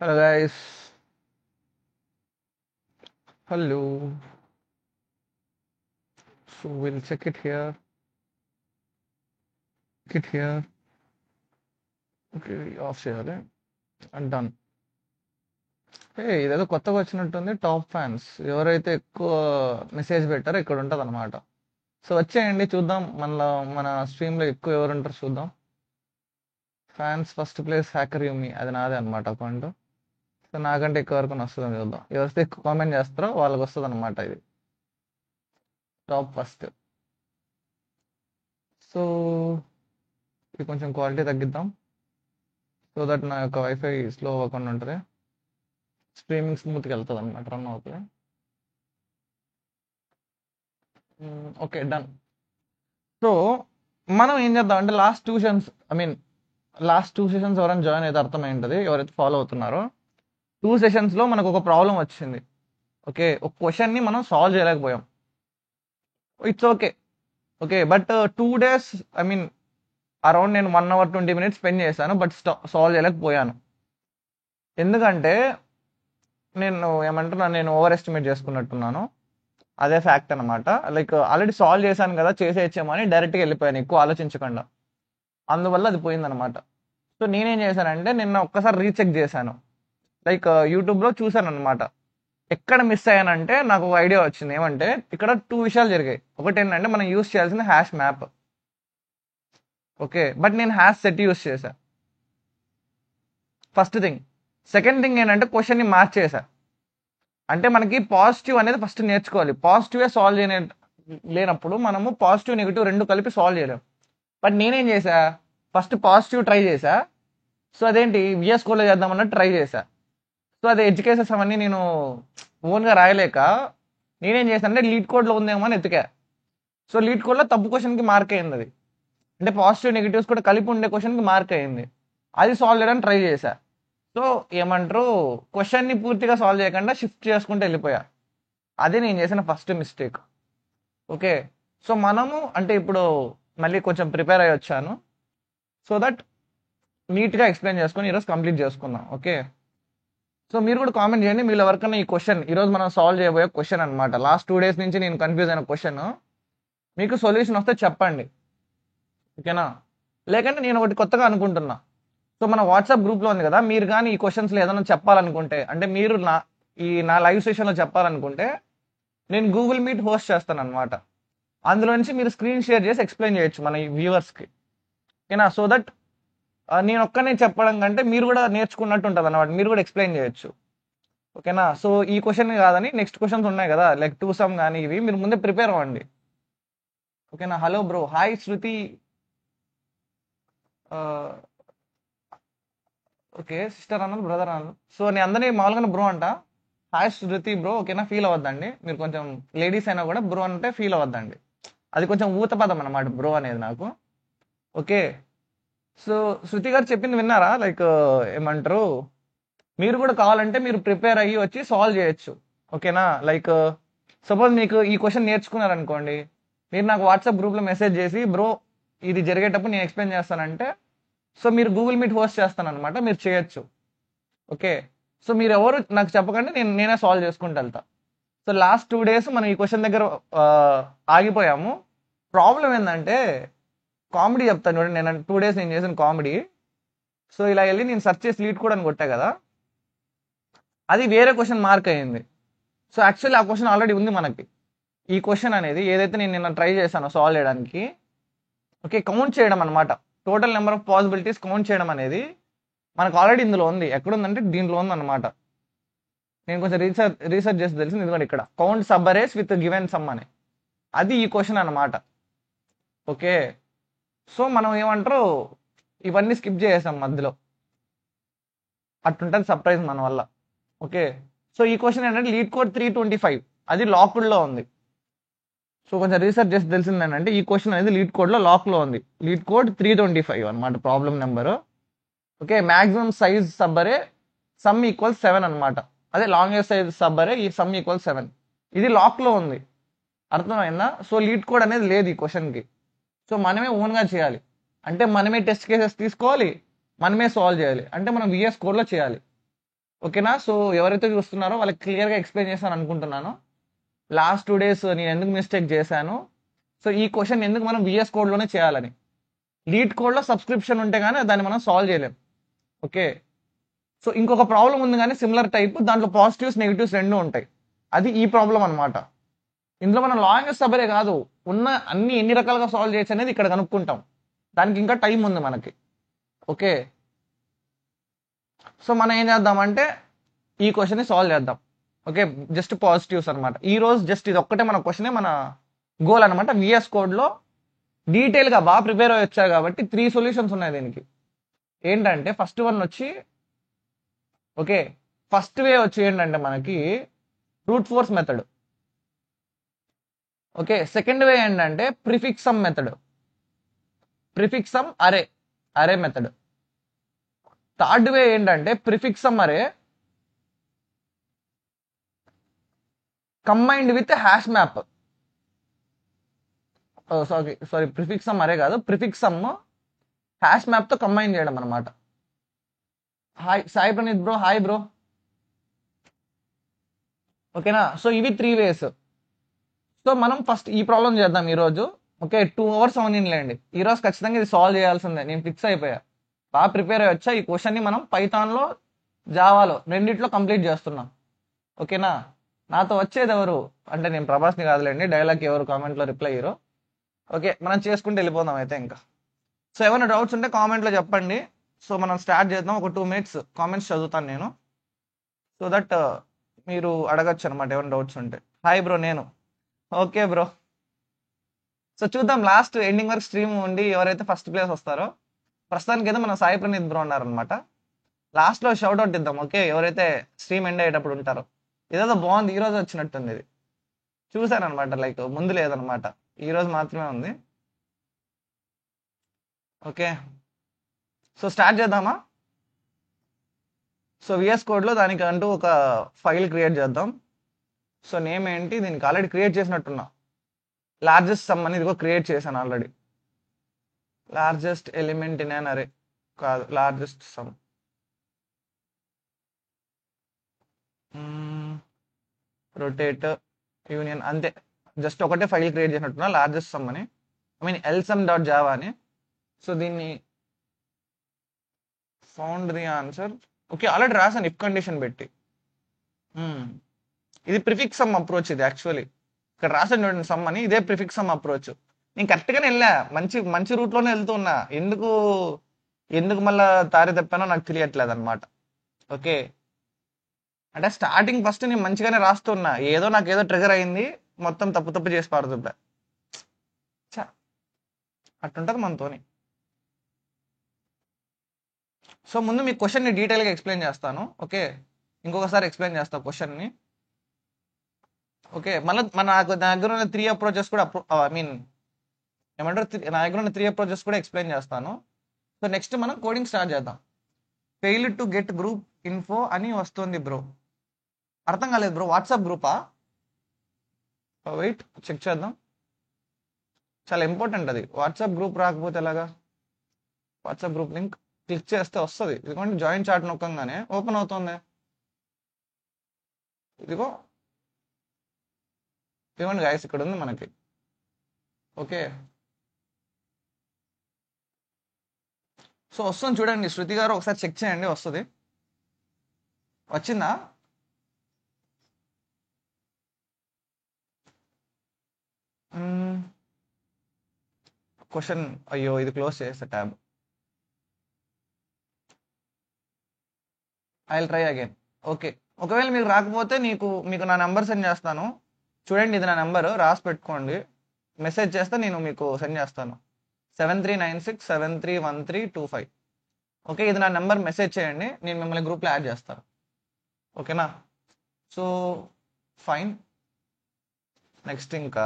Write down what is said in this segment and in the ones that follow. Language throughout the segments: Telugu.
Hello guys. Hello. So we'll check it here. Check it here. Okay, of చేయాలి అండ్ డన్. ఇదేదో కొత్తగా వచ్చినట్టుంది. టాప్ ఫ్యాన్స్ ఎవరైతే ఎక్కువ మెసేజ్ పెట్టారో ఇక్కడ ఉంటుంది అనమాట. సో వచ్చేయండి చూద్దాం మన స్ట్రీమ్లో ఎక్కువ ఎవరు ఉంటారు చూద్దాం. ఫ్యాన్స్ ఫస్ట్ ప్లేస్ హ్యాకర్ యూమి, అది నాదే అనమాట అకౌంట్. సో నాకంటే ఎక్కువ వరకు వస్తుందని చూద్దాం. ఎవరైతే ఎక్కువ కామెంట్ చేస్తారో వాళ్ళకి వస్తుంది అనమాట ఇది టాప్ ఫస్ట్. సో ఇది కొంచెం క్వాలిటీ తగ్గిద్దాం సో దట్ నా యొక్క వైఫై స్లో అవ్వకుండా ఉంటుంది. స్ట్రీమింగ్ స్మూత్గా వెళ్తుంది అనమాట, రన్ అవుతుంది. Okay done. సో మనం ఏం చేద్దాం అంటే లాస్ట్ టూ సెషన్స్ ఎవరైనా జాయిన్ అయితే అర్థమైంటుంది, ఎవరైతే ఫాలో అవుతున్నారో. 2 సెషన్స్లో మనకు ఒక ప్రాబ్లం వచ్చింది. ఓకే, ఒక క్వశ్చన్ని మనం సాల్వ్ చేయలేకపోయాం. It's okay. Okay, but 2 days around నేను 1 hour 20 minutes స్పెండ్ చేశాను, బట్ సాల్వ్ చేయలేకపోయాను. ఎందుకంటే నేను ఓవర్ ఎస్టిమేట్ చేసుకున్నట్టున్నాను. అదే ఫ్యాక్ట్ అనమాట. లైక్ ఆల్రెడీ సాల్వ్ చేశాను కదా, చేసేయచ్చేమని డైరెక్ట్గా వెళ్ళిపోయాను ఎక్కువ ఆలోచించకుండా. అందువల్ల అది పోయిందనమాట. సో నేనేం చేశానంటే నిన్న ఒక్కసారి రీచెక్ చేశాను. లైక్ యూట్యూబ్లో చూశాను అనమాట. ఎక్కడ మిస్ అయ్యానంటే నాకు ఒక ఐడియా వచ్చింది. ఏమంటే ఇక్కడ 2 విషయాలు జరిగాయి. ఒకటి ఏంటంటే మనం యూస్ చేయాల్సిన హ్యాష్ మ్యాప్. ఓకే, బట్ నేను హ్యాష్ సెట్ యూస్ చేశా, ఫస్ట్ థింగ్. సెకండ్ థింగ్ ఏంటంటే క్వశ్చన్ని మార్చేసా. అంటే మనకి పాజిటివ్ అనేది ఫస్ట్ నేర్చుకోవాలి. పాజిటివే సాల్వ్ లేనప్పుడు మనము పాజిటివ్ నెగిటివ్ రెండు కలిపి సాల్వ్ చేయలేం. బట్ నేనేం చేశా, ఫస్ట్ పాజిటివ్ ట్రై చేశా. సో అదేంటి విఎస్ కోడ్లో చేద్దామన్నట్టు ట్రై చేశా. సో అది ఎడ్జ్ కేసెస్ అవన్నీ నేను ఓన్గా రాయలేక నేనేం చేశానంటే లీడ్ కోడ్లో ఉందేమో అని ఎతికా. సో లీడ్ కోడ్లో తప్పు క్వశ్చన్కి మార్క్ అయింది అది. అంటే పాజిటివ్ నెగిటివ్స్ కూడా కలిపి ఉండే క్వశ్చన్కి మార్క్ అయింది. అది సాల్వ్ చేయడానికి ట్రై చేశా. సో క్వశ్చన్ని పూర్తిగా సాల్వ్ చేయకుండా షిఫ్ట్ చేసుకుంటూ వెళ్ళిపోయా. అది నేను చేసిన ఫస్ట్ మిస్టేక్. ఓకే, సో మనము ఇప్పుడు మళ్ళీ కొంచెం ప్రిపేర్ అయ్యి వచ్చాను. సో దట్ నీట్గా ఎక్స్ప్లెయిన్ చేసుకొని ఈరోజు కంప్లీట్ చేసుకుందాం. ఓకే, సో మీరు కూడా కామెంట్ చేయండి మీరు ఎవరికైనా ఈ క్వశ్చన్ ఈరోజు మనం సాల్వ్ చేయబోయే క్వశ్చన్ అనమాట. లాస్ట్ 2 days నుంచి నేను కన్ఫ్యూజ్ అయిన క్వశ్చన్, మీకు సొల్యూషన్ వస్తే చెప్పండి. ఓకేనా, లేకంటే నేను ఒకటి కొత్తగా అనుకుంటున్నా. సో మన వాట్సాప్ గ్రూప్లో ఉంది కదా, మీరు కానీ ఈ క్వశ్చన్స్లో ఏదైనా చెప్పాలనుకుంటే, అంటే మీరు నా లైవ్ సెషన్లో చెప్పాలనుకుంటే నేను గూగుల్ మీట్ హోస్ట్ చేస్తాను అనమాట. అందులో నుంచి మీరు స్క్రీన్ షేర్ చేసి ఎక్స్ప్లెయిన్ చేయొచ్చు మన వ్యూవర్స్కి. ఓకేనా, సో దట్ నేను ఒక్కనే చెప్పడం కంటే మీరు కూడా నేర్చుకున్నట్టు ఉంటుంది అనమాట, మీరు కూడా ఎక్స్ప్లెయిన్ చేయొచ్చు. ఓకేనా, సో ఈ క్వశ్చన్ కాదని నెక్స్ట్ క్వశ్చన్స్ ఉన్నాయి కదా, లైక్ 2 సమ్ కానీ ఇవి మీరు ముందే ప్రిపేర్ అవ్వండి. ఓకేనా. హలో బ్రో, హాయ్ శృతి. ఓకే, సిస్టర్ అన్నాను, బ్రదర్ అన్నాను. సో నేను అందరినీ మామూలుగా బ్రో అంట. హాయ్ శృతి బ్రో. ఓకేనా, ఫీల్ అవ్వద్దండి. మీరు కొంచెం లేడీస్ అయినా కూడా బ్రో అంటే ఫీల్ అవ్వద్దండి. అది కొంచెం ఊత పదం అనమాట బ్రో అనేది నాకు. ఓకే, సో శృతి గారు చెప్పింది విన్నారా? లైక్ మీరు కూడా కావాలంటే మీరు ప్రిపేర్ అయ్యి వచ్చి సాల్వ్ చేయొచ్చు. ఓకేనా, లైక్ సపోజ్ మీకు ఈ క్వశ్చన్ నేర్చుకున్నారనుకోండి, మీరు నాకు వాట్సాప్ గ్రూప్లో మెసేజ్ చేసి బ్రో ఇది జరిగేటప్పుడు నేను ఎక్స్ప్లెయిన్ చేస్తానంటే, సో మీరు గూగుల్ మీట్ హోస్ట్ చేస్తాను అనమాట, మీరు చేయొచ్చు. ఓకే, సో మీరు ఎవరు నాకు చెప్పకండి, నేనే సాల్వ్ చేసుకుంటూ వెళ్తా. సో లాస్ట్ 2 days మనం ఈ క్వశ్చన్ దగ్గర ఆగిపోయాము. ప్రాబ్లం ఏంటంటే కామెడీ చెప్తాను చూడండి. నేను 2 days నేను చేసిన కామెడీ. సో ఇలా వెళ్ళి నేను సెర్చ్ చేసి లీడ్ కూడా అని కొట్టా కదా, అది వేరే క్వశ్చన్ మార్క్ అయ్యింది. సో యాక్చువల్లీ ఆ క్వశ్చన్ ఆల్రెడీ ఉంది మనకి. ఈ క్వశ్చన్ అనేది ఏదైతే నేను నిన్న ట్రై చేశానో సాల్వ్ చేయడానికి, ఓకే, కౌంట్ చేయడం అనమాట. Total number of possibilities count చేయడం అనేది మనకు ఆల్రెడీ ఇందులో ఉంది. ఎక్కడుందంటే దీంట్లో ఉందన్నమాట. నేను కొంచెం రీసెర్చ్ చేసి తెలిసింది. ఎందుకంటే ఇక్కడ count sub arrays with given some అని, అది ఈ క్వశ్చన్ అనమాట. ఓకే, సో మనం ఇవన్నీ స్కిప్ చేసాం మధ్యలో, అట్టుంటుంది సర్ప్రైజ్ మన వల్ల. ఓకే, సో ఈ క్వశ్చన్ ఏంటంటే లీడ్ కోడ్ 325, అది లాక్డ్లో ఉంది. సో కొంచెం రీసెర్చ్ చేసి తెలిసింది ఏంటంటే ఈ క్వశ్చన్ అనేది లీడ్ కోడ్లో లాక్లో ఉంది. లీడ్ కోడ్ 325 అనమాట problem number. Okay, maximum size subarray sum equal 7 అనమాట. అదే లాంగెస్ట్ సైజ్ సబ్బరే ఈ సమ్ ఈక్వల్ 7. ఇది లాక్లో ఉంది, అర్థమైందా? సో లీడ్ కోడ్ అనేది లేదు ఈ క్వశ్చన్కి. సో మనమే ఓన్గా చేయాలి. అంటే మనమే టెస్ట్ కేసెస్ తీసుకోవాలి, మనమే సాల్వ్ చేయాలి. అంటే మనం విఎస్ కోడ్లో చేయాలి. ఓకేనా? సో ఎవరైతే చూస్తున్నారో వాళ్ళకి క్లియర్గా ఎక్స్ప్లెయిన్ చేస్తాను అనుకుంటున్నాను. లాస్ట్ 2 days నేను ఎందుకు మిస్టేక్ చేశాను, సో ఈ క్వశ్చన్ ఎందుకు మనం విఎస్ కోడ్లోనే చేయాలని. లీడ్ కోడ్లో సబ్స్క్రిప్షన్ ఉంటే కానీ దాన్ని మనం సాల్వ్ చేయలేం. ఓకే, సో ఇంకొక ప్రాబ్లం ఉంది కానీ సిమిలర్ టైప్, దాంట్లో పాజిటివ్స్ నెగిటివ్స్ రెండు ఉంటాయి. అది ఈ ప్రాబ్లం అనమాట. ఇందులో మనం లాంగెస్ట్ సబరే కాదు, ఉన్న అన్ని ఎన్ని రకాలుగా సాల్వ్ చేయొచ్చు అనేది ఇక్కడ కనుక్కుంటాం. దానికి ఇంకా టైం ఉంది మనకి. ఓకే, సో మనం ఏం చేద్దామంటే ఈ క్వశ్చన్ని సాల్వ్ చేద్దాం. ఓకే, జస్ట్ పాజిటివ్స్ అనమాట. ఈ రోజు జస్ట్ ఇది ఒక్కటే మన క్వశ్చనే మన గోల్ అనమాట. విఎస్ కోడ్లో డీటెయిల్గా బాగా ప్రిపేర్ అయ్యి వచ్చాయి కాబట్టి 3 సొల్యూషన్స్ ఉన్నాయి దీనికి. ఏంటంటే ఫస్ట్ వన్ వచ్చి, ఓకే, ఫస్ట్ వే వచ్చి ఏంటంటే మనకి brute force method. Okay, second way ఏంటంటే prefix sum method, prefix sum array, array method. Third way ఏంటంటే prefix sum array combined with hash map. Sorry prefix sum array కాదు, ప్రిఫిక్స్ సమ్ హ్యాష్ మ్యాప్ తో కంబైన్ చేయడం అనమాట. Hi Sai Praneeth bro, hi bro. ఓకేనా? సో ఇవి 3 ways. సో మనం ఫస్ట్ ఈ ప్రాబ్లం చేద్దాం ఈరోజు. Okay, 2 hours అవునిలేండి. ఈరోజు ఖచ్చితంగా ఇది సాల్వ్ చేయాల్సిందే, నేను ఫిక్స్ అయిపోయా. బాగా ప్రిపేర్ అయ్యి వచ్చా. ఈ క్వశ్చన్ని మనం పైథాన్లో జావాలో రెండిట్లో కంప్లీట్ చేస్తున్నాం. ఓకేనా? నాతో వచ్చేది ఎవరు అంటే నేను ప్రభాస్ని కాదులేండి, డైలాగ్ ఎవరు కామెంట్లో రిప్లై ఇయ్యరు. ఓకే, మనం చేసుకుంటూ వెళ్ళిపోదాం అయితే ఇంకా. సో ఏమైనా డౌట్స్ ఉంటే కామెంట్లో చెప్పండి. సో మనం స్టార్ట్ చేద్దాం. ఒక 2 minutes కామెంట్స్ చదువుతాను నేను, సో దట్ మీరు అడగచ్చు అనమాట ఏమైనా డౌట్స్ ఉంటే. హాయ్ బ్రో, నేను ఓకే బ్రో. సో చూద్దాం లాస్ట్ ఎండింగ్ వరకు స్ట్రీమ్ ఉండి ఎవరైతే ఫస్ట్ ప్లేస్ వస్తారో. ప్రస్తుతానికి అయితే మన సాయి ప్రణీత్ బ్రో ఉన్నారనమాట. లాస్ట్లో షౌట్అవుట్ ఇద్దాం. ఓకే, ఎవరైతే స్ట్రీమ్ ఎండ్ అయ్యేటప్పుడు ఉంటారో. ఇదేదో బాగుంది, ఈ రోజు వచ్చినట్టుంది ఇది. చూసాను అనమాట, లైక్ ముందు లేదనమాట, ఈ రోజు మాత్రమే ఉంది. ఓకే, సో స్టార్ట్ చేద్దామా? సో విఎస్ కోడ్లో దానికి అంటూ ఒక ఫైల్ క్రియేట్ చేద్దాం. సో నేమ్ ఏంటి, దీనికి ఆల్రెడీ క్రియేట్ చేసినట్టున్నా. లార్జెస్ట్ సమ్ అని ఇదిగో క్రియేట్ చేశాను already. Largest element in an అరే కాదు, లార్జెస్ట్ సమ్. రొటేట్ యూనియన్ అంతే, జస్ట్ ఒకటే ఫైల్ క్రియేట్ చేసినట్టున్నా, లార్జెస్ట్ సమ్ అని, ఐ మీన్ lsum.java అని. సో దీన్ని found the answer. Okay, already రాసాను ఇఫ్ కండిషన్ పెట్టి. ఇది ప్రిఫిక్స్ సమ్ అప్రోచ్. ఇది యాక్చువల్లీ ఇక్కడ రాసాను చూడండి సమ్ అని, ఇదే ప్రిఫిక్స్ సమ్ అప్రోచ్. నేను కరెక్ట్గానే వెళ్ళా, మంచి మంచి రూట్లోనే వెళ్తున్నా. ఎందుకు మళ్ళీ దారి తప్పానో నాకు తెలియట్లేదు అనమాట. ఓకే, అంటే స్టార్టింగ్ ఫస్ట్ నేను మంచిగానే రాస్తున్నా, నాకు ఏదో ట్రిగర్ అయింది, మొత్తం తప్పు చేసి పాడుతుంటా. అట్టుంటది మనతోని. సో ముందు మీ క్వశ్చన్ని డీటెయిల్గా ఎక్స్ప్లెయిన్ చేస్తాను. ఓకే, ఇంకొకసారి ఎక్స్ప్లెయిన్ చేస్తాను క్వశ్చన్ని. ఓకే, మళ్ళీ నా దగ్గర ఉన్న 3 approaches కూడా ఐ మీన్ ఏమంటారు, నా దగ్గర ఉన్న 3 approaches కూడా ఎక్స్ప్లెయిన్ చేస్తాను. సో నెక్స్ట్ మనం కోడింగ్ స్టార్ట్ చేద్దాం. Fail to get group info అని వస్తుంది బ్రో. అర్థం కాలేదు బ్రో, వాట్సాప్ గ్రూపా? వెయిట్ చెక్ చేద్దాం. చాలా ఇంపార్టెంట్ అది. వాట్సాప్ గ్రూప్ రాకపోతే ఎలాగా? వాట్సాప్ గ్రూప్ లింక్ క్లిక్ చేస్తే వస్తుంది. ఇదిగోండి, జాయిన్ చాట్ నొక్కంగానే ఓపెన్ అవుతుంది. ఇదిగోండి గైస్, ఇక్కడ ఉంది మనకి. ఓకే, సో వస్తుంది చూడండి. శృతి గారు ఒకసారి చెక్ చేయండి, వస్తుంది. వచ్చిందా? క్వశ్చన్, అయ్యో ఇది క్లోజ్ చేస్తా tab. I will try again. Okay, ఒకవేళ మీకు రాకపోతే మీకు నా నెంబర్ సెండ్ చేస్తాను. చూడండి, ఇది నా నెంబర్, రాసి పెట్టుకోండి. మెసేజ్ చేస్తే నేను మీకు సెండ్ చేస్తాను. 7396731325. ఓకే, ఇది నా నెంబర్, మెసేజ్ చేయండి, నేను మిమ్మల్ని గ్రూప్లో యాడ్ చేస్తాను. ఓకేనా? సో ఫైన్, నెక్స్ట్ ఇంకా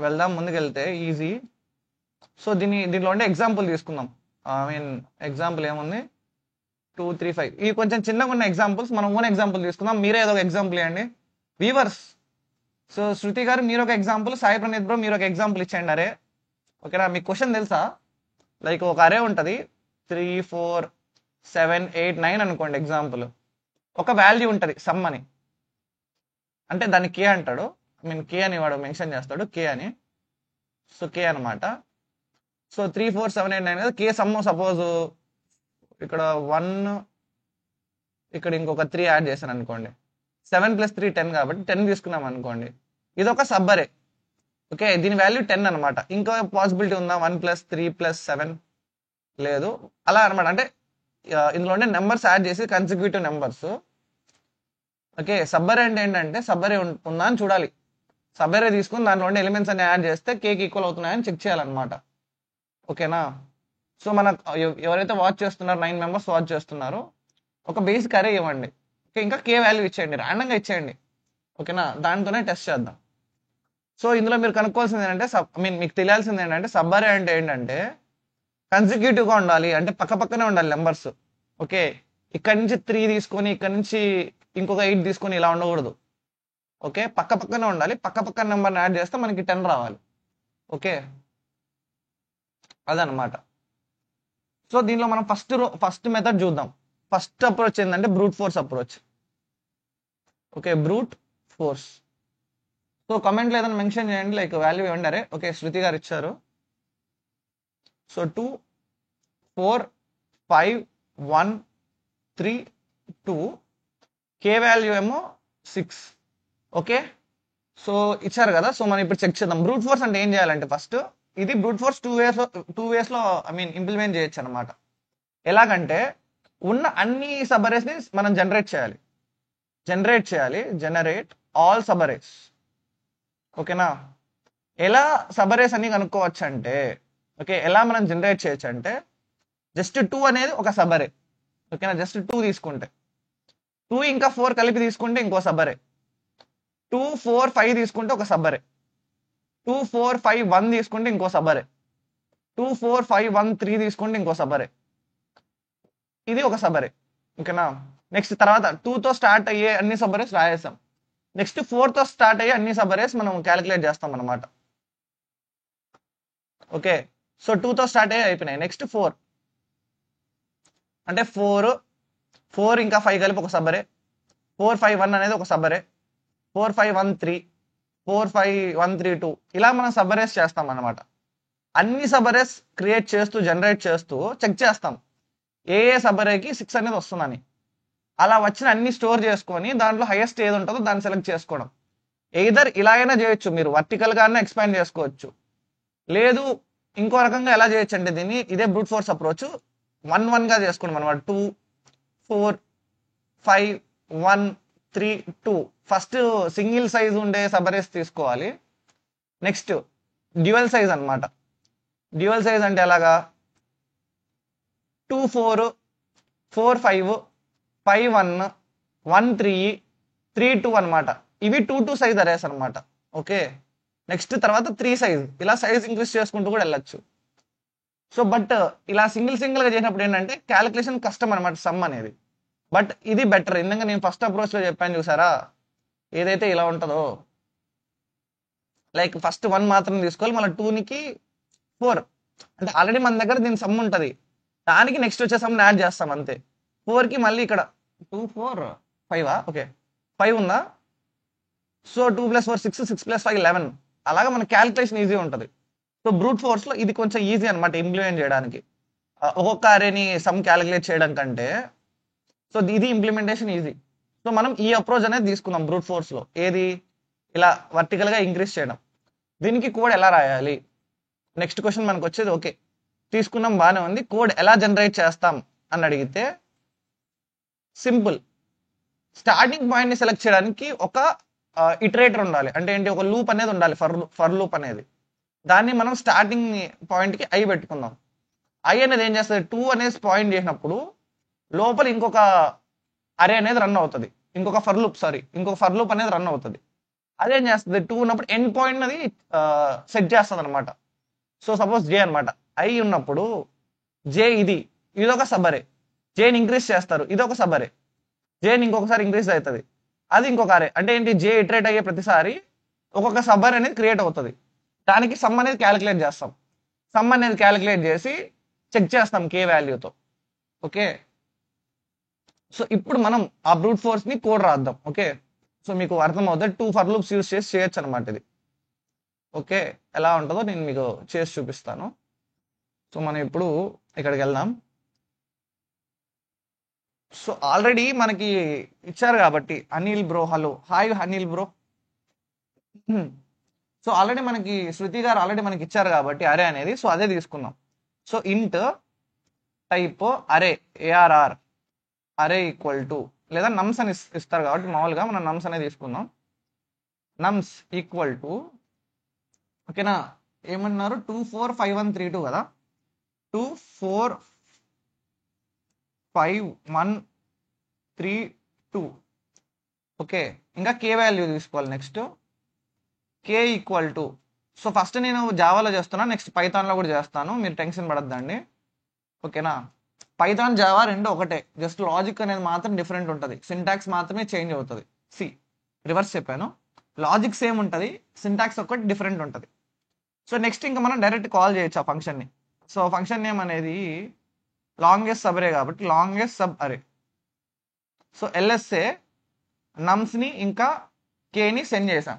వెళ్దాం. ముందుకెళ్తే ఈజీ. సో దీంట్లో ఉండే ఎగ్జాంపుల్ తీసుకుందాం. ఐ మీన్ ఎగ్జాంపుల్ ఏముంది, 2 3 5. ఇవి కొంచెం చిన్నగా ఉన్న ఎగ్జాంపుల్స్, మనం ఓన్ ఎగ్జాంపుల్ తీసుకుందాం. మీరే ఏదో ఒక ఎగ్జాంపుల్ ఇవ్వండి వీవర్స్. సో శృతి గారు మీరు ఒక ఎగ్జాంపుల్, సాయి ప్రణీత్ బ్రో మీరు ఒక ఎగ్జాంపుల్ ఇచ్చేయండి. అరే ఓకేనా? మీకు క్వశ్చన్ తెలుసా? లైక్ ఒక అరే ఉంటుంది, 3 4 7 8 9 అనుకోండి ఎగ్జాంపుల్. ఒక వాల్యూ ఉంటుంది సమ్ అని, అంటే దాన్ని కే అంటాడు. ఐ మీన్ కే అని వాడు మెన్షన్ చేస్తాడు, కే అని. సో కే అనమాట. సో 3 4 7 8 9 కదా, కే సమ్ సపోజ్ ఇక్కడ 1, ఇక్కడ ఇంకొక 3 యాడ్ చేశాను అనుకోండి, 7 + 3 10 కాబట్టి 10 తీసుకున్నాం అనుకోండి, ఇది ఒక సబ్బరే. ఓకే, దీని వాల్యూ 10 అనమాట. ఇంకా పాసిబిలిటీ ఉందా 1 + 3 + 7? లేదు, అలా అనమాట. అంటే ఇందులో ఉండే నెంబర్స్ యాడ్ చేసి కన్సిక్యూటివ్ నెంబర్స్. ఓకే, సబ్బరే అంటే ఏంటంటే సబ్బరే ఉందా అని చూడాలి. సబ్బరే తీసుకుని దాంట్లో ఉండే ఎలిమెంట్స్ అన్ని యాడ్ చేస్తే కేక్ ఈక్వల్ అవుతున్నాయని చెక్ చేయాలన్నమాట. ఓకేనా? సో మన ఎవరైతే వాచ్ చేస్తున్నారో 9 మెంబర్స్ వాచ్ చేస్తున్నారో ఒక బేసిక్ అరే ఇవ్వండి. ఓకే, ఇంకా కే వాల్యూ ఇచ్చేయండి, ర్యాండంగా ఇచ్చేయండి. ఓకేనా, దాంతోనే టెస్ట్ చేద్దాం. సో ఇందులో మీరు కనుక్కోవాల్సింది ఏంటంటే ఐ మీన్ మీకు తెలియాల్సింది ఏంటంటే సబ్బరే అంటే ఏంటంటే కన్సిక్యూటివ్గా ఉండాలి, అంటే పక్క పక్కనే ఉండాలి నెంబర్స్. ఓకే, ఇక్కడ నుంచి 3 తీసుకొని ఇక్కడ నుంచి ఇంకొక 8 తీసుకొని ఇలా ఉండకూడదు. ఓకే, పక్క పక్కనే ఉండాలి, పక్క పక్కన నెంబర్ని యాడ్ చేస్తే మనకి 10 రావాలి. ఓకే, అదనమాట. సో దీనిలో మనం ఫస్ట్ మెథడ్ చూద్దాం. ఫస్ట్ అప్రోచ్ ఏంటంటే brute force approach. Okay, brute force. So కమెంట్లో ఏదైనా మెన్షన్ చేయండి, లైక్ వాల్యూ ఇవ్వండి. అరే ఓకే, శృతి గారు ఇచ్చారు. సో 2 4 5 1 3 2, కే వాల్యూ ఏమో 6. ఓకే, సో ఇచ్చారు కదా. సో మనం ఇప్పుడు చెక్ చేద్దాం బ్రూట్ ఫోర్స్ అంటే ఏం చేయాలంటే ఫస్ట్ ఇది బ్రూట్ ఫోర్స్ టూ వేస్లో ఐ మీన్ ఇంప్లిమెంట్ చేయొచ్చు అనమాట. ఎలాగంటే ఉన్న అన్ని సబరేస్ని మనం జనరేట్ చేయాలి, జనరేట్ ఆల్ సబరేస్. ఓకేనా, ఎలా సబరేస్ అని కనుక్కోవచ్చు అంటే, ఓకే ఎలా మనం జనరేట్ చేయొచ్చు అంటే జస్ట్ 2 అనేది ఒక సబరే. ఓకేనా, జస్ట్ 2 తీసుకుంటే 2 ఇంకా 4 కలిపి తీసుకుంటే ఇంకో సబరే, 2 4 5 తీసుకుంటే ఒక సబరే, 2 4 5 1 తీసుకుంటే ఇంకో సబరే, 2 4 5 1 3 తీసుకుంటే ఇంకో సబరే, ఇది ఒక సబరే. ఓకేనా, నెక్స్ట్ తర్వాత 2తో స్టార్ట్ అయ్యే అన్ని సబరేస్ రాయేసాం. నెక్స్ట్ 4తో స్టార్ట్ అయ్యే అన్ని సబరేస్ మనం క్యాలిక్యులేట్ చేస్తాం అనమాట. ఓకే, సో 2తో స్టార్ట్ అయ్యే అయిపోయినాయి. నెక్స్ట్ 4 అంటే 4 ఇంకా 5 కలిపి ఒక సబరే, 4 5 1 అనేది ఒక సబరే, 4 5 1 3, 4 5 1 3 2, ఇలా మనం సబరేస్ చేస్తాం అనమాట. అన్ని సబరేస్ క్రియేట్ చేస్తూ జనరేట్ చేస్తూ చెక్ చేస్తాం ఏ సబరేకి 6 అనేది వస్తుందని. అలా వచ్చిన అన్ని స్టోర్ చేసుకొని దాంట్లో హైయెస్ట్ ఏది ఉంటుందో దాన్ని సెలెక్ట్ చేసుకోవడం. ఎయిదర్ ఇలా అయినా చేయొచ్చు, మీరు వర్టికల్గానే ఎక్స్పాండ్ చేసుకోవచ్చు. లేదు ఇంకో రకంగా ఎలా చేయొచ్చు అంటే దీన్ని ఇదే బ్రూట్ ఫోర్స్ అప్రోచ్ 1 1గా చేసుకోండి అనమాట. 2 4 5 1 3 2. ఫస్ట్ సింగిల్ సైజ్ ఉండే సబరేస్ తీసుకోవాలి. నెక్స్ట్ డ్యూయల్ సైజ్ అనమాట. డ్యూయల్ సైజ్ అంటే ఎలాగా 2 4 4 5 5 1 1 3 3 2 అనమాట. ఇవి 2 2 సైజ్ అరేస్ అనమాట. ఓకే, నెక్స్ట్ తర్వాత 3 సైజ్, ఇలా సైజ్ ఇంక్రీజ్ చేసుకుంటూ కూడా వెళ్ళచ్చు. సో బట్ ఇలా సింగిల్గా చేసినప్పుడు ఏంటంటే క్యాలిక్యులేషన్ కష్టం అనమాట సమ్ అనేది. బట్ ఇది బెటర్, ఎందుకంటే నేను ఫస్ట్ అప్రోచ్లో చెప్పాను చూసారా, ఏదైతే ఇలా ఉంటుందో లైక్ ఫస్ట్ 1 మాత్రం తీసుకోవాలి, మళ్ళీ 2కి 4, అంటే ఆల్రెడీ మన దగ్గర దీని సమ్ ఉంటుంది, దానికి నెక్స్ట్ వచ్చే సమ్ యాడ్ చేస్తాం అంతే. 4కి మళ్ళీ ఇక్కడ 2 4 5 ఓకే 5 ఉందా, సో 2 + 4 6, 6 + 5 11, అలాగా మన క్యాలిక్యులేషన్ ఈజీ ఉంటుంది. సో బ్రూట్ ఫోర్స్లో ఇది కొంచెం ఈజీ అనమాట ఇంప్లిమెంట్ చేయడానికి, ఒక్కొక్క అరేని సమ్ క్యాలిక్యులేట్ చేయడం కంటే. సో ఇది ఇంప్లిమెంటేషన్ ఈజీ. సో మనం ఈ అప్రోచ్ అనేది తీసుకుందాం బ్రూట్ ఫోర్స్లో, ఏది ఇలా వర్టికల్గా ఇంక్రీజ్ చేయడం. దీనికి కోడ్ ఎలా రాయాలి, నెక్స్ట్ క్వశ్చన్ మనకు వచ్చేది. ఓకే తీసుకున్నాం, బాగానే ఉంది, కోడ్ ఎలా జనరేట్ చేస్తాం అని అడిగితే సింపుల్. స్టార్టింగ్ పాయింట్ని సెలెక్ట్ చేయడానికి ఒక ఇటరేటర్ ఉండాలి, అంటే ఏంటి ఒక లూప్ అనేది ఉండాలి, ఫర్ లూప్ అనేది. దాన్ని మనం స్టార్టింగ్ పాయింట్కి ఐ పెట్టుకుందాం. ఐ అనేది ఏం చేస్తుంది, 2 అనేది పాయింట్ చేసినప్పుడు లోపల ఇంకొక అరే అనేది రన్ అవుతుంది, ఇంకొక ఫర్ లూప్ అనేది రన్ అవుతుంది. అదేం చేస్తుంది 2 ఉన్నప్పుడు ఎండ్ పాయింట్ అది సెట్ చేస్తుంది అనమాట. సో సపోజ్ జే అనమాట, ఐ ఉన్నప్పుడు జే ఇదొక సబరే, జేని ఇంక్రీజ్ చేస్తారు, ఇదొక సబరే, జేని ఇంకొకసారి ఇంక్రీజ్ అవుతుంది, అది ఇంకొక అరే. అంటే ఏంటి, జే ఇటరేట్ అయ్యే ప్రతిసారి ఒక్కొక్క సబర్ అనేది క్రియేట్ అవుతుంది, దానికి సమ్ అనేది క్యాలిక్యులేట్ చేస్తాం. సమ్ అనేది క్యాలిక్యులేట్ చేసి చెక్ చేస్తాం కే వాల్యూతో. ఓకే, సో ఇప్పుడు మనం ఆ బ్రూట్ ఫోర్స్ ని కోడ్ రాద్దాం. ఓకే, సో మీకు అర్థం అవుతుంది, 2 ఫర్ లూప్స్ యూస్ చేసి చేయొచ్చు అనమాట ఇది. ఓకే, ఎలా ఉంటుందో నేను మీకు చేసి చూపిస్తాను. సో మనం ఇప్పుడు ఇక్కడికి వెళ్దాం. సో ఆల్రెడీ మనకి ఇచ్చారు కాబట్టి, Anil bro, hello, hi Anil bro. So already మనకి శృతి గారు ఆల్రెడీ మనకి ఇచ్చారు కాబట్టి అరే అనేది, సో అదే తీసుకుందాం. సో ఇంట్ టైప్ అరే, ఏఆర్ఆర్ అరే ఈక్వల్ టు, లేదా నమ్స్ అని ఇస్తారు కాబట్టి మామూలుగా మనం నమ్స్ అనేది తీసుకుందాం. నమ్స్ ఈక్వల్ టు, ఓకేనా, ఏమన్నారు, 245132 కదా, 245132. ఓకే, ఇంకా కే వాల్యూ తీసుకోవాలి. Next K equal to, so first నేను జావాలో చేస్తున్నా, నెక్స్ట్ పైథాన్లో కూడా చేస్తాను, మీరు టెన్షన్ పడద్దండి. ఓకేనా, పైథాన్ జావా రెండు ఒకటే, జస్ట్ లాజిక్ అనేది మాత్రం డిఫరెంట్ ఉంటుంది, సింటాక్స్ మాత్రమే చేంజ్ అవుతుంది. రివర్స్ చెప్పాను, లాజిక్ సేమ్ ఉంటుంది, సింటాక్స్ ఒకటి డిఫరెంట్ ఉంటుంది. సో నెక్స్ట్ ఇంకా మనం డైరెక్ట్ కాల్ చేయొచ్చు ఆ ఫంక్షన్ని. సో ఫంక్షన్ నేమ్ అనేది లాంగెస్ట్ సబ్ అరే కాబట్టి longest subarray. So LSA నమ్స్ని ఇంకా కేని సెండ్ చేసాం.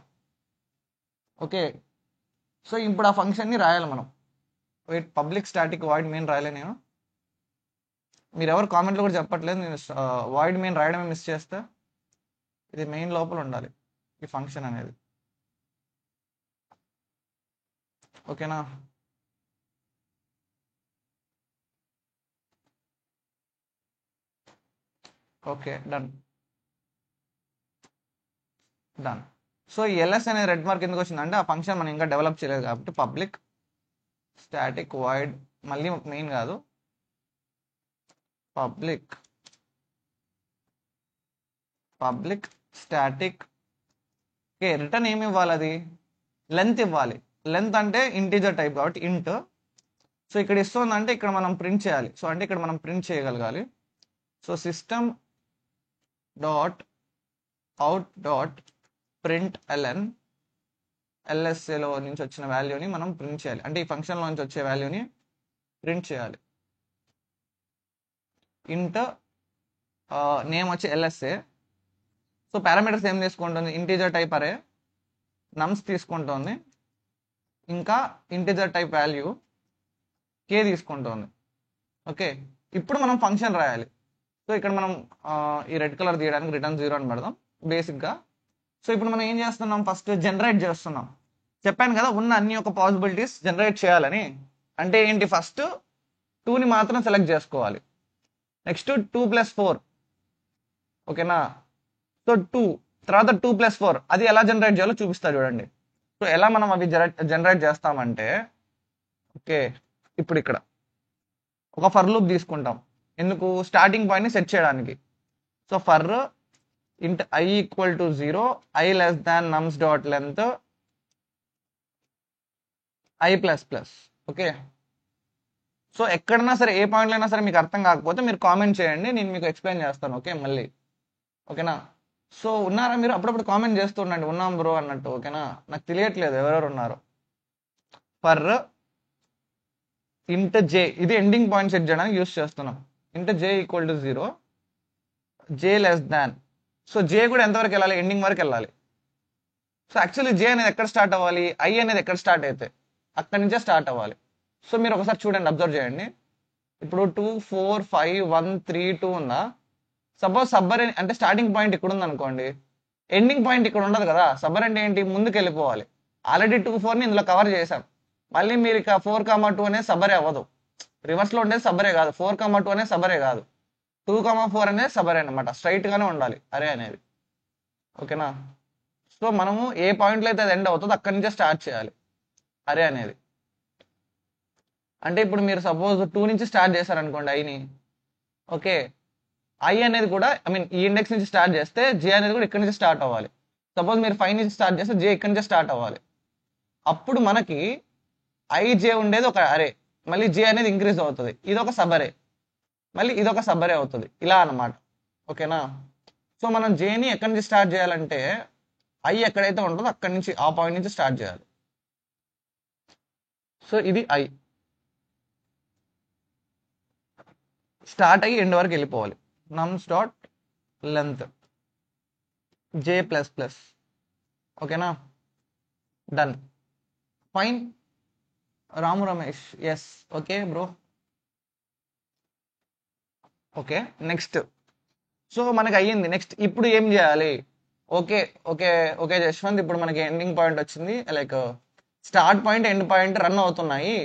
ఓకే, సో ఇప్పుడు ఆ ఫంక్షన్ని రాయాలి మనం. Wait, public static void main రాయలే నేను, మీరు ఎవరు కామెంట్లో కూడా చెప్పట్లేదు, నేను వాయిడ్ మెయిన్ రాయడమే మిస్ చేస్తే. ఇది మెయిన్ లోపల ఉండాలి ఈ ఫంక్షన్ అనేది. ఓకేనా, ఓకే, డన్. సో ఈ ఎల్ఎస్ అనే రెడ్ మార్క్ ఎందుకు వచ్చిందంటే ఆ ఫంక్షన్ మనం ఇంకా డెవలప్ చేయలేదు కాబట్టి పబ్లిక్ స్టాటిక్ వాయిడ్, మళ్ళీ మెయిన్ కాదు, పబ్లిక్ స్టాటిక్. ఓకే, రిటర్న్ ఏమి ఇవ్వాలి, అది లెంత్ ఇవ్వాలి. లెంత్ అంటే ఇంటీజర్ టైప్ కాబట్టి ఇంట్. సో ఇక్కడ ఇస్తుందంటే ఇక్కడ మనం ప్రింట్ చేయాలి, సో అంటే ఇక్కడ మనం ప్రింట్ చేయగలగాలి. So system dot out dot print LN, ఎల్ఎస్ఏలో నుంచి వచ్చిన వాల్యూని మనం ప్రింట్ చేయాలి, అంటే ఈ ఫంక్షన్లో నుంచి వచ్చే వాల్యూని ప్రింట్ చేయాలి. ఇంట్ నేమ్ వచ్చి ఎల్ఎస్ఏ. సో పారామీటర్స్ ఏం తీసుకుంటుంది, ఇంటీజర్ టైప్ అరే, నమ్స్ తీసుకుంటుంది, ఇంకా ఇంటీజర్ టైప్ వాల్యూ కే తీసుకుంటుంది. ఓకే, ఇప్పుడు మనం ఫంక్షన్ రాయాలి. సో ఇక్కడ మనం ఈ రెడ్ కలర్ తీయడానికి రిటర్న్ 0 అని పెడదాం బేసిక్గా. సో ఇప్పుడు మనం ఏం చేస్తున్నాం, ఫస్ట్ జనరేట్ చేస్తున్నాం. చెప్పాను కదా ఉన్న అన్ని ఒక పాసిబిలిటీస్ జనరేట్ చేయాలని. అంటే ఏంటి, ఫస్ట్ 2ని మాత్రం సెలెక్ట్ చేసుకోవాలి, నెక్స్ట్ 2+4. ఓకేనా, సో 2 తర్వాత 2+4 అది ఎలా జనరేట్ చేయాలో చూపిస్తా చూడండి. సో ఎలా మనం అవి జనరేట్ చేస్తామంటే, ఓకే, ఇప్పుడు ఇక్కడ ఒక ఫర్ లూప్ తీసుకుంటాం, ఎందుకు, స్టార్టింగ్ పాయింట్ని సెట్ చేయడానికి. సో ఫర్ ఇంట్ I equal to 0, I less than నమ్స్ dot length i++. Okay, so ఎక్కడైనా సరే ఏ పాయింట్లో అయినా సరే మీకు అర్థం కాకపోతే మీరు కామెంట్ చేయండి, నేను మీకు ఎక్స్ప్లెయిన్ చేస్తాను. ఓకే మళ్ళీ, ఓకేనా. సో ఉన్నారా మీరు, అప్పుడప్పుడు కామెంట్ చేస్తూ ఉండండి ఉన్నాం బ్రో అన్నట్టు. ఓకేనా, నాకు తెలియట్లేదు ఎవరెవరు ఉన్నారు. ఫర్ ఇంట్ జే, ఇది ఎండింగ్ పాయింట్ సెట్ చేయడానికి యూస్ చేస్తున్నాం. Int j equal to 0, j less than. So j కూడా ఎంతవరకు వెళ్ళాలి, ఎండింగ్ వరకు వెళ్ళాలి. సో యాక్చువల్లీ జే అనేది ఎక్కడ స్టార్ట్ అవ్వాలి, ఐ అనేది ఎక్కడ స్టార్ట్ అయితే అక్కడి నుంచే స్టార్ట్ అవ్వాలి. సో మీరు ఒకసారి చూడండి, అబ్జర్వ్ చేయండి. ఇప్పుడు 2 4 5 1 3 2 ఉందా, సపోజ్ సబ్బర్ అంటే స్టార్టింగ్ పాయింట్ ఇక్కడ ఉంది అనుకోండి, ఎండింగ్ పాయింట్ ఇక్కడ ఉండదు కదా. సబ్బర్ అంటే ఏంటి, ముందుకు వెళ్ళిపోవాలి. ఆల్రెడీ 2 4ని ఇందులో కవర్ చేశాం, మళ్ళీ మీరు ఇక 4,2 అనేది సబ్బరే అవ్వదు, రివర్స్లో ఉండేది సబ్బరే కాదు, 4,2 అనేది సబ్బరే కాదు, 2,4 అనేది సబ్బరే అనమాట, స్ట్రైట్గానే ఉండాలి అరే అనేది. ఓకేనా, సో మనము ఏ పాయింట్లో అయితే అది ఎండ్ అవుతుందో అక్కడి నుంచే స్టార్ట్ చేయాలి అరే అనేది. అంటే ఇప్పుడు మీరు సపోజ్ 2 నుంచి స్టార్ట్ చేశారనుకోండి ఐని, ఓకే, ఐ అనేది కూడా ఈ ఇండెక్స్ నుంచి స్టార్ట్ చేస్తే జే అనేది కూడా ఇక్కడ నుంచి స్టార్ట్ అవ్వాలి. సపోజ్ మీరు 5 నుంచి స్టార్ట్ చేస్తే జే ఇక్కడ నుంచి స్టార్ట్ అవ్వాలి. అప్పుడు మనకి ఐ జే ఉండేది ఒక అరే, మళ్ళీ జే అనేది ఇంక్రీజ్ అవుతుంది, ఇదొక సబ్ అరే, మళ్ళీ ఇదొక సబ్ అరే అవుతుంది, ఇలా అన్నమాట. ఓకేనా, సో మనం జేని ఎక్కడి నుంచి స్టార్ట్ చేయాలంటే ఐ ఎక్కడైతే ఉంటుందో అక్కడి నుంచి ఆ పాయింట్ నుంచి స్టార్ట్ చేయాలి. సో ఇది ఐ, స్టార్ట్ అయ్యి ఎండ్ వరకు వెళ్ళిపోవాలి. Nums dot length j plus plus. ఓకేనా, done, fine. Ramu Ramesh, yes, okay bro. Okay, next. So మనకి అయ్యింది. నెక్స్ట్ ఇప్పుడు ఏం చేయాలి? ఓకే ఓకే ఓకే జశ్వంత్, ఇప్పుడు మనకి ఎండింగ్ పాయింట్ వచ్చింది, like start point end point run అవుతున్నాయి,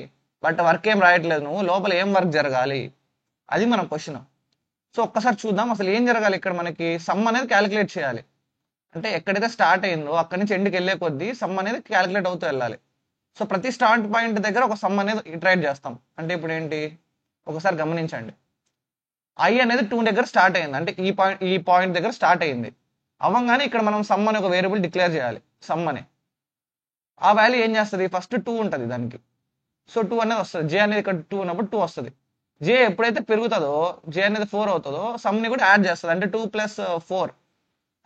బట్ వర్క్ ఏం రాయట్లేదు నువ్వు, లోపల ఏం వర్క్ జరగాలి అది మన క్వశ్చన్. సో ఒక్కసారి చూద్దాం అసలు ఏం జరగాలి ఇక్కడ. మనకి సమ్ అనేది క్యాలిక్యులేట్ చేయాలి. అంటే ఎక్కడైతే స్టార్ట్ అయిందో అక్కడి నుంచి ఎండ్కి వెళ్ళే కొద్దీ సమ్ అనేది క్యాలిక్యులేట్ అవుతూ వెళ్ళాలి. సో ప్రతి స్టార్ట్ పాయింట్ దగ్గర ఒక సమ్ అనేది ఇటరేట్ చేస్తాం. అంటే ఇప్పుడు ఏంటి, ఒకసారి గమనించండి. ఐ అనేది 2 దగ్గర స్టార్ట్ అయింది, అంటే ఈ పాయింట్ దగ్గర స్టార్ట్ అయింది. అవ్వగానే ఇక్కడ మనం సమ్ అనే ఒక వేరియబుల్ డిక్లేర్ చేయాలి. సమ్ అని ఆ వాల్యూ ఏం చేస్తుంది, ఫస్ట్ 2 ఉంటుంది దానికి. సో 2 అనేది వస్తుంది. జే అనేది ఇక్కడ 2 ఉన్నప్పుడు 2 వస్తుంది. జే ఎప్పుడైతే పెరుగుతుందో, జే అనేది 4 అవుతుందో, సమ్ని కూడా యాడ్ చేస్తుంది. అంటే 2 + 4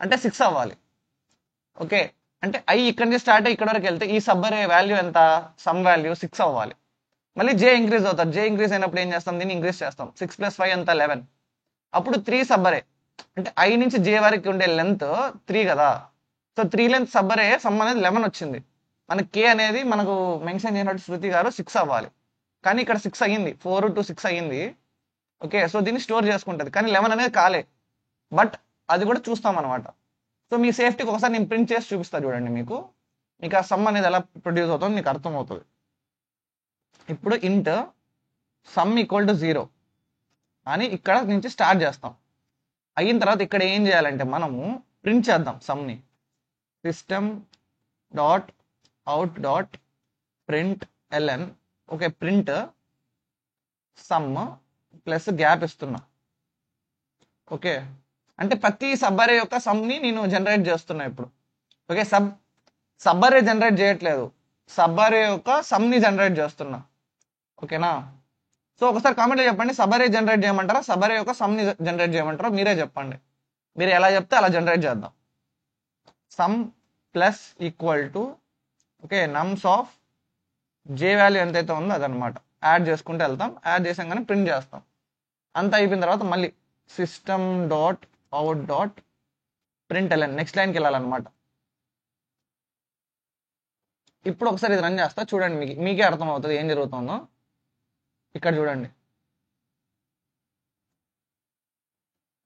అంటే 6 అవ్వాలి. ఓకే, అంటే ఐ ఇక్కడ నుంచి స్టార్ట్ అయ్యి ఇక్కడ వరకు వెళ్తే ఈ సబ్బరే వాల్యూ ఎంత, సమ్ వాల్యూ 6 అవ్వాలి. మళ్ళీ జే ఇంక్రీజ్ అవుతారు. జే ఇంక్రీజ్ అయినప్పుడు ఏం చేస్తాం, దీన్ని ఇంక్రీజ్ చేస్తాం. 6 + 5 ఎంత, 11. అప్పుడు 3 సబ్బరే. అంటే ఐ నుంచి జే వరకు ఉండే లెంత్ 3 కదా. సో 3 లెంత్ సబ్బరే, సమ్ అనేది 11 వచ్చింది. మనకి కే అనేది మనకు మెన్షన్ చేసినట్టు శృతి గారు 6 అవ్వాలి. కానీ ఇక్కడ 6 అయ్యింది, 4 to 6 అయ్యింది. ఓకే, సో దీన్ని స్టోర్ చేసుకుంటుంది. కానీ 11 అనేది కాలే, బట్ అది కూడా చూస్తాం అనమాట. సో మీ సేఫ్టీకి ఒకసారి నేను ప్రింట్ చేసి చూపిస్తాను చూడండి, మీకు ఆ సమ్ అనేది ఎలా ప్రొడ్యూస్ అవుతుందో మీకు అర్థమవుతుంది. ఇప్పుడు ఇంట్ సమ్ ఈక్వల్ టు 0 అని ఇక్కడ నుంచి స్టార్ట్ చేస్తాం. అయిన తర్వాత ఇక్కడ ఏం చేయాలంటే మనము ప్రింట్ చేద్దాం సమ్ని. System dot out dot print LN. Okay, print sum plus gap ఇస్తున్నా. ఓకే, అంటే ప్రతి సబ్బరే యొక్క సమ్ని నేను జనరేట్ చేస్తున్నా ఇప్పుడు. ఓకే, సబ్బరే జనరేట్ చేయట్లేదు, సబ్బరే యొక్క సమ్ని జనరేట్ చేస్తున్నా. ఓకేనా, సో ఒకసారి కామెంట్లో చెప్పండి, సబ్బరే జనరేట్ చేయమంటారా, సబ్బరే యొక్క సమ్ని జనరేట్ చేయమంటారా, మీరే చెప్పండి. మీరు ఎలా చెప్తే అలా జనరేట్ చేద్దాం. Some plus equal to, okay, నమ్స్ of J value ఎంతైతే ఉందో అదనమాట, యాడ్ చేసుకుంటూ వెళ్తాం. యాడ్ చేసాం కానీ ప్రింట్ చేస్తాం. అంతా అయిపోయిన తర్వాత మళ్ళీ system dot out dot print LN, next లైన్కి వెళ్ళాలన్నమాట. ఇప్పుడు ఒకసారి ఇది రన్ చేస్తా చూడండి, మీకే అర్థమవుతుంది ఏం జరుగుతుందో. ఇక్కడ చూడండి,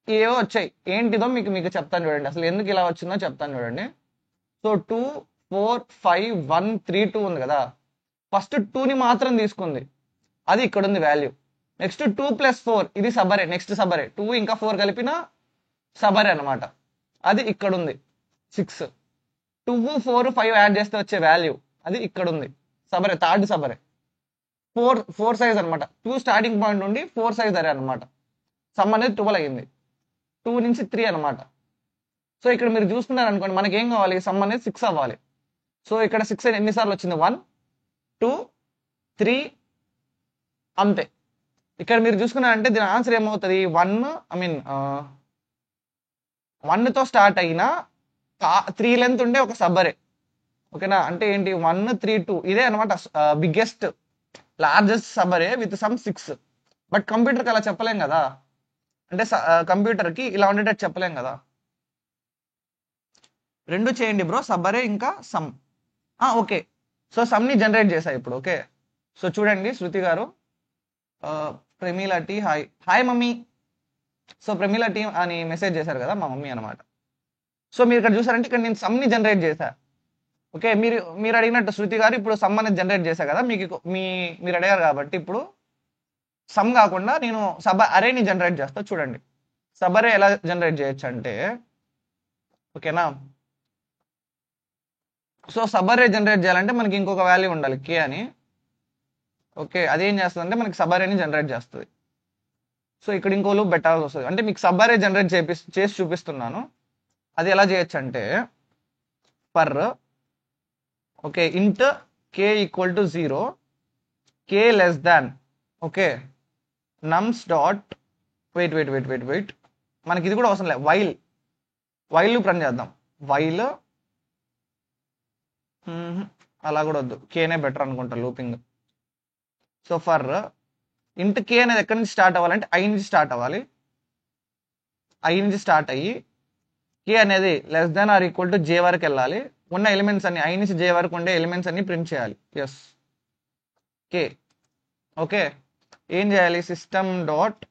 ఏవో వచ్చాయి, ఏంటిదో మీకు చెప్తాను చూడండి, అసలు ఎందుకు ఇలా వచ్చిందో చెప్తాను చూడండి. సో 2 4 5 1 3 2 ఉంది కదా. ఫస్ట్ 2ని మాత్రం తీసుకుంది, అది ఇక్కడ ఉంది వాల్యూ. నెక్స్ట్ 2 + 4 ఇది సబరే, నెక్స్ట్ సబరే 2 ఇంకా 4 కలిపిన సబరే అనమాట, అది ఇక్కడ ఉంది 6. 2 4 5 యాడ్ చేస్తే వచ్చే వాల్యూ అది ఇక్కడ ఉంది, సబరే, థర్డ్ సబరే. 4 సైజ్ అనమాట. 2 స్టార్టింగ్ పాయింట్ నుండి 4 సైజ్ అరే అనమాట. సమ్ అనేది 12 అయ్యింది. 2 నుంచి 3 అనమాట. సో ఇక్కడ మీరు చూసుకున్నారు అనుకోండి, మనకి ఏం కావాలి, సమ్ అనేది 6 అవ్వాలి. సో ఇక్కడ 6 ఎన్నిసార్లు వచ్చింది, 1 2 3 అంతే. ఇక్కడ మీరు చూసుకున్నారంటే దీని ఆన్సర్ ఏమవుతుంది, 1తో స్టార్ట్ అయిన 3 లెంత్ ఉండే ఒక సబ్బరే. ఓకేనా, అంటే ఏంటి, 1 3 2 ఇదే అనమాట biggest largest subarray with sum 6. But కంప్యూటర్కి అలా చెప్పలేం కదా, అంటే కంప్యూటర్కి ఇలా ఉండేటట్టు చెప్పలేం కదా. రెండు చేయండి బ్రో, సబ్బరే ఇంకా సమ్. ఓకే, సో సమ్ని జనరేట్ చేశా ఇప్పుడు. ఓకే, సో చూడండి Shruti garu, Pramila T hi, hi mummy. So Pramila T అని మెసేజ్ చేశారు కదా, మా మమ్మీ అనమాట. సో మీరు ఇక్కడ చూసారంటే ఇక్కడ నేను సమ్ని జనరేట్ చేశా. ఓకే, మీరు అడిగినట్టు శృతి గారు ఇప్పుడు సమ్ అనేది జనరేట్ చేశా కదా, మీరు అడిగారు కాబట్టి ఇప్పుడు సమ్ కాకుండా నేను అరేని జనరేట్ చేస్తా. చూడండి సబరే ఎలా జనరేట్ చేయొచ్చు అంటే, ఓకేనా, సో సబరే జనరేట్ చేయాలంటే మనకి ఇంకొక వాల్యూ ఉండాలి, కే అని. ఓకే, అదేం చేస్తుంది అంటే మనకి సబరేని జనరేట్ చేస్తుంది. సో ఇక్కడ ఇంకో లూప్ పెట్టాల్సి వస్తుంది, అంటే మీకు సబరే జనరేట్ చేసి చూపిస్తున్నాను. అది ఎలా చేయొచ్చు అంటే, for okay int k equal to 0, k less than, okay, nums dot wait మనకి ఇది కూడా అవసరం లేదు, వైల్ లూప్ రన్ చేద్దాం. వైల్ అలా కూడా వద్దు, కేనే బెటర్ అనుకుంటా looping. So for int k అనేది ఎక్కడి నుంచి స్టార్ట్ అవ్వాలంటే ఐ నుంచి స్టార్ట్ అవ్వాలి. ఐ నుంచి స్టార్ట్ అయ్యి కే అనేది less than or equal to జే వరకు వెళ్ళాలి. ఉన్న ఎలిమెంట్స్ అన్ని ఐ నుంచి జే వరకు ఉండే ఎలిమెంట్స్ అన్ని ప్రింట్ చేయాలి. S K. ఓకే, ఏం చేయాలి? System dot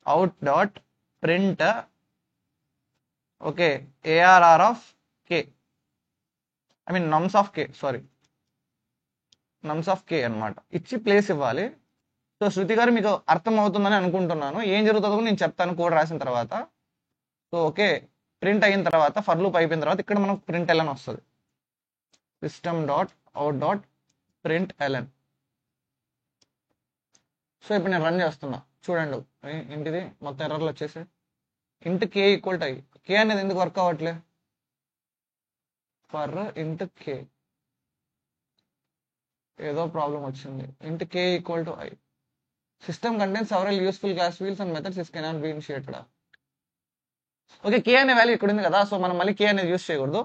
out dot print okay A R R of k, I mean nums of k, sorry nums of k అనమాట. ఇచ్చి ప్లేస్ ఇవ్వాలి. సో శృతి గారు మీకు అర్థం అవుతుందని అనుకుంటున్నాను. ఏం జరుగుతుందో నేను చెప్తాను కోడ్ రాసిన తర్వాత. సో ఓకే, ప్రింట్ అయిన తర్వాత ఫర్ లూప్ అయిపోయిన తర్వాత ఇక్కడ మనకు ప్రింట్ ఎల్ఎన్ వస్తుంది. System dot out dot print LN. So ఇప్పుడు నేను రన్ చేస్తున్నా చూడండి. ఇంటిది మొత్తం ఎర్రర్లు వచ్చేసి ఇంట్ కే ఈక్వల్ టు ఐ. కే అనేది ఎందుకు వర్క్ అవ్వట్లే? ఫర్ ఇంట్ కే ఏదో ప్రాబ్లం వచ్చింది. Int k equal to i. System contains several useful class fields and methods is cannot be initiated. Okay, k అనే వాల్యూ ఇక్కడ ఉంది కదా, సో మనం మళ్ళీ కే అనేది యూస్ చేయకూడదు.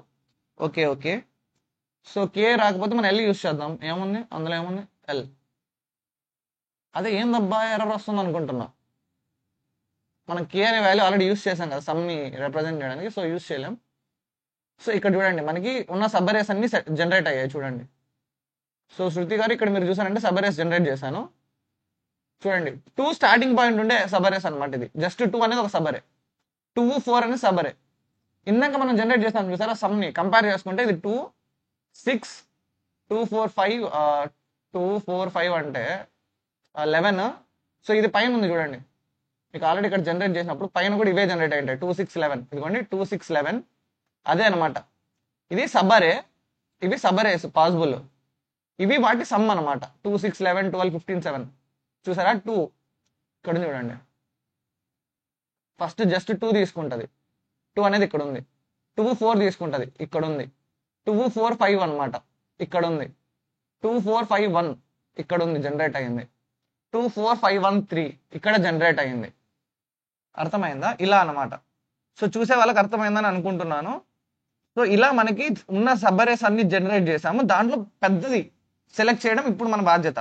ఓకే ఓకే, సో కే రాకపోతే మనం ఎల్ యూస్ చేద్దాం. ఏముంది అందులో? ఏముంది? ఎల్. అదే ఏందబ్బా ఎర్రర్ వస్తుంది అనుకుంటున్నా. మనం కే అనే వాల్యూ ఆల్రెడీ యూస్ చేసాం కదా సమ్ని రిప్రజెంట్ చేయడానికి, సో యూస్ చేయలేం. సో ఇక్కడ చూడండి మనకి ఉన్న సబ్బరేస్ అన్ని జనరేట్ అయ్యాయి చూడండి. సో శృతి గారు ఇక్కడ మీరు చూసారంటే సబ్బరేస్ జనరేట్ చేశాను చూడండి. 2 స్టార్టింగ్ పాయింట్ ఉండే సబ్బరేస్ అనమాట. ఇది జస్ట్ 2 అనేది ఒక సబ్బరే, 2 4 అనేది సబ్బరే. ఇందాక మనం జనరేట్ చేస్తాం చూసారా సమ్ని కంపేర్ చేసుకుంటే ఇది 2 6 2 4 5 2 4 5 అంటే 11. సో ఇది పైన ఉంది చూడండి, మీకు ఆల్రెడీ ఇక్కడ జనరేట్ చేసినప్పుడు పైన కూడా ఇవే జనరేట్ అయ్యాయి 2 6 11. ఇదిగోండి 2 6 11 అదే అనమాట. ఇది సబ్బరే, ఇవి సబ్బరేస్ పాసిబుల్, ఇవి వాటి సమ్ అనమాట. 2 6 11 12 15 7 చూసారా 2 ఇక్కడ చూడండి. ఫస్ట్ జస్ట్ 2 తీసుకుంటుంది, 2 అనేది ఇక్కడ ఉంది. 2 4 తీసుకుంటుంది, ఇక్కడ ఉంది. 2 4 5 అనమాట, ఇక్కడ ఉంది. 2 4 5 1 ఇక్కడ ఉంది, జనరేట్ అయ్యింది. 2 4 5 1 3 ఇక్కడ జనరేట్ అయ్యింది. అర్థమైందా? ఇలా అనమాట. సో చూసే వాళ్ళకి అర్థమైందని అనుకుంటున్నాను. సో ఇలా మనకి ఉన్న సబ్బరేస్ అన్ని జనరేట్ చేసాము. దాంట్లో పెద్దది సెలెక్ట్ చేయడం ఇప్పుడు మన బాధ్యత.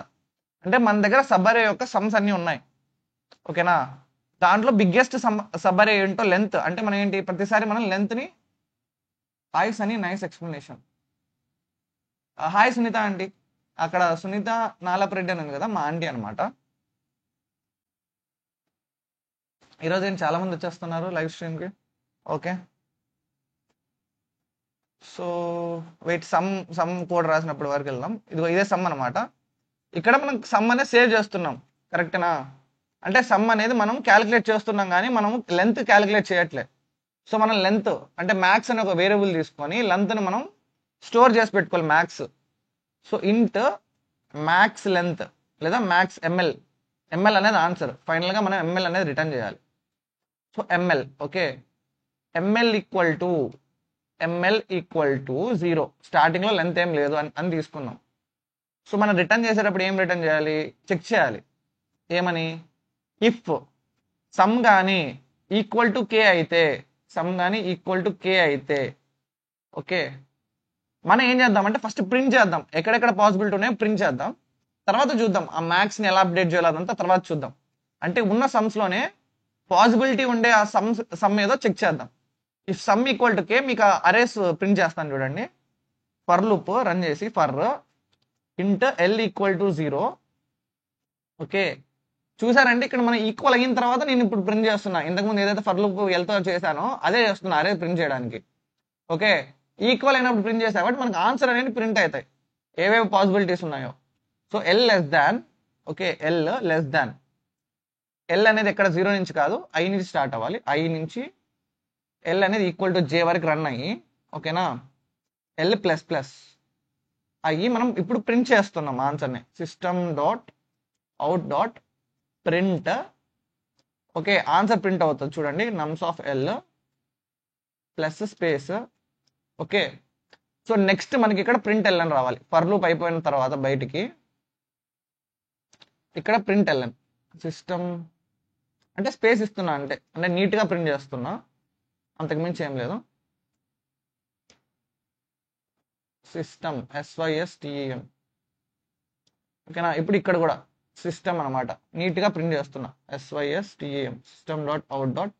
అంటే మన దగ్గర సబ్బరే యొక్క సమ్స్ అన్ని ఉన్నాయి, ఓకేనా? దాంట్లో బిగ్గెస్ట్ సబ్బరే ఏంటో లెంత్. అంటే మనం ఏంటి ప్రతిసారి మనం లెంత్ని హాయ్ అని nice explanation. Hi Sunita aunty. అక్కడ సునీత నాలపరెడ్డి అని ఉంది కదా, మా ఆంటీ అనమాట. ఈరోజు ఏంటి చాలా మంది వచ్చేస్తున్నారు లైవ్ స్ట్రీమ్కి. Okay, so wait some code రాసినప్పుడు వరకు వెళ్దాం. ఇదిగో ఇదే సమ్ అనమాట. ఇక్కడ మనం సమ్ అనేది సేవ్ చేస్తున్నాం, కరెక్టేనా? అంటే సమ్ అనేది మనం క్యాలిక్యులేట్ చేస్తున్నాం కానీ మనం లెంత్ క్యాలిక్యులేట్ చేయట్లే. సో మనం లెంత్ అంటే మ్యాక్స్ అనే ఒక వేరియబుల్ తీసుకొని లెంత్ని మనం స్టోర్ చేసి పెట్టుకోవాలి మ్యాక్స్. సో ఇంట్ మ్యాక్స్ లెంత్ లేదా మ్యాక్స్ ఎంఎల్. ఎంఎల్ అనేది ఆన్సర్. ఫైనల్గా మనం ఎంఎల్ అనేది రిటర్న్ చేయాలి. So ML okay, ML equal to 0. స్టార్టింగ్లో లెంత్ ఏం లేదు అని తీసుకున్నాం. సో మనం రిటర్న్ చేసేటప్పుడు ఏం రిటర్న్ చేయాలి? చెక్ చేయాలి. ఏమని? ఇఫ్ సమ్ కానీ ఈక్వల్ టు కే అయితే, సమ్ కానీ ఈక్వల్ టు కే అయితే ఓకే, మనం ఏం చేద్దామంటే ఫస్ట్ ప్రింట్ చేద్దాం. ఎక్కడెక్కడ పాసిబిలిటీ ఉన్నాయో ప్రింట్ చేద్దాం, తర్వాత చూద్దాం ఆ మ్యాక్స్ని ఎలా అప్డేట్ చేయాలంతా తర్వాత చూద్దాం. అంటే ఉన్న సమ్స్లోనే పాసిబిలిటీ ఉండే ఆ సమ్ ఏదో చెక్ చేద్దాం. ఇఫ్ సమ్ ఈక్వల్ టు కే మీకు అరేస్ ప్రింట్ చేస్తాను చూడండి. ఫర్ లూప్ రన్ చేసి ఫర్ ఇంట్ ఎల్ ఈక్వల్ టు 0 ఓకే. చూసారంటే ఇక్కడ మనం ఈక్వల్ అయిన తర్వాత నేను ఇప్పుడు ప్రింట్ చేస్తున్నా. ఇంతకుముందు ఏదైతే ఫర్ లూప్ ఎల్తో చేశానో అదే చేస్తున్నా అరే ప్రింట్ చేయడానికి. ఓకే, ఈక్వల్ అయినప్పుడు ప్రింట్ చేసా కాబట్టి మనకు ఆన్సర్ అనేది ప్రింట్ అవుతాయి ఏవేవి పాసిబిలిటీస్ ఉన్నాయో. So L less than okay, L less than. L అనేది ఎక్కడ 0 నుంచి కాదు, ఐ నుంచి స్టార్ట్ అవ్వాలి. ఐ నుంచి ఎల్ అనేది ఈక్వల్ టు జే వరకు రన్ అయ్యి ఓకేనా, ఎల్ ప్లస్ ప్లస్ అయ్యి మనం ఇప్పుడు ప్రింట్ చేస్తున్నాం ఆన్సర్ని. System dot out dot print okay, answer print అవుతుంది చూడండి. నమ్స్ of L plus space okay. So next మనకి ఇక్కడ ప్రింట్ ఎల్ అని రావాలి. ఫర్ లూప్ అయిపోయిన తర్వాత బయటికి ఇక్కడ ప్రింట్ ఎల్ అని సిస్టమ్ అంటే స్పేస్ ఇస్తున్నా, అంటే నీట్గా ప్రింట్ చేస్తున్నా, అంతకుమించి ఏం లేదు. సిస్టమ్ SYSTEM ఓకేనా. ఇప్పుడు ఇక్కడ కూడా సిస్టమ్ అనమాట, నీట్గా ప్రింట్ చేస్తున్నా SYSTEM system dot out dot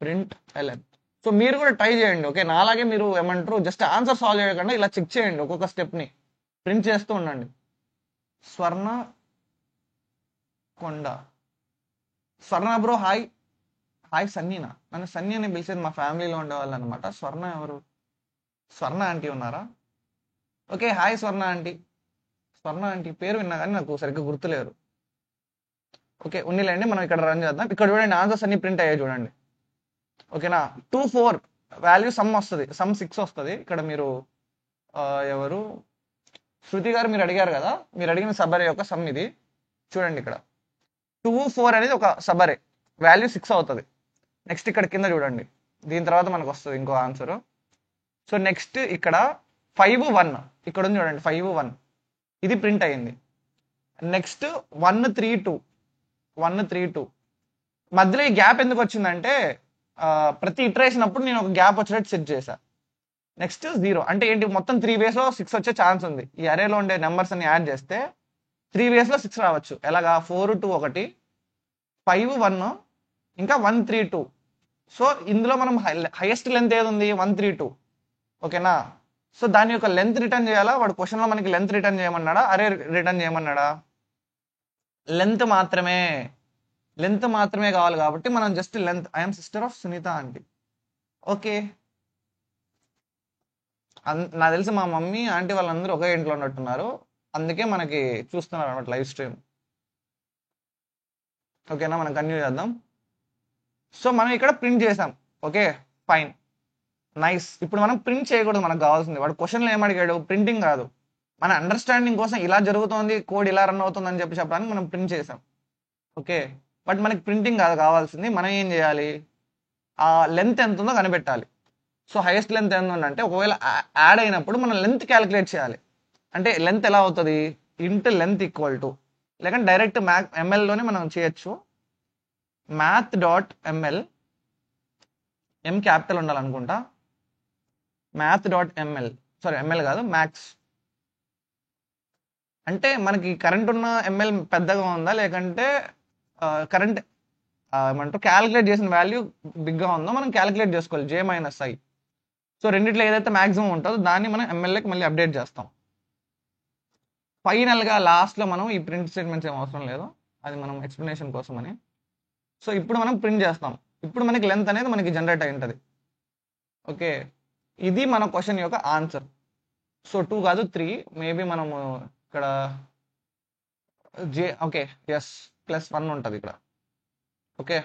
print ln. So మీరు కూడా ట్రై చేయండి. ఓకే, నాలాగే మీరు ఏమంటారు జస్ట్ ఆన్సర్ సాల్వ్ చేయకుండా ఇలా చెక్ చేయండి, ఒక్కొక్క స్టెప్ని ప్రింట్ చేస్తూ ఉండండి. స్వర్ణ కొండ. స్వర్ణ బ్రో హాయ్. హాయ్ సన్నీనా? నన్ను సన్నీ అని పిలిచేది మా ఫ్యామిలీలో ఉండేవాళ్ళు అనమాట. స్వర్ణ ఎవరు? స్వర్ణ ఆంటీ ఉన్నారా? ఓకే, హాయ్ స్వర్ణ ఆంటీ. స్వర్ణ ఆంటీ పేరు విన్నా కానీ నాకు సరిగ్గా గుర్తులేరు. ఓకే ఉన్నిలేండి, మనం ఇక్కడ రన్ చేద్దాం. ఇక్కడ చూడండి ఆన్సర్స్ అన్ని ప్రింట్ అయ్యాయి చూడండి. ఓకేనా, 2 4 వాల్యూ సమ్ వస్తుంది, సమ్ 6 వస్తుంది. ఇక్కడ మీరు ఎవరు శృతి గారు మీరు అడిగారు కదా, మీరు అడిగిన సబరే యొక్క సమ్ ఇది చూడండి. ఇక్కడ 2 4 అనేది ఒక సబరే, వాల్యూ 6 అవుతుంది. నెక్స్ట్ ఇక్కడ కింద చూడండి, దీని తర్వాత మనకు వస్తుంది ఇంకో ఆన్సర్. సో నెక్స్ట్ ఇక్కడ 5 1 ఇక్కడ ఉంది చూడండి, 5 1 ఇది ప్రింట్ అయ్యింది. నెక్స్ట్ 1 3 2 1 3 2 మధ్యలో ఈ గ్యాప్ ఎందుకు వచ్చిందంటే ప్రతి ఇటరేషన్ అప్పుడు నేను ఒక గ్యాప్ వచ్చేటట్టు సెట్ చేశా. నెక్స్ట్ 0 అంటే ఏంటి, మొత్తం 3 వేస్లో 6 వచ్చే ఛాన్స్ ఉంది. ఈ అరేలో ఉండే నెంబర్స్ అన్ని యాడ్ చేస్తే 3 వేస్లో 6 రావచ్చు. ఎలాగా 4 2 1 5 1 ఇంకా 1 3 2. సో ఇందులో మనం హైయెస్ట్ లెంత్ ఏది ఉంది, 1 3 2. ఓకేనా, సో దాని యొక్క లెంత్ రిటర్న్ చేయాలా. వాడు క్వశ్చన్లో మనకి లెంత్ రిటర్న్ చేయమన్నాడా, అరే రిటర్న్ చేయమన్నాడా? లెంత్ మాత్రమే, లెంత్ మాత్రమే కావాలి కాబట్టి మనం just length. I'm sister of Sunita aunty. Okay, నాకు తెలిసి మా మమ్మీ ఆంటీ వాళ్ళందరూ ఒకే ఇంట్లో ఉన్నట్టున్నారు, అందుకే మనకి చూస్తున్నారు అనమాట లైవ్ స్ట్రీమ్. ఓకేనా, మనం కంటిన్యూ చేద్దాం. సో మనం ఇక్కడ ప్రింట్ చేసాం. Okay fine nice. ఇప్పుడు మనం ప్రింట్ చేయకూడదు, మనకు కావాల్సింది. వాడు క్వశ్చన్లో ఏమడిగాడు, ప్రింటింగ్ కాదు, మన అండర్స్టాండింగ్ కోసం ఇలా జరుగుతోంది, కోడ్ ఇలా రన్ అవుతుంది అని చెప్పడానికి మనం ప్రింట్ చేసాం. ఓకే, బట్ మనకి ప్రింటింగ్ కాదు కావాల్సింది. మనం ఏం చేయాలి, ఆ లెంత్ ఎంత ఉందో కనిపెట్టాలి. సో హైయెస్ట్ లెంత్ ఎంత ఉందంటే ఒకవేళ యాడ్ అయినప్పుడు మనం లెంత్ క్యాలిక్యులేట్ చేయాలి. అంటే లెంత్ ఎలా అవుతుంది, ఇంటూ లెంత్ ఈక్వల్ టు, లేకంటే డైరెక్ట్ ఎంఎల్లోనే మనం చేయొచ్చు. math.ml, ఎం క్యాపిటల్ ఉండాలనుకుంటా. math.ml, సారీ ఎంఎల్ కాదు మ్యాథ్స్. అంటే మనకి కరెంట్ ఉన్న ఎంఎల్ పెద్దగా ఉందా, లేకంటే కరెంట్ ఏమంటారు క్యాలిక్యులేట్ చేసిన వాల్యూ బిగ్గా ఉందో మనం క్యాలిక్యులేట్ చేసుకోవాలి, J-I. సో రెండిట్లో ఏదైతే మ్యాక్సిమం ఉంటుందో దాన్ని మనం ఎంఎల్ఏకి మళ్ళీ అప్డేట్ చేస్తాం. ఫైనల్గా లాస్ట్లో మనం ఈ ప్రింట్ స్టేట్మెంట్స్ ఏం అవసరం లేదు, అది మనం ఎక్స్ప్లెనేషన్ కోసం అని. సో ఇప్పుడు మనం ప్రింట్ చేస్తాం. ఇప్పుడు మనకి లెంత్ అనేది మనకి జనరేట్ అయి ఉంటుంది. ఓకే, ఇది మన క్వశ్చన్ యొక్క ఆన్సర్. సో 2 కాదు 3, మేబీ మనము ఇక్కడ ఓకే ఎస్ +1 ఉంటుంది ఇక్కడ. ఓకే,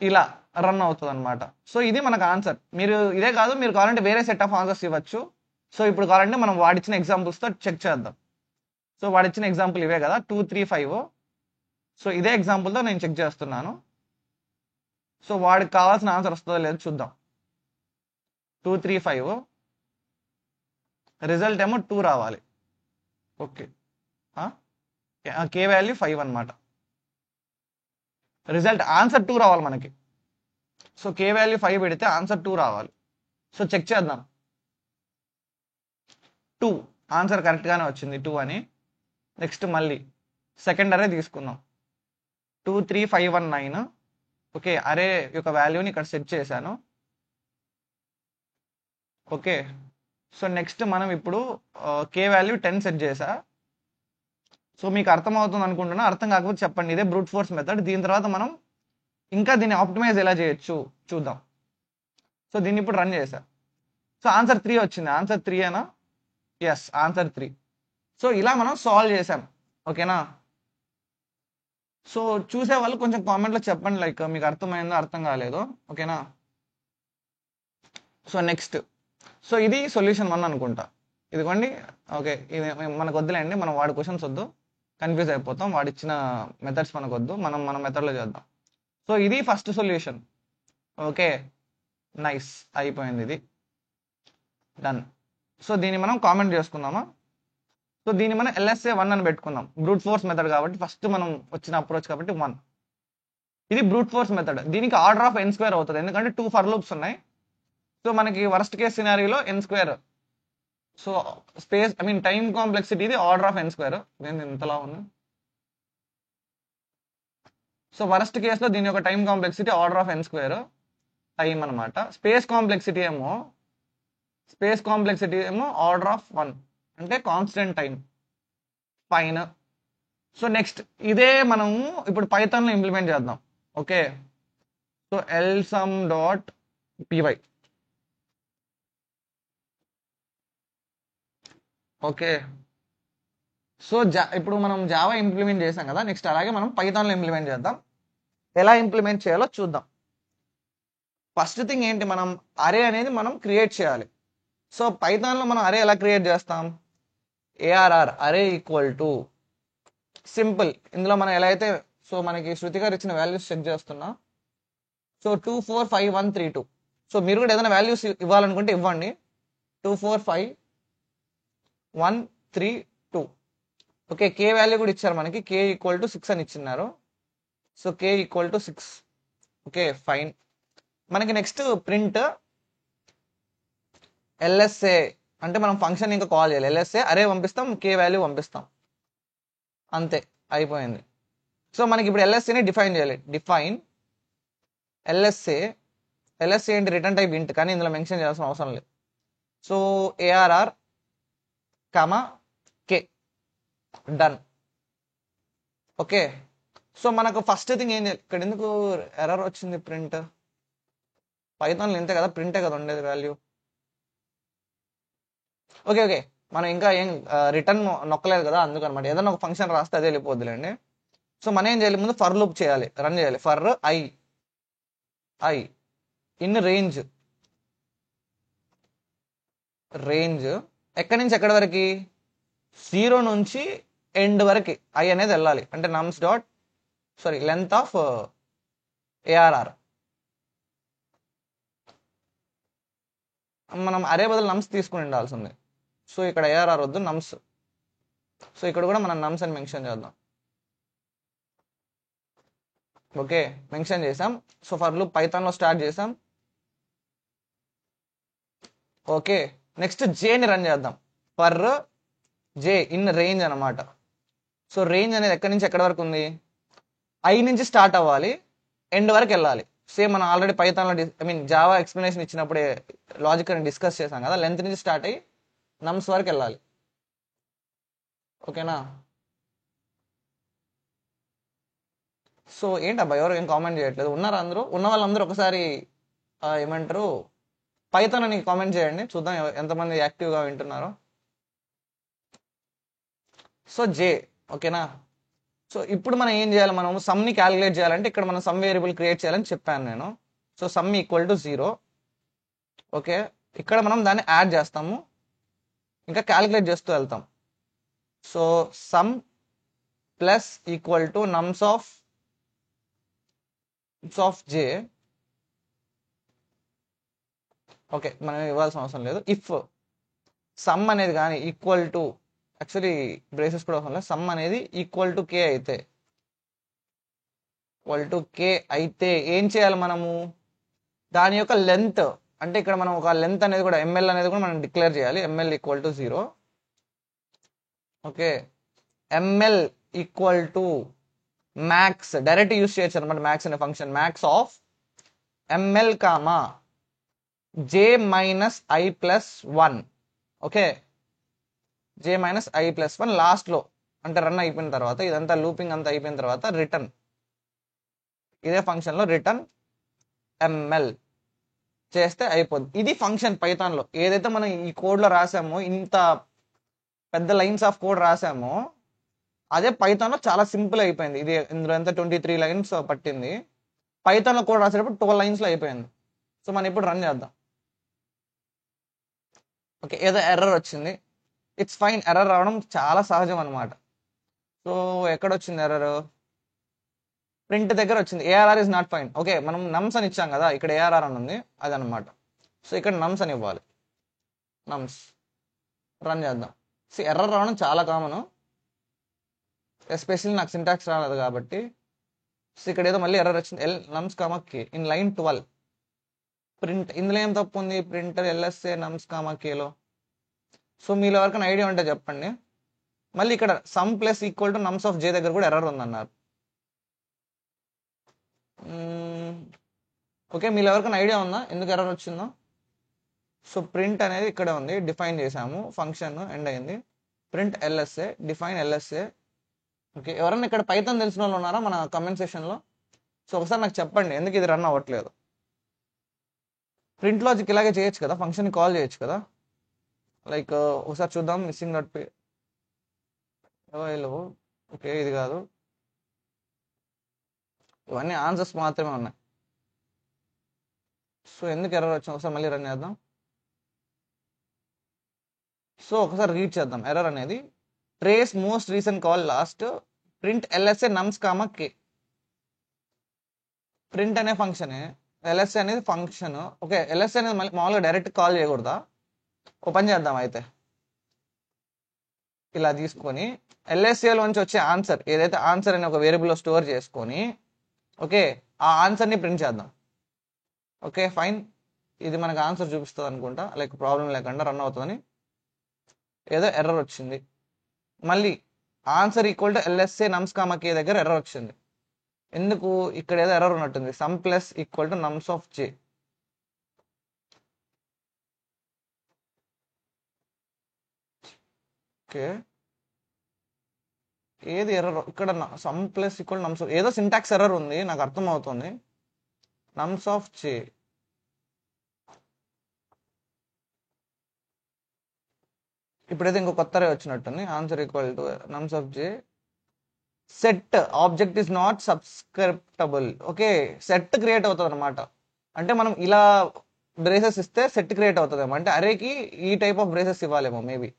ఇలా రన్ అవుతుంది అనమాట. సో ఇది మనకు ఆన్సర్. మీరు ఇదే కాదు, మీరు కావాలంటే వేరే సెట్ ఆఫ్ ఆన్సర్స్ ఇవ్వచ్చు. సో ఇప్పుడు కావాలంటే మనం వాడిచ్చిన ఎగ్జాంపుల్స్తో చెక్ చేద్దాం. సో వాడిచ్చిన ఎగ్జాంపుల్ ఇవే కదా, 2 3 5. సో ఇదే ఎగ్జాంపుల్తో నేను చెక్ చేస్తున్నాను. సో వాడికి కావాల్సిన ఆన్సర్ వస్తుందో లేదో చూద్దాం. 2 3 5 రిజల్ట్ ఏమో 2 రావాలి. ఓకే, కే వాల్యూ 5 అనమాట. రిజల్ట్ ఆన్సర్ 2 రావాలి మనకి. సో కే వాల్యూ 5 పెడితే ఆన్సర్ 2 రావాలి. సో చెక్ చేద్దాం. 2 ఆన్సర్ కరెక్ట్గానే వచ్చింది, 2 అని. నెక్స్ట్ మళ్ళీ సెకండ్ అరే తీసుకుందాం. 2 3 5 1 9. ఓకే, అరే యొక్క వాల్యూని ఇక్కడ సెట్ చేశాను. ఓకే, సో నెక్స్ట్ మనం ఇప్పుడు కే వాల్యూ 10 సెట్ చేసా. సో మీకు అర్థమవుతుంది అనుకుంటున్నా, అర్థం కాకపోతే చెప్పండి. ఇదే బ్రూట్ ఫోర్స్ మెథడ్. దీని తర్వాత మనం ఇంకా దీన్ని ఆప్టిమైజ్ ఎలా చేయొచ్చు చూద్దాం. సో దీన్ని ఇప్పుడు రన్ చేశా. సో ఆన్సర్ 3 వచ్చింది. ఆన్సర్ 3 అనా? Yes, answer 3. సో ఇలా మనం సాల్వ్ చేసాం. ఓకేనా, సో చూసే వాళ్ళు కొంచెం కామెంట్లో చెప్పండి, లైక్ మీకు అర్థమైందో అర్థం కాలేదో. ఓకేనా, సో నెక్స్ట్, సో ఇది సొల్యూషన్ 1 అనుకుంటా. ఇదిగోండి. ఓకే, ఇది మనకు వద్దులేండి, మనం వాడి క్వశ్చన్స్ వద్దు, కన్ఫ్యూజ్ అయిపోతాం. వాడిచ్చిన మెథడ్స్ మనకు వద్దు, మనం మన మెథడ్లో చేద్దాం. సో ఇది ఫస్ట్ సొల్యూషన్. ఓకే నైస్, అయిపోయింది ఇది, డన్. సో దీన్ని మనం కామెంట్ చేసుకుందామా. సో దీన్ని మనం LSA 1 అని పెట్టుకుందాం. బ్రూట్ ఫోర్స్ మెథడ్ కాబట్టి ఫస్ట్ మనం వచ్చిన అప్రోచ్ కాబట్టి 1. ఇది బ్రూట్ ఫోర్స్ మెథడ్. దీనికి ఆర్డర్ ఆఫ్ n² అవుతుంది, ఎందుకంటే 2 ఫర్ లూప్స్ ఉన్నాయి. సో మనకి వర్స్ట్ కేస్ సినారియోలో n². So space time complexity ఇది ఆర్డర్ ఆఫ్ n². నేను ఇంతలా ఉంది. సో వరస్ట్ కేసులో దీని యొక్క time complexity order of n square time అనమాట. స్పేస్ కాంప్లెక్సిటీ ఏమో ఆర్డర్ ఆఫ్ 1 అంటే constant time. Fine. So next ఇదే మనము ఇప్పుడు పైథాన్లో ఇంప్లిమెంట్ చేద్దాం. Okay, so lsum dot py. Okay, so ఇప్పుడు మనం జావా ఇంప్లిమెంట్ చేసాం కదా, నెక్స్ట్ అలాగే మనం పైథాన్లో ఇంప్లిమెంట్ చేద్దాం. ఎలా ఇంప్లిమెంట్ చేయాలో చూద్దాం. ఫస్ట్ థింగ్ ఏంటి, మనం అరే అనేది మనం క్రియేట్ చేయాలి. సో పైథాన్లో మనం అరే ఎలా క్రియేట్ చేస్తాం, ARR అరే ఈక్వల్ టు సింపుల్. ఇందులో మనం ఎలా అయితే, సో మనకి శృతి గారు ఇచ్చిన వాల్యూస్ చెక్ చేస్తున్నా. సో 2 4 5 1 3 2. సో మీరు కూడా ఏదైనా వాల్యూస్ ఇవ్వాలనుకుంటే ఇవ్వండి. 2 4 5 1 3 2. ఓకే, కే వాల్యూ కూడా ఇచ్చారు మనకి, కే ఈక్వల్ టు 6 అని ఇచ్చిన్నారు. So k equal to 6. Okay fine. మనకి నెక్స్ట్ ప్రింట్ LSA అంటే మనం ఫంక్షన్ ఇంకా కాల్ చేయాలి. LSA అరే పంపిస్తాం, కే వాల్యూ పంపిస్తాం, అంతే అయిపోయింది. సో మనకి ఇప్పుడు LSAని డిఫైన్ చేయాలి. డిఫైన్ LSA ఏంటి, రిటర్న్ టైప్ ఇంట్, కానీ ఇందులో మెన్షన్ చేయాల్సిన అవసరం లేదు. సో ARR కామా కే, డన్. ఓకే, సో మనకు ఫస్ట్ థింగ్ ఏం చేయాలి, ఇక్కడ ఎందుకు ఎర్రర్ వచ్చింది, ప్రింట్ పైథాన్లో ఇంతే కదా, ప్రింటే కదా ఉండేది వాల్యూ. ఓకే, మనం ఇంకా ఏం రిటర్న్ నొక్కలేదు కదా, అందుకనమాట. ఏదైనా ఒక ఫంక్షన్ రాస్తే అదే వెళ్ళిపోద్దులేండి. సో మనం ఏం చేయాలి, ముందు ఫర్ లూప్ చేయాలి, రన్ చేయాలి. ఫర్ ఐ ఇన్ రేంజ్ ఎక్కడి నుంచి ఎక్కడి వరకు, 0 నుంచి ఎండ్ వరకు ఐ అనేది వెళ్ళాలి. అంటే నమ్స్ డాట్ లెంత్ ఆఫ్ ARR. మనం అరే బదులు నమ్స్ తీసుకుని ఉండాల్సింది. సో ఇక్కడ ARR వద్దు, నమ్స్. సో ఇక్కడ కూడా మనం నమ్స్ అని మెన్షన్ చేద్దాం. ఓకే, మెన్షన్ చేసాం. సో ఫర్ లూప్ పైథాన్లో స్టార్ట్ చేసాం. ఓకే, నెక్స్ట్ జేని రన్ చేద్దాం. ఫర్ జే ఇన్ రేంజ్ అనమాట. సో రేంజ్ అనేది ఎక్కడి నుంచి ఎక్కడి వరకు ఉంది, ఐ నుంచి స్టార్ట్ అవ్వాలి, ఎండ్ వరకు వెళ్ళాలి. సేమ్ మనం ఆల్రెడీ పైథాన్లో జావా ఎక్స్ప్లెనేషన్ ఇచ్చినప్పుడే లాజిక్ అని డిస్కస్ చేసాం కదా, లెంత్ నుంచి స్టార్ట్ అయ్యి నమ్స్ వరకు వెళ్ళాలి. ఓకేనా. సో ఏంటబ్బా ఎవరు ఏం కామెంట్ చేయట్లేదు, ఉన్నారా అందరూ? ఉన్న వాళ్ళందరూ ఒకసారి ఏమంటారు పైథాన్ అని కామెంట్ చేయండి, చూద్దాం ఎంతమంది యాక్టివ్గా వింటున్నారో. సో జే, ఓకేనా. సో ఇప్పుడు మనం ఏం చేయాలి, మనం సమ్ని క్యాలిక్యులేట్ చేయాలంటే ఇక్కడ మనం సమ్ వేరియబుల్ క్రియేట్ చేయాలని చెప్పాను నేను. So some equal to 0. Okay, ఇక్కడ మనం దాన్ని యాడ్ చేస్తాము, ఇంకా క్యాలిక్యులేట్ చేస్తూ వెళ్తాం. So some plus equal to nums of j. Okay, మనం ఇవ్వాల్సిన అవసరం లేదు. ఇఫ్ సమ్ అనేది కానీ ఈక్వల్ టు, యాక్చువల్లీ బ్రేసెస్ కూడా అవసరం లేదు, సమ్ అనేది ఈక్వల్ టు కే అయితే ఏం చేయాలి మనము, దాని యొక్క లెంత్, అంటే ఇక్కడ మనం ఒక లెంత్ అనేది కూడా ML అనేది కూడా మనం డిక్లేర్ చేయాలి. ML equal to 0. Okay, ML equal to max, direct use చేయొచ్చు అనమాట మ్యాక్స్ అనే function. Max of ML comma J minus I plus 1. Okay, J minus I plus 1 లాస్ట్లో, అంటే రన్ అయిపోయిన తర్వాత, ఇదంతా లూపింగ్ అంతా అయిపోయిన తర్వాత రిటర్న్, ఇదే ఫంక్షన్లో రిటర్న్ ML చేస్తే అయిపోద్ది. ఇది ఫంక్షన్ పైథాన్లో. ఏదైతే మనం ఈ కోడ్లో రాసామో, ఇంత పెద్ద లైన్స్ ఆఫ్ కోడ్ రాసామో, అదే పైథాన్లో చాలా సింపుల్ అయిపోయింది. ఇది ఇందులో ఎంత 23 లైన్స్ పట్టింది, పైథాన్లో కోడ్ రాసేటప్పుడు 12 లైన్స్లో అయిపోయింది. సో మనం ఇప్పుడు రన్ చేద్దాం. ఓకే, ఏదో ఎర్రర్ వచ్చింది, ఇట్స్ ఫైన్. ఎర్రర్ రావడం చాలా సహజం అనమాట. సో ఎక్కడొచ్చింది ఎర్రర్, ప్రింట్ దగ్గర వచ్చింది. ARR is not fine. Okay, మనం నమ్స్ అని ఇచ్చాం కదా, ఇక్కడ ARR అని ఉంది, అదనమాట. సో ఇక్కడ నమ్స్ అని ఇవ్వాలి, నమ్స్. రన్ చేద్దాం. సో ఎర్రర్ రావడం చాలా కామన్, ఎస్పెషల్లీ నాకు సింటాక్స్ రాలేదు కాబట్టి. సో ఇక్కడ ఏదో మళ్ళీ ఎర్రర్ వచ్చింది, nums comma k in line 12. Print, ఇందులో ఏం తప్పు ఉంది, ప్రింటర్ LSA నమ్స్ కామా కేలో. సో మీలో ఎవరికైనా ఐడియా ఉంటే చెప్పండి. మళ్ళీ ఇక్కడ sum plus equal to nums of j దగ్గర కూడా ఎర్రర్ ఉందన్నారు. ఓకే, మీరు ఎవరికైనా ఐడియా ఉందా ఎందుకు ఎర్రర్ వచ్చిందో? సో ప్రింట్ అనేది ఇక్కడ ఉంది, డిఫైన్ చేసాము, ఫంక్షన్ ఎండ్ అయింది, print LSA, define LSA. Okay, ఎవరన్నా ఇక్కడ పైథాన్ తెలిసిన వాళ్ళు ఉన్నారా మన కమెంట్ సెషన్లో? సో ఒకసారి నాకు చెప్పండి ఎందుకు ఇది రన్ అవ్వట్లేదు. ప్రింట్ లాజిక్ ఇలాగే చేయొచ్చు కదా, ఫంక్షన్ని కాల్ చేయొచ్చు కదా. లైక్ ఒకసారి చూద్దాం, మిస్సింగ్ డాట్ పి ఓకే ఇది కాదు, ఇవన్నీ ఆన్సర్స్ మాత్రమే ఉన్నాయి. సో ఎందుకు ఎర్రర్ వచ్చింది ఒకసారి మళ్ళీ రన్ చేద్దాం. సో ఒకసారి రీడ్ చేద్దాం ఎర్రర్ అనేది. Trace most recent call last print LSA nums comma k. Print అనే ఫంక్షన్, ఎల్ఎస్ఏ అనేది ఫంక్షన్. ఓకే, ఎల్ఎస్ఏ అనేది మళ్ళీ మామూలుగా డైరెక్ట్ కాల్ చేయకూడదా? ఓపెన్ చేద్దాం అయితే. ఇలా తీసుకొని ఎల్ఎస్ఏలోంచి వచ్చే ఆన్సర్ ఏదైతే ఆన్సర్ అనే ఒక వేరియబుల్లో స్టోర్ చేసుకొని ఓకే ఆ ఆన్సర్ని ప్రింట్ చేద్దాం. ఓకే ఫైన్, ఇది మనకు ఆన్సర్ చూపిస్తుంది అనుకుంటా, లైక్ ప్రాబ్లం లేకుండా రన్ అవుతుందని. ఏదో ఎర్రర్ వచ్చింది, మళ్ళీ answer equal to LSA nums comma k దగ్గర ఎర్రర్ వచ్చింది. ఎందుకు? ఇక్కడ ఏదో ఎర్రర్ ఉన్నట్టుంది, sum plus equal to nums of j. Okay, ఏది ఎర్రర్ ఇక్కడ? సమ్ ప్లస్ ఈక్వల్ నమ్స్, ఏదో సింటాక్స్ ఎర్రర్ ఉంది నాకు అర్థం అవుతుంది. నమ్స్ ఆఫ్ జే, ఇప్పుడైతే ఇంకో కొత్త రే వచ్చినట్టుంది. Answer equal to nums of j set object is not subscriptable. Okay, set create అవుతుంది అనమాట. అంటే మనం ఇలా బ్రేసెస్ ఇస్తే సెట్ క్రియేట్ అవుతుందేమో, అంటే అరేకి ఈ టైప్ ఆఫ్ బ్రేసెస్ ఇవ్వాలేమో మేబీ.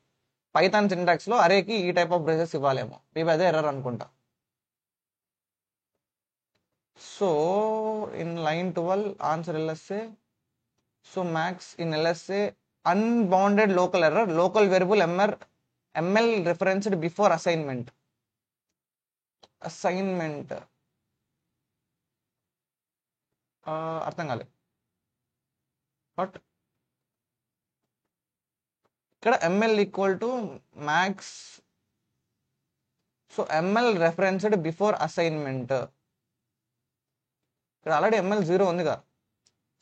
పైథాన్ సింటాక్స్ లో అరేకి ఈ టైప్ ఆఫ్ బ్రేసెస్ ఇవ్వాలేమో మేబీ, అదే ఎర్రర్ అనుకుంటా. So in line 12 answer LSA. So max in LSA unbounded local error, local variable ML referenced before assignment. అర్థం కాలేదు. బట్ ఇక్కడ ML equal to max, so ML referenced before assignment. ఇక్కడ ఆల్రెడీ ఎంఎల్ 0 ఉందిగా.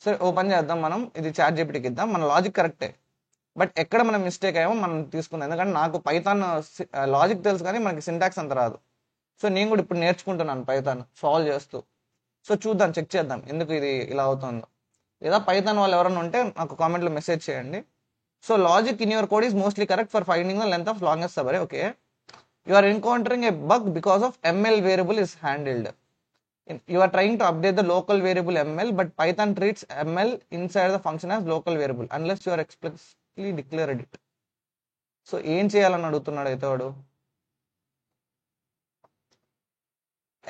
సరే ఓపెన్ చేద్దాం మనం, ఇది చాట్ జీపీటీకి ఇద్దాం. మన లాజిక్ కరెక్టే, బట్ ఎక్కడ మనం మిస్టేక్ అయ్యామో మనం తీసుకుందాం. ఎందుకంటే నాకు పైథాన్ లాజిక్ తెలుసు కానీ మనకి సింటాక్స్ అంత రాదు. సో నేను కూడా ఇప్పుడు నేర్చుకుంటున్నాను పైథాన్ సాల్వ్ చేస్తూ. సో చూద్దాం, చెక్ చేద్దాం ఎందుకు ఇది ఇలా అవుతుందో. లేదా పైథాన్ వాళ్ళు ఎవరైనా ఉంటే నాకు కామెంట్లో మెసేజ్ చేయండి. So logic in your code is mostly correct for finding the length of longest subarray. Okay, you are encountering a bug because of ML variable is handled. You are trying to update the local variable ML, but Python treats ML inside the function as local variable unless you are explicitly declared it. So ఏం చేయాలని అడుగుతున్నాడు అయితే వాడు.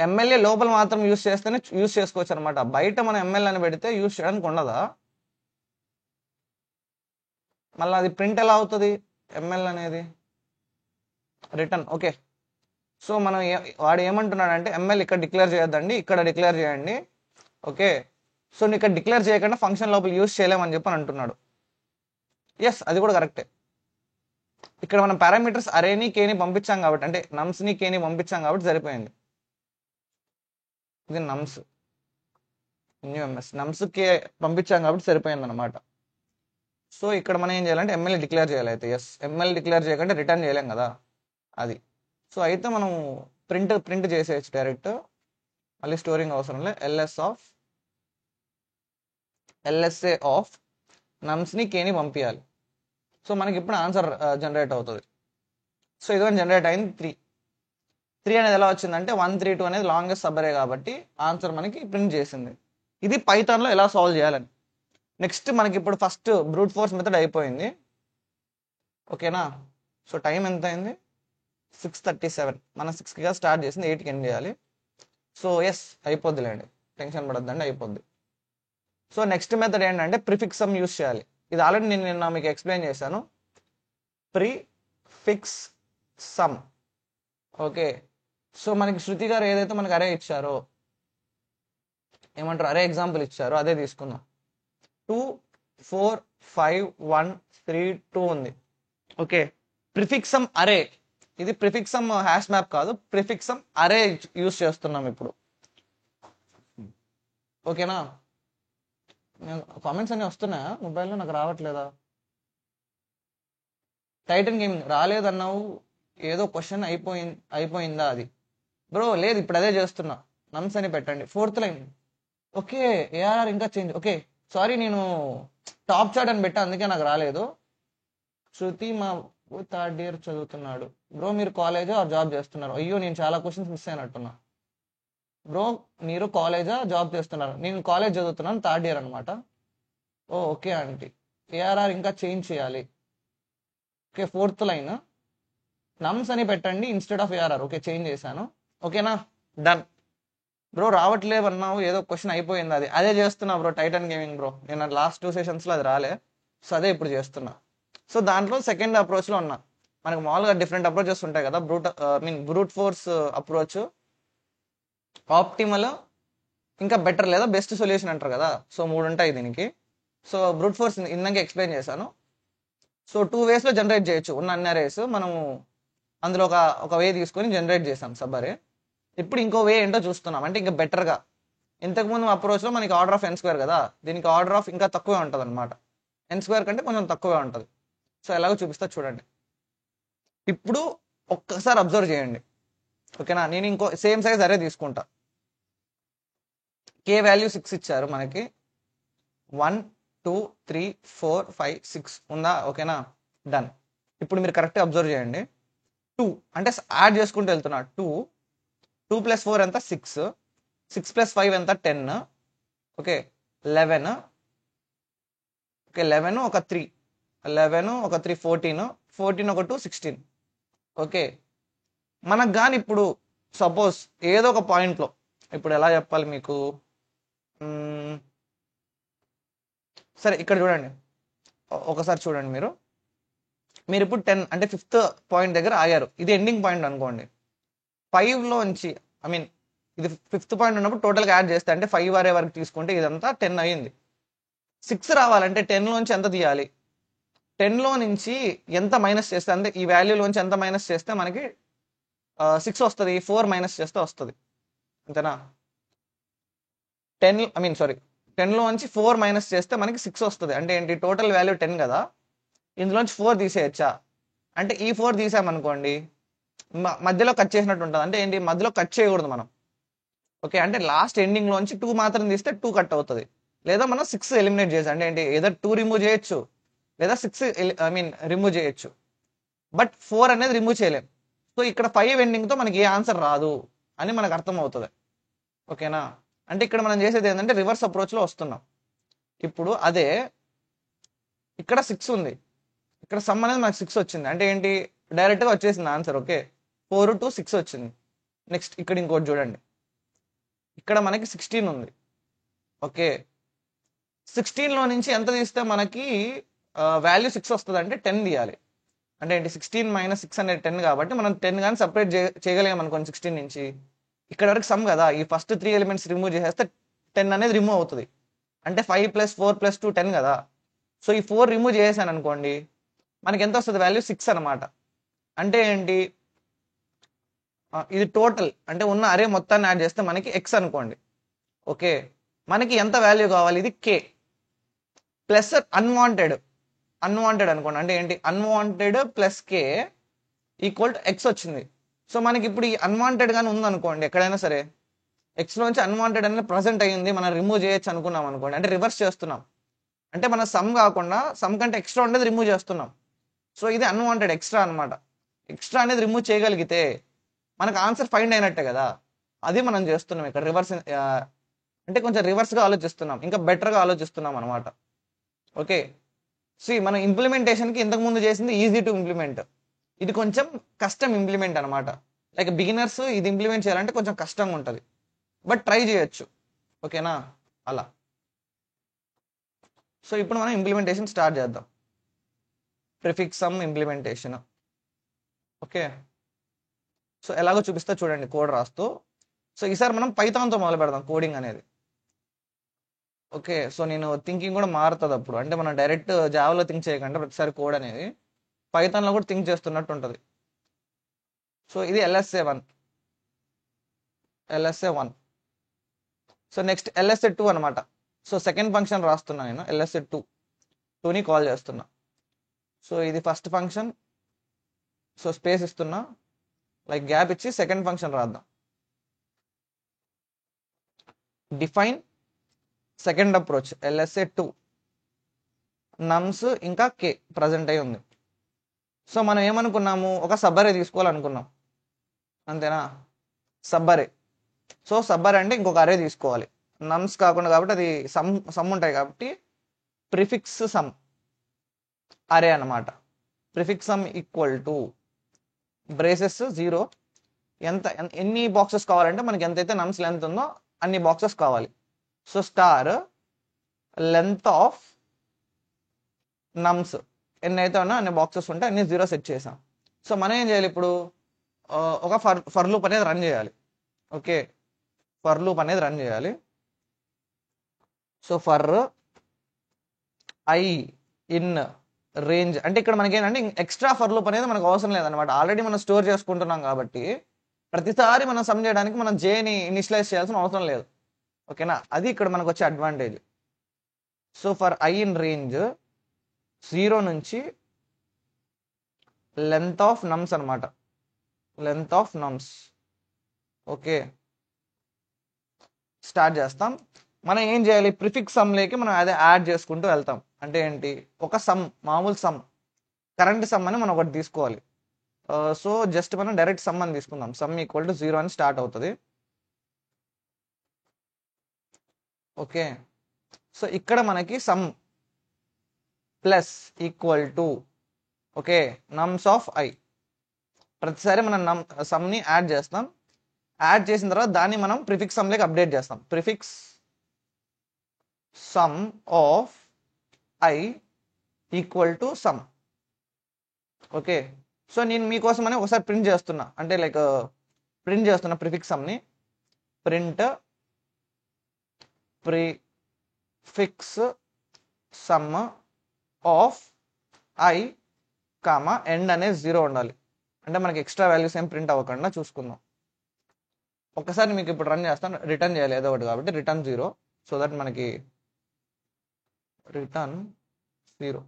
ఎమ్మెల్యే లోపల మాత్రం యూస్ చేస్తేనే యూస్ చేసుకోవచ్చు అనమాట, బయట మనం ఎంఎల్ అని పెడితే యూస్ చేయడానికి ఉండదా? మళ్ళీ అది ప్రింట్ ఎలా అవుతుంది ఎంఎల్ అనేది? రిటర్న్. ఓకే, సో మనం వాడు ఏమంటున్నాడంటే ఎంఎల్ ఇక్కడ డిక్లేర్ చేయొద్దండి, ఇక్కడ డిక్లేర్ చేయండి. ఓకే, సో నువ్వు ఇక్కడ డిక్లేర్ చేయకుండా ఫంక్షన్ లోపల యూస్ చేయలేమని చెప్పని అంటున్నాడు. ఎస్, అది కూడా కరెక్టే. ఇక్కడ మనం పారామీటర్స్ అరేని కేని పంపించాం కాబట్టి, అంటే నమ్స్ని కేని పంపించాం కాబట్టి సరిపోయింది. ఇది నమ్స్ న్యూఎంఎస్ నమ్స్ కే పంపించాం కాబట్టి సరిపోయింది అనమాట. సో ఇక్కడ మనం ఏం చేయాలంటే ఎంఎల్ డిక్లేర్ చేయాలి. అయితే ఎస్, ఎంఎల్ డిక్లేర్ చేయకుండా రిటర్న్ చేయలేం కదా అది. సో అయితే మనం ప్రింట్ చేసేయచ్చు డైరెక్ట్, మళ్ళీ స్టోరింగ్ అవసరం లేదు. ఎల్ఎస్ఏ ఆఫ్ నమ్స్ని కేని పంపించాలి. సో మనకి ఇప్పుడు ఆన్సర్ జనరేట్ అవుతుంది. సో ఇదిగోని జనరేట్ అయింది 3 అనేది ఎలా వచ్చిందంటే 132 అనేది లాంగెస్ట్ సబ్బరే కాబట్టి ఆన్సర్ మనకి ప్రింట్ చేసింది. ఇది పైథాన్లో ఎలా సాల్వ్ చేయాలని. నెక్స్ట్ మనకి ఇప్పుడు ఫస్ట్ బ్రూట్ ఫోర్స్ మెథడ్ అయిపోయింది. ఓకేనా? సో టైం ఎంత అయింది? 6:37. మనం 6కి స్టార్ట్ చేసింది, 8కి ఎండ్ చేయాలి. సో ఎస్, అయిపోద్దిలేండి, టెన్షన్ పడద్దండి, అయిపోద్ది. సో నెక్స్ట్ మెథడ్ ఏంటంటే ప్రిఫిక్స్ సమ్ యూస్ చేయాలి. ఇది ఆల్రెడీ నేను నిన్న మీకు ఎక్స్ప్లెయిన్ చేశాను. Prefix some. ఓకే, సో మనకి శృతి గారు ఏదైతే మనకి అరే ఇచ్చారో, ఏమంటారు, అరే ఎగ్జాంపుల్ ఇచ్చారో అదే తీసుకుందాం. 2 4 5 1 3 2 ఉంది. ఓకే, ప్రిఫిక్సమ్ అరే, ఇది ప్రిఫిక్సమ్ హ్యాష్ మ్యాప్ కాదు, ప్రిఫిక్సమ్ అరే యూస్ చేస్తున్నాం ఇప్పుడు. ఓకేనా? కామెంట్స్ అన్నీ వస్తున్నాయా మొబైల్లో? నాకు రావట్లేదా? టైటన్ గేమింగ్ రాలేదన్నావు, ఏదో క్వశ్చన్ అయిపోయిందా అది? బ్రో లేదు, ఇప్పుడు అదే చేస్తున్నా. నమ్స్ అని పెట్టండి, ఫోర్త్ లైన్. ఓకే, ఏఆర్ఆర్ ఇంకా చేంజ్. ఓకే, సారీ, నేను టాప్ చార్ట్ అని పెట్టా, అందుకే నాకు రాలేదు. శృతి మా థర్డ్ ఇయర్ చదువుతున్నాడు. బ్రో మీరు కాలేజా జాబ్ చేస్తున్నారు? అయ్యో, నేను చాలా క్వశ్చన్స్ మిస్ అయినట్టున్నా. బ్రో మీరు కాలేజా జాబ్ చేస్తున్నారు? నేను కాలేజ్ చదువుతున్నాను, థర్డ్ ఇయర్ అనమాట. ఓ ఓకే ఆంటీ. ఏఆర్ఆర్ ఇంకా చేంజ్ చేయాలి. ఓకే, ఫోర్త్ లైన్ నమ్స్ అని పెట్టండి instead of ARR. Okay, change చేశాను. ఓకేనా, డన్. బ్రో రావట్లేదు అన్నావు, ఏదో క్వశ్చన్ అయిపోయింది అది. అదే చేస్తున్నా బ్రో, టైటన్ గేమింగ్ బ్రో. నేను లాస్ట్ 2 సెషన్స్లో అది రాలే, సో అదే ఇప్పుడు చేస్తున్నా. సో దాంట్లో సెకండ్ అప్రోచ్లో ఉన్నా. మనకు మామూలుగా డిఫరెంట్ అప్రోచెస్ ఉంటాయి కదా, బ్రూట్ ఫోర్స్ అప్రోచ్, ఆప్టిమల్, ఇంకా బెటర్ లేదా బెస్ట్ సొల్యూషన్ అంటారు కదా. సో 3 ఉంటాయి దీనికి. సో బ్రూట్ ఫోర్స్ ఇందాక ఎక్స్ప్లెయిన్ చేశాను. సో 2 వేస్లో జనరేట్ చేయొచ్చు ఉన్న అన్ని అరేస్. మనము అందులో ఒక వే తీసుకొని జనరేట్ చేసాం సబ్ అరే. ఇప్పుడు ఇంకో వే ఏంటో చూస్తున్నాం, అంటే ఇంకా బెటర్గా. ఇంతకుముందు అప్రోచ్లో మనకి ఆర్డర్ ఆఫ్ n² కదా, దీనికి ఆర్డర్ ఆఫ్ ఇంకా తక్కువే ఉంటుంది అనమాట. n² కంటే కొంచెం తక్కువే ఉంటుంది. సో ఎలాగో చూపిస్తా చూడండి. ఇప్పుడు ఒక్కసారి అబ్జర్వ్ చేయండి, ఓకేనా? నేను ఇంకో సేమ్ సైజ్ అరే తీసుకుంటా. కే వాల్యూ 6 ఇచ్చారు మనకి. 1 2 3 4 5 6 ఉందా? ఓకేనా, డన్. ఇప్పుడు మీరు కరెక్ట్గా అబ్జర్వ్ చేయండి. 2 అంటే యాడ్ చేసుకుంటూ వెళ్తున్నా. 2 + 4 ఎంత? 6. 6 + 5 ఎంత? 10. ఓకే, 11. ఓకే, 11 ఒక 3, 11 ఒక 3 14, 14 ఒక 2 16. ఓకే, మనకు కానీ ఇప్పుడు సపోజ్ ఏదో ఒక పాయింట్లో, ఇప్పుడు ఎలా చెప్పాలి మీకు, సరే ఇక్కడ చూడండి, ఒకసారి చూడండి మీరు ఇప్పుడు 10 అంటే 5th పాయింట్ దగ్గర ఆగారు. ఇది ఎండింగ్ పాయింట్ అనుకోండి. 5లోంచి ఇది 5th పాయింట్ ఉన్నప్పుడు టోటల్గా యాడ్ చేస్తే, అంటే 5 అరే వరకు తీసుకుంటే ఇదంతా 10 అయ్యింది. 6 రావాలంటే 10లోంచి ఎంత తీయాలి? 10లో నుంచి ఎంత మైనస్ చేస్తే, అంటే ఈ వాల్యూలోంచి ఎంత మైనస్ చేస్తే మనకి 6 వస్తుంది? 4 మైనస్ చేస్తే వస్తుంది, అంతేనా? 10లోంచి 4 మైనస్ చేస్తే మనకి 6 వస్తుంది. అంటే ఏంటి? టోటల్ వాల్యూ 10 కదా, ఇందులోంచి 4 తీసేయచ్చా? అంటే ఈ 4 తీసామనుకోండి, మధ్యలో కట్ చేసినట్టు ఉంటుంది. అంటే ఏంటి? మధ్యలో కట్ చేయకూడదు మనం. ఓకే, అంటే లాస్ట్ ఎండింగ్లోంచి 2 మాత్రం తీస్తే 2 కట్ అవుతుంది. లేదా మనం 6 ఎలిమినేట్ చేసి, అంటే ఏంటి? ఏదో 2 రిమూవ్ చేయొచ్చు, లేదా 6 రిమూవ్ చేయొచ్చు. బట్ 4 అనేది రిమూవ్ చేయలేం. సో ఇక్కడ 5 ఎండింగ్తో మనకి ఏ ఆన్సర్ రాదు అని మనకు అర్థం అవుతుంది. ఓకేనా? అంటే ఇక్కడ మనం చేసేది ఏంటంటే రివర్స్ అప్రోచ్లో వస్తున్నాం. ఇప్పుడు అదే ఇక్కడ 6 ఉంది, ఇక్కడ సమ్ అనేది మనకు 6 వచ్చింది. అంటే ఏంటి? డైరెక్ట్గా వచ్చేసింది ఆన్సర్. ఓకే, 4 to 6 వచ్చింది. నెక్స్ట్ ఇక్కడ ఇంకోటి చూడండి, ఇక్కడ మనకి 16 ఉంది. ఓకే, 16లో నుంచి ఎంత తీస్తే మనకి వాల్యూ 6 వస్తుంది? అంటే 10 తీయాలి. అంటే ఏంటి? 16 - 6 అనేది 10 కాబట్టి మనం 10 కానీ సపరేట్ చేయగలిగాం అనుకోండి 16 నుంచి. ఇక్కడ వరకు సమ్ కదా, ఈ ఫస్ట్ 3 ఎలిమెంట్స్ రిమూవ్ చేసేస్తే 10 అనేది రిమూవ్ అవుతుంది. అంటే 5 + 4 + 2 10 కదా. సో ఈ 4 రిమూవ్ చేసాను అనుకోండి, మనకి ఎంత వస్తుంది? వాల్యూ 6 అనమాట. అంటే ఏంటి? ఇది టోటల్, అంటే ఉన్న అరే మొత్తాన్ని యాడ్ చేస్తే మనకి ఎక్స్ అనుకోండి. ఓకే, మనకి ఎంత వాల్యూ కావాలి? ఇది కే ప్లస్ అన్వాంటెడ్ అనుకోండి. అంటే ఏంటి? Unwanted plus K equal to X వచ్చింది. సో మనకి ఇప్పుడు ఈ అన్వాంటెడ్ గానీ ఉందనుకోండి, ఎక్కడైనా సరే ఎక్స్లోంచి అన్వాంటెడ్ అనేది ప్రజెంట్ అయ్యింది, మనం రిమూవ్ చేయొచ్చు అనుకున్నాం అనుకోండి. అంటే రివర్స్ చేస్తున్నాం, అంటే మన సమ్ కాకుండా సమ్ కంటే ఎక్స్ట్రా ఉండేది రిమూవ్ చేస్తున్నాం. సో ఇది అన్వాంటెడ్ ఎక్స్ట్రా అనమాట. ఎక్స్ట్రా అనేది రిమూవ్ చేయగలిగితే మనకు ఆన్సర్ ఫైండ్ అయినట్టే కదా. అది మనం చేస్తున్నాం ఇక్కడ రివర్స్, అంటే కొంచెం రివర్స్గా ఆలోచిస్తున్నాం, ఇంకా బెటర్గా ఆలోచిస్తున్నాం అనమాట. ఓకే, మనం ఇంప్లిమెంటేషన్కి ఇంతకుముందు చేసింది ఈజీ టు ఇంప్లిమెంట్, ఇది కొంచెం కష్టం ఇంప్లిమెంట్ అనమాట. లైక్ బిగినర్స్ ఇది ఇంప్లిమెంట్ చేయాలంటే కొంచెం కష్టంగా ఉంటుంది, బట్ ట్రై చేయొచ్చు. ఓకేనా, అలా. సో ఇప్పుడు మనం ఇంప్లిమెంటేషన్ స్టార్ట్ చేద్దాం. Prefix some implementation. Okay, so ఎలాగో చూపిస్తా చూడండి కోడ్ రాస్తూ. సో ఈసారి మనం పైథాన్తో మొదలు పెడదాం కోడింగ్ అనేది. ఓకే, సో నేను థింకింగ్ కూడా మారుతుంది అప్పుడు, అంటే మనం డైరెక్ట్ జావాలో థింక్ చేయకుండా ప్రతిసారి కోడ్ అనేది పైథాన్లో కూడా థింక్ చేస్తున్నట్టు ఉంటుంది. సో ఇది LSA 1. సో నెక్స్ట్ ఎల్ఎస్ఏ 2 అనమాట. సో సెకండ్ ఫంక్షన్ రాస్తున్నా నేను, ఎల్ఎస్ఏ 2ని కాల్ చేస్తున్నా. సో ఇది ఫస్ట్ ఫంక్షన్. సో స్పేస్ ఇస్తున్నా, లైక్ గ్యాప్ ఇచ్చి సెకండ్ ఫంక్షన్ రాద్దాం. డిఫైన్ సెకండ్ అప్రోచ్ ఎల్ఎస్ఏ 2 నమ్స్ ఇంకా కే ప్రజెంట్ అయి ఉంది. సో మనం ఏమనుకున్నాము, ఒక సబ్బరే తీసుకోవాలనుకున్నాం, అంతేనా? సబ్బరే. సో సబ్బరే అంటే ఇంకొక అరే తీసుకోవాలి, నమ్స్ కాకుండా, కాబట్టి అది సమ్ ఉంటాయి కాబట్టి ప్రిఫిక్స్ సమ్ అరే అనమాట. Prefix some equal to braces 0. ఎన్ని బాక్సెస్ కావాలంటే మనకి ఎంతైతే నమ్స్ లెంత్ ఉందో అన్ని బాక్సెస్ కావాలి. సో స్టార్ లెంత్ ఆఫ్ నమ్స్ ఎన్ని అయితే ఉన్నా అన్ని బాక్సెస్ ఉంటే అన్ని 0 సెట్ చేసాం. సో మనం ఏం చేయాలి ఇప్పుడు, ఒక ఫర్ లూప్ అనేది రన్ చేయాలి. ఓకే, ఫర్ లూప్ అనేది రన్ చేయాలి. So for I in range అంటే ఇక్కడ మనకి ఏంటంటే ఎక్స్ట్రా ఫర్ లూప్ అనేది మనకు అవసరం లేదనమాట. ఆల్రెడీ మనం స్టోర్ చేసుకుంటున్నాం కాబట్టి ప్రతిసారి మనం సమ్ చేయడానికి మనం జేని ఇనిషియలైజ్ చేయాల్సిన అవసరం లేదు. ఓకేనా, అది ఇక్కడ మనకు వచ్చే advantage. So for I in range 0 నుంచి లెంత్ ఆఫ్ నమ్స్ అనమాట, లెంత్ ఆఫ్ నమ్స్. ఓకే, స్టార్ట్ చేస్తాం. మనం ఏం చేయాలి, ప్రిఫిక్స్ సమ్లోకి మనం అదే యాడ్ చేసుకుంటూ వెళ్తాం. అంటే ఏంటి, ఒక సమ్, మామూలు సమ్, కరెంట్ సమ్ అని మనం ఒకటి తీసుకోవాలి. సో జస్ట్ మనం డైరెక్ట్ సమ్ అని తీసుకుందాం. సమ్ ఈక్వల్ టు 0 అని స్టార్ట్ అవుతుంది. ఓకే, సో ఇక్కడ మనకి some plus equal to, okay, నమ్స్ of I. ప్రతిసారి మనం సమ్ని యాడ్ చేస్తాం. యాడ్ చేసిన తర్వాత దాన్ని మనం ప్రిఫిక్స్ సమ్లోకి అప్డేట్ చేస్తాం. Prefix sum of i equal to sum. Okay, so నేను మీకోసమని ఒకసారి ప్రింట్ చేస్తున్నా, అంటే లైక్ ప్రింట్ చేస్తున్నా ప్రిఫిక్స్ సమ్ని. Print prefix sum of i comma end అనేది 0 ఉండాలి. అంటే మనకి ఎక్స్ట్రా వాల్యూస్ ఏం ప్రింట్ అవ్వకుండా చూసుకుందాం. ఒక్కసారి మీకు ఇప్పుడు రన్ చేస్తాను, రిటర్న్ చేయాలి ఏదో ఒకటి, కాబట్టి రిటర్న్ 0. సో దట్ మనకి రిటర్న్ 0.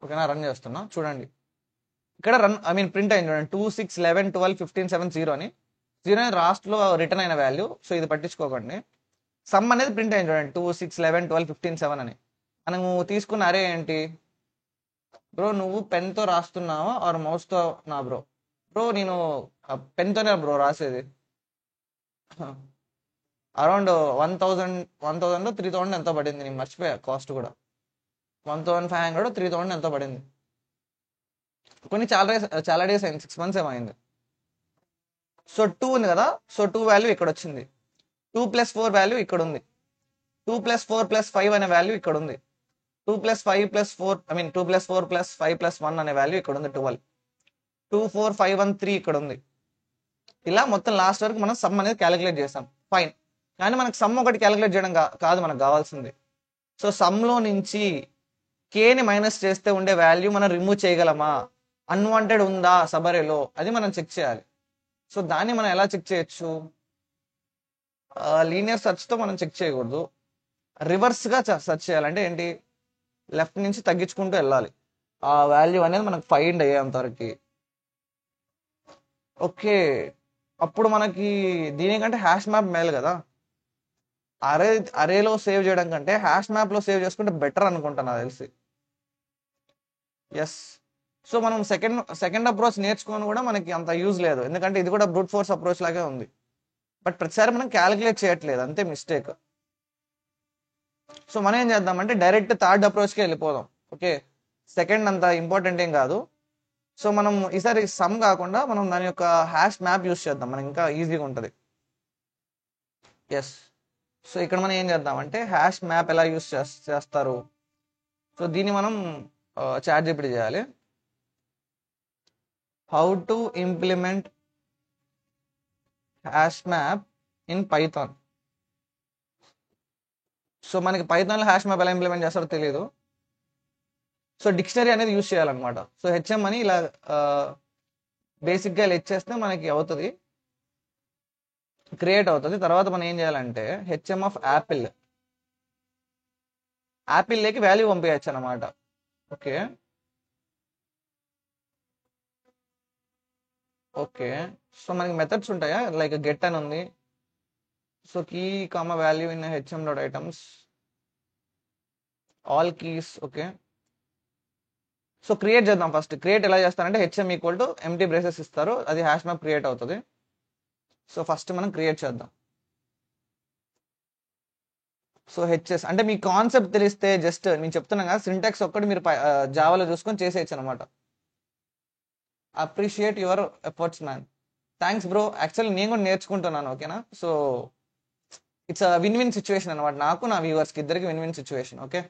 ఓకేనా, రన్ చేస్తున్నా చూడండి. ఇక్కడ ప్రింట్ అయింది చూడండి, 2 6 11 12 15 7 0 అని. 0 అనేది లాస్ట్లో రిటర్న్ అయిన వాల్యూ. సో ఇది పట్టించుకోకండి. సమ్ అనేది ప్రింట్ అయింది చూడండి, 2 6 11 12 15 7 అని. మనము తీసుకున్న అరే ఏంటి బ్రో, నువ్వు పెన్తో రాస్తున్నావా ఆర్ మౌస్తో? నా బ్రో నేను పెన్తోనే బ్రో రాసేది. అరౌండ్ 1000 3000 ఎంతో పడింది, నేను మర్చిపోయా కాస్ట్ కూడా. 1500 3000 ఎంతో పడింది. కొన్ని చాలా డేస్ అయింది, 6 months ఏమైంది. సో 2 ఉంది కదా, సో 2 వాల్యూ ఇక్కడ వచ్చింది. 2 + 4 వాల్యూ ఇక్కడ ఉంది. 2 + 4 + 5 అనే వాల్యూ ఇక్కడ ఉంది. 2 + 5 + 4 2 + 4 + 5 + 1 అనే వాల్యూ ఇక్కడ ఉంది. 12 2 4 5 1 3 ఇక్కడ ఉంది. ఇలా మొత్తం లాస్ట్ వరకు మనం సమ్ అనేది క్యాలిక్యులేట్ చేస్తాం. ఫైన్, కానీ మనకు సమ్ ఒకటి క్యాలిక్యులేట్ చేయడం కాదు మనకు కావాల్సింది. సో సమ్లో నుంచి కేని మైనస్ చేస్తే ఉండే వాల్యూ మనం రిమూవ్ చేయగలమా, అన్వాంటెడ్ ఉందా సబరేలో, అది మనం చెక్ చేయాలి. సో దాన్ని మనం ఎలా చెక్ చేయొచ్చు, లీనియర్ సెర్చ్తో మనం చెక్ చేయకూడదు, రివర్స్గా సెర్చ్ చేయాలంటే ఏంటి, లెఫ్ట్ నుంచి తగ్గించుకుంటూ వెళ్ళాలి ఆ వాల్యూ అనేది మనకు ఫైండ్ అయ్యేంతవరకు. ఓకే, అప్పుడు మనకి దీనికంటే హ్యాష్ మ్యాప్ మేలు కదా. అరేలో సేవ్ చేయడం కంటే హ్యాష్ మ్యాప్లో సేవ్ చేసుకుంటే బెటర్ అనుకుంటా నాకు తెలిసి. ఎస్, సో మనం సెకండ్ అప్రోచ్ నేర్చుకొని కూడా మనకి అంత యూజ్ లేదు, ఎందుకంటే ఇది కూడా బ్రూట్ ఫోర్స్ అప్రోచ్ లాగే ఉంది. బట్ ప్రతిసారి మనం క్యాలిక్యులేట్ చేయట్లేదు, అంతే మిస్టేక్. సో మనం ఏం చేద్దామంటే డైరెక్ట్ థర్డ్ అప్రోచ్కి వెళ్ళిపోదాం. ఓకే, సెకండ్ అంత ఇంపార్టెంట్ ఏం కాదు. సో మనం ఈసారి సమ్ కాకుండా మనం దాని యొక్క హ్యాష్ మ్యాప్ యూస్ చేద్దాం, మనకి ఇంకా ఈజీగా ఉంటుంది. ఎస్, సో ఇక్కడ మనం ఏం చేద్దామంటే హ్యాష్ మ్యాప్ ఎలా యూస్ చేస్తారు, సో దీన్ని మనం ChatGPT చేయాలి. How to implement hash map in Python. So మనకి పైథాన్లో హ్యాష్ మ్యాప్ ఎలా ఇంప్లిమెంట్ చేస్తారో తెలియదు. సో డిక్షనరీ అనేది యూజ్ చేయాలన్నమాట. సో హెచ్ఎం అని ఇలా బేసిక్గా ఇలా ఇచ్చేస్తే మనకి అవుతుంది. క్రియేట్ అవుతుంది. తర్వాత మనం ఏం చేయాలంటే హెచ్ఎం ఆఫ్ యాపిల్లోకి వాల్యూ పంపించచ్చు అనమాట. Okay okay. సో మనకి మెథడ్స్ ఉంటాయా, లైక్ గెట్ అని ఉంది. So key comma value in HM dot items all keys. Okay. So create చేద్దాం. ఫస్ట్ క్రియేట్ ఎలా చేస్తారంటే HM equal to empty braces ఇస్తారు, అది హ్యాష్ మ్యాప్ క్రియేట్ అవుతుంది. సో ఫస్ట్ మనం క్రియేట్ చేద్దాం. సో హెచ్ఎస్ అంటే మీ కాన్సెప్ట్ తెలిస్తే జస్ట్ నేను చెప్తున్నాను కదా, సింటాక్స్ ఒక్కటి మీరు జావాలో చూసుకొని చేసేయచ్చు అనమాట. Appreciate your efforts man. Thanks bro. Actually నేను కూడా నేర్చుకుంటున్నాను. ఓకేనా. So it's win win situation అనమాట, నాకు నా వ్యూవర్స్కి ఇద్దరికి win win situation. Okay.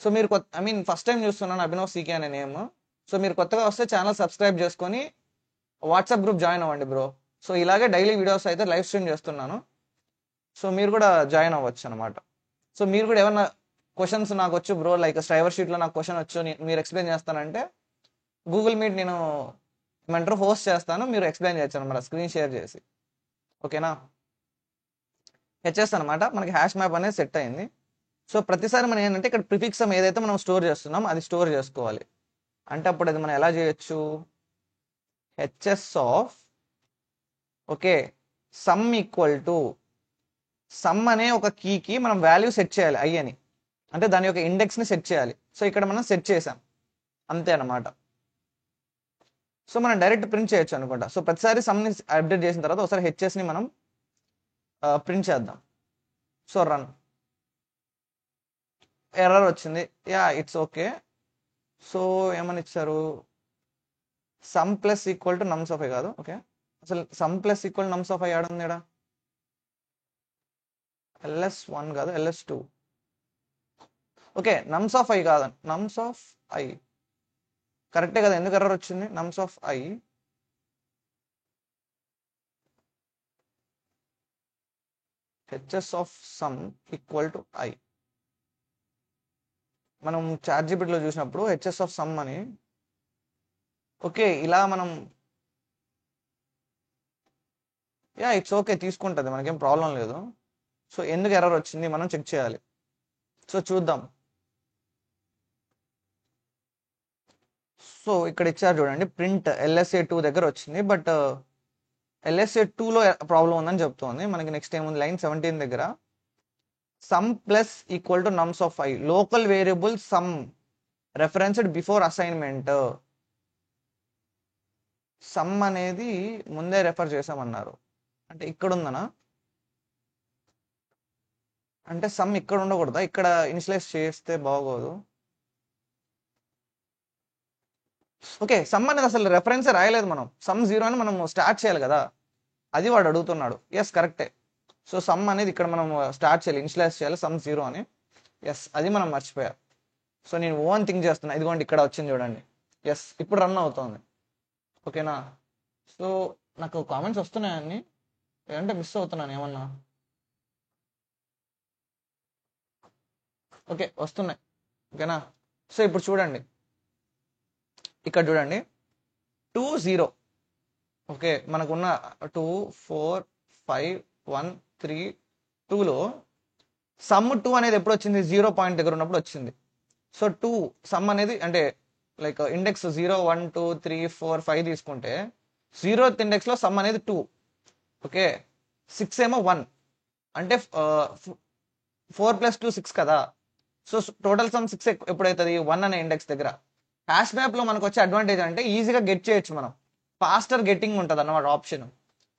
So మీరు ఐ మీన్ ఫస్ట్ టైం చూస్తున్నాను అభినవ్ సీకే అనే నేమ్. సో మీరు కొత్తగా వస్తే ఛానల్ సబ్స్క్రైబ్ చేసుకొని వాట్సాప్ గ్రూప్ జాయిన్ అవ్వండి బ్రో. సో ఇలాగే డైలీ వీడియోస్ అయితే లైవ్ స్ట్రీమ్ చేస్తున్నాను. సో మీరు కూడా జాయిన్ అవ్వచ్చు అనమాట. సో మీరు కూడా ఏమన్నా క్వశ్చన్స్ నాకు వచ్చు బ్రో, లైక్ స్ట్రైవర్ షీట్లో నాకు క్వశ్చన్ వచ్చు మీరు ఎక్స్ప్లెయిన్ చేస్తానంటే గూగుల్ మీట్ నేను ఏమంటారు హోస్ట్ చేస్తాను, మీరు ఎక్స్ప్లెయిన్ చేయొచ్చు అనమాట స్క్రీన్ షేర్ చేసి. ఓకేనా. హెచ్ఎస్ అనమాట మనకి హ్యాష్ మ్యాప్ అనేది సెట్ అయింది. సో ప్రతిసారి మనం ఏంటంటే ఇక్కడ ప్రిఫిక్స్ ఏదైతే మనం స్టోర్ చేస్తున్నాం అది స్టోర్ చేసుకోవాలి. అంటే అప్పుడు అది మనం ఎలా చేయొచ్చు, HS of okay sum equal to sum అనే ఒక కీకి మనం వాల్యూ సెట్ చేయాలి ఐ అని, అంటే దాని యొక్క ఇండెక్స్ని సెట్ చేయాలి. సో ఇక్కడ మనం సెట్ చేసాం అంతే అనమాట. సో మనం డైరెక్ట్ ప్రింట్ చేయొచ్చు అనుకుంటా. సో ప్రతిసారి సమ్ని అప్డేట్ చేసిన తర్వాత ఒకసారి హెచ్ఎస్ని మనం ప్రింట్ చేద్దాం. So run. ఎర్రర్ వచ్చింది. Yeah it's okay. సో ఏమని ఇచ్చారు, sum plus equal to nums of i కాదు. ఓకే అసలు sum plus equal nums of i ఆడుంది ఇక్కడ, LS1 కాదు LS2. ఓకే నమ్స్ ఆఫ్ ఐ కాదు, నమ్స్ ఆఫ్ ఐ కరెక్టే కదా. ఎందుకు ఎర్రర్ వచ్చింది, nums of I HS of sum equal to I. మనం చాట్‌జీపీటీలో చూసినప్పుడు హెచ్ఎస్ ఆఫ్ సమ్ అని ఓకే ఇలా మనం యా ఇట్స్ ఓకే తీసుకుంటుంది, మనకేం ప్రాబ్లం లేదు. సో ఎందుకు ఎర్రర్ వచ్చింది మనం చెక్ చేయాలి. సో చూద్దాం. సో ఇక్కడ ఇచ్చారు చూడండి, ప్రింట్ LSA2 దగ్గర వచ్చింది, బట్ LSA2లో ప్రాబ్లం ఉందని చెప్తోంది మనకి. నెక్స్ట్ ఏముంది లైన్ 17 దగ్గర, sum plus equal to nums of i local variable sum referenced before assignment. Sum అనేది ముందే రెఫర్ చేసామన్నారు, అంటే ఇక్కడ ఉందనా, అంటే సమ్ ఇక్కడ ఉండకూడదా, ఇక్కడ ఇనిషియలైజ్ చేస్తే బాగోదు. ఓకే సమ్ అనేది అసలు రెఫరెన్స్ రాయలేదు మనం, సమ్ 0 అని మనం స్టార్ట్ చేయాలి కదా, అది వాడు అడుగుతున్నాడు. ఎస్ కరెక్టే. సో సమ్ అనేది ఇక్కడ మనం స్టార్ట్ చేయాలి, ఇనిషియలైజ్ చేయాలి సమ్ 0 అని. ఎస్ అది మనం మర్చిపోయా. సో నేను ఓన్ థింక్ చేస్తున్నా, ఇదిగోండి ఇక్కడ వచ్చింది చూడండి. ఎస్ ఇప్పుడు రన్ అవుతుంది. ఓకేనా. సో నాకు కామెంట్స్ వస్తున్నాయని లేదంటే మిస్ అవుతున్నాను ఏమన్నా. ఓకే వస్తున్నాయి. ఓకేనా. సో ఇప్పుడు చూడండి, ఇక్కడ చూడండి 2 0. ఓకే మనకున్న 2 4 5 1 3 2లో సమ్ 2 అనేది ఎప్పుడు వచ్చింది, 0 పాయింట్ దగ్గర ఉన్నప్పుడు వచ్చింది. సో 2 సమ్ అనేది అంటే లైక్ ఇండెక్స్ 0 1 2 3 4 5 తీసుకుంటే 0th ఇండెక్స్లో సమ్ అనేది 2. ఓకే 6 ఏమో 1, అంటే 4 + 2 6 కదా. సో టోటల్ సమ్ 6 ఎప్పుడైతుంది 1 అనే ఇండెక్స్ దగ్గర. హ్యాష్ మ్యాప్లో మనకు వచ్చే అడ్వాంటేజ్ అంటే ఈజీగా గెట్ చేయొచ్చు మనం, ఫాస్టర్ గెట్టింగ్ ఉంటుంది అన్నమాట ఆప్షన్.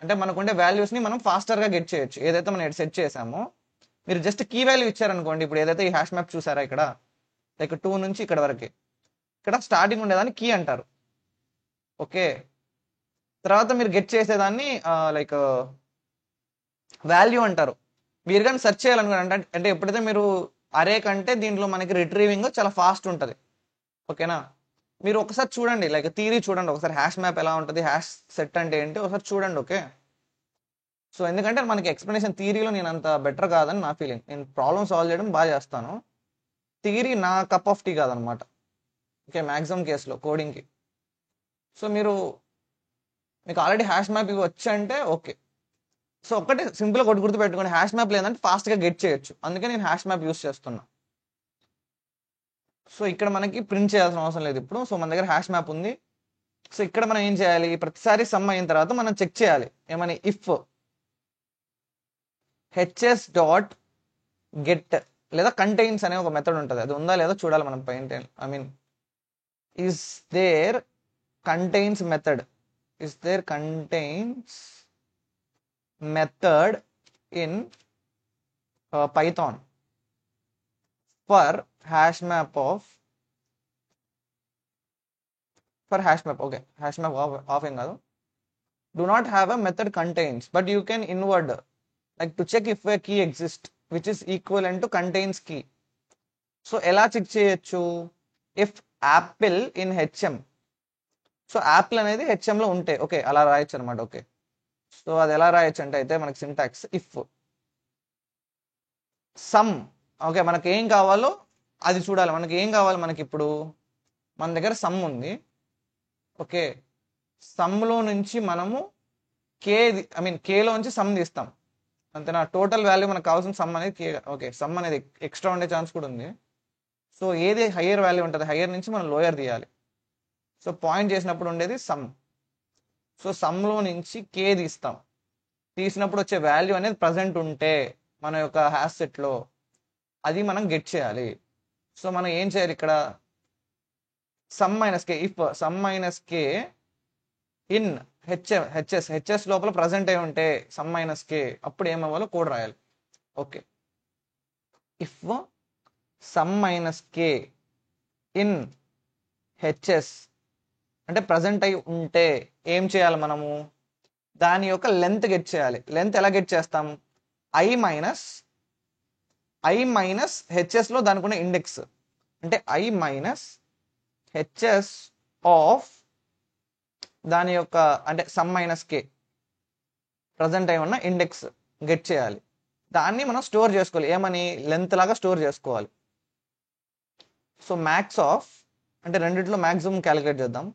అంటే మనకుండే వాల్యూస్ని మనం ఫాస్టర్గా గెట్ చేయొచ్చు ఏదైతే మనం సెట్ చేసామో. మీరు జస్ట్ కీ వాల్యూ ఇచ్చారనుకోండి, ఇప్పుడు ఏదైతే ఈ హ్యాష్ మ్యాప్ చూసారా ఇక్కడ, లైక్ 2 నుంచి ఇక్కడ వరకు, ఇక్కడ స్టార్టింగ్ ఉండేదాన్ని కీ అంటారు. ఓకే తర్వాత మీరు గెట్ చేసేదాన్ని లైక్ వాల్యూ అంటారు. మీరు కానీ సెర్చ్ చేయాలనుకోండి, అంటే ఎప్పుడైతే మీరు అరే కంటే దీంట్లో మనకి రిట్రీవింగ్ చాలా ఫాస్ట్ ఉంటుంది. ఓకేనా. మీరు ఒకసారి చూడండి, లైక్ థియరీ చూడండి ఒకసారి, హ్యాష్ మ్యాప్ ఎలా ఉంటుంది, హ్యాష్ సెట్ అంటే ఏంటి ఒకసారి చూడండి. ఓకే సో ఎందుకంటే మనకి ఎక్స్ప్లెనేషన్ థియరీలో నేను అంత బెటర్ కాదని నా ఫీలింగ్, నేను ప్రాబ్లమ్ సాల్వ్ చేయడం బాగా చేస్తాను, థియరీ నా కప్ ఆఫ్ టీ కాదనమాట. ఓకే మ్యాక్సిమం కేసులో కోడింగ్కి. సో మీకు ఆల్రెడీ హ్యాష్ మ్యాప్ ఇవి వచ్చంటే ఓకే, సో ఒక్కటే సింపుల్గా ఒకటి గుర్తుపెట్టుకోండి, హ్యాష్ మ్యాప్ లేదంటే ఫాస్ట్గా గెట్ చేయొచ్చు, అందుకే నేను హ్యాష్ మ్యాప్ యూస్ చేస్తున్నా. సో ఇక్కడ మనకి ప్రింట్ చేయాల్సిన అవసరం లేదు ఇప్పుడు. సో మన దగ్గర హ్యాష్ మ్యాప్ ఉంది. సో ఇక్కడ మనం ఏం చేయాలి, ప్రతిసారి సమ్ అయిన తర్వాత మనం చెక్ చేయాలి ఏమని, ఇఫ్ హెచ్ఎస్ డాట్ గెట్ లేదా కంటైన్స్ అనే ఒక మెథడ్ ఉంటుంది, అది ఉందా లేదా చూడాలి మనం పైన. I mean is there contains method, is there contains method in Python for hash map okay, hash map of ఏం కాదు. Do not have a method contains, but you can invert, like to check if a key exists which is equivalent to contains key. So ఎలా చెక్ చేయొచ్చు, if apple in hm, so Apple అనేది హెచ్ఎం లో ఉంటే ఓకే అలా రాయొచ్చు అనమాట. ఓకే, సో అది ఎలా రాయొచ్చు అంటే అయితే మనకి సింటాక్స్ ఇఫ్ సమ్, ఓకే మనకి ఏం కావాలో అది చూడాలి. మనకి ఏం కావాలి, మనకి ఇప్పుడు మన దగ్గర సమ్ ఉంది. ఓకే, సమ్లో నుంచి మనము కేలో నుంచి సమ్ తీస్తాం అంతేనా. టోటల్ వాల్యూ మనకు కావాల్సిన సమ్ అనేది కే. ఓకే, సమ్ అనేది ఎక్స్ట్రా ఉండే ఛాన్స్ కూడా ఉంది. సో ఏది హయ్యర్ వాల్యూ ఉంటుంది, హయ్యర్ నుంచి మనం లోయర్ తీయాలి. సో పాయింట్ చేసినప్పుడు ఉండేది సమ్. సో సమ్లో నుంచి కే తీస్తాం, తీసినప్పుడు వచ్చే వాల్యూ అనేది ప్రజెంట్ ఉంటే మన యొక్క హ్యాష్ సెట్లో అది మనం గెట్ చేయాలి. సో మనం ఏం చేయాలి ఇక్కడ, sum minus K, if sum minus K in HS లోపల ప్రజెంట్ అయి ఉంటే సమ్ మైనస్ కే, అప్పుడు ఏమవ్వాలో కోడ్ రాయాలి. Okay, if sum minus K in HS అంటే ప్రజెంట్ అయి ఉంటే ఏం చేయాలి మనము, దాని యొక్క లెంత్ గెట్ చేయాలి. లెంత్ ఎలా గెట్ చేస్తాం, ఐ మైనస్ హెచ్ఎస్లో దానికి ఉన్న ఇండెక్స్, అంటే ఐ మైనస్ హెచ్ఎస్ ఆఫ్ దాని యొక్క అంటే సమ్ మైనస్ కే ప్రజెంట్ అయి ఉన్న ఇండెక్స్ గెట్ చేయాలి. దాన్ని మనం స్టోర్ చేసుకోవాలి, ఏమని లెంత్ లాగా స్టోర్ చేసుకోవాలి. సో మ్యాక్స్ ఆఫ్ అంటే రెండిట్లో మ్యాక్సిమం క్యాలిక్యులేట్ చేద్దాం.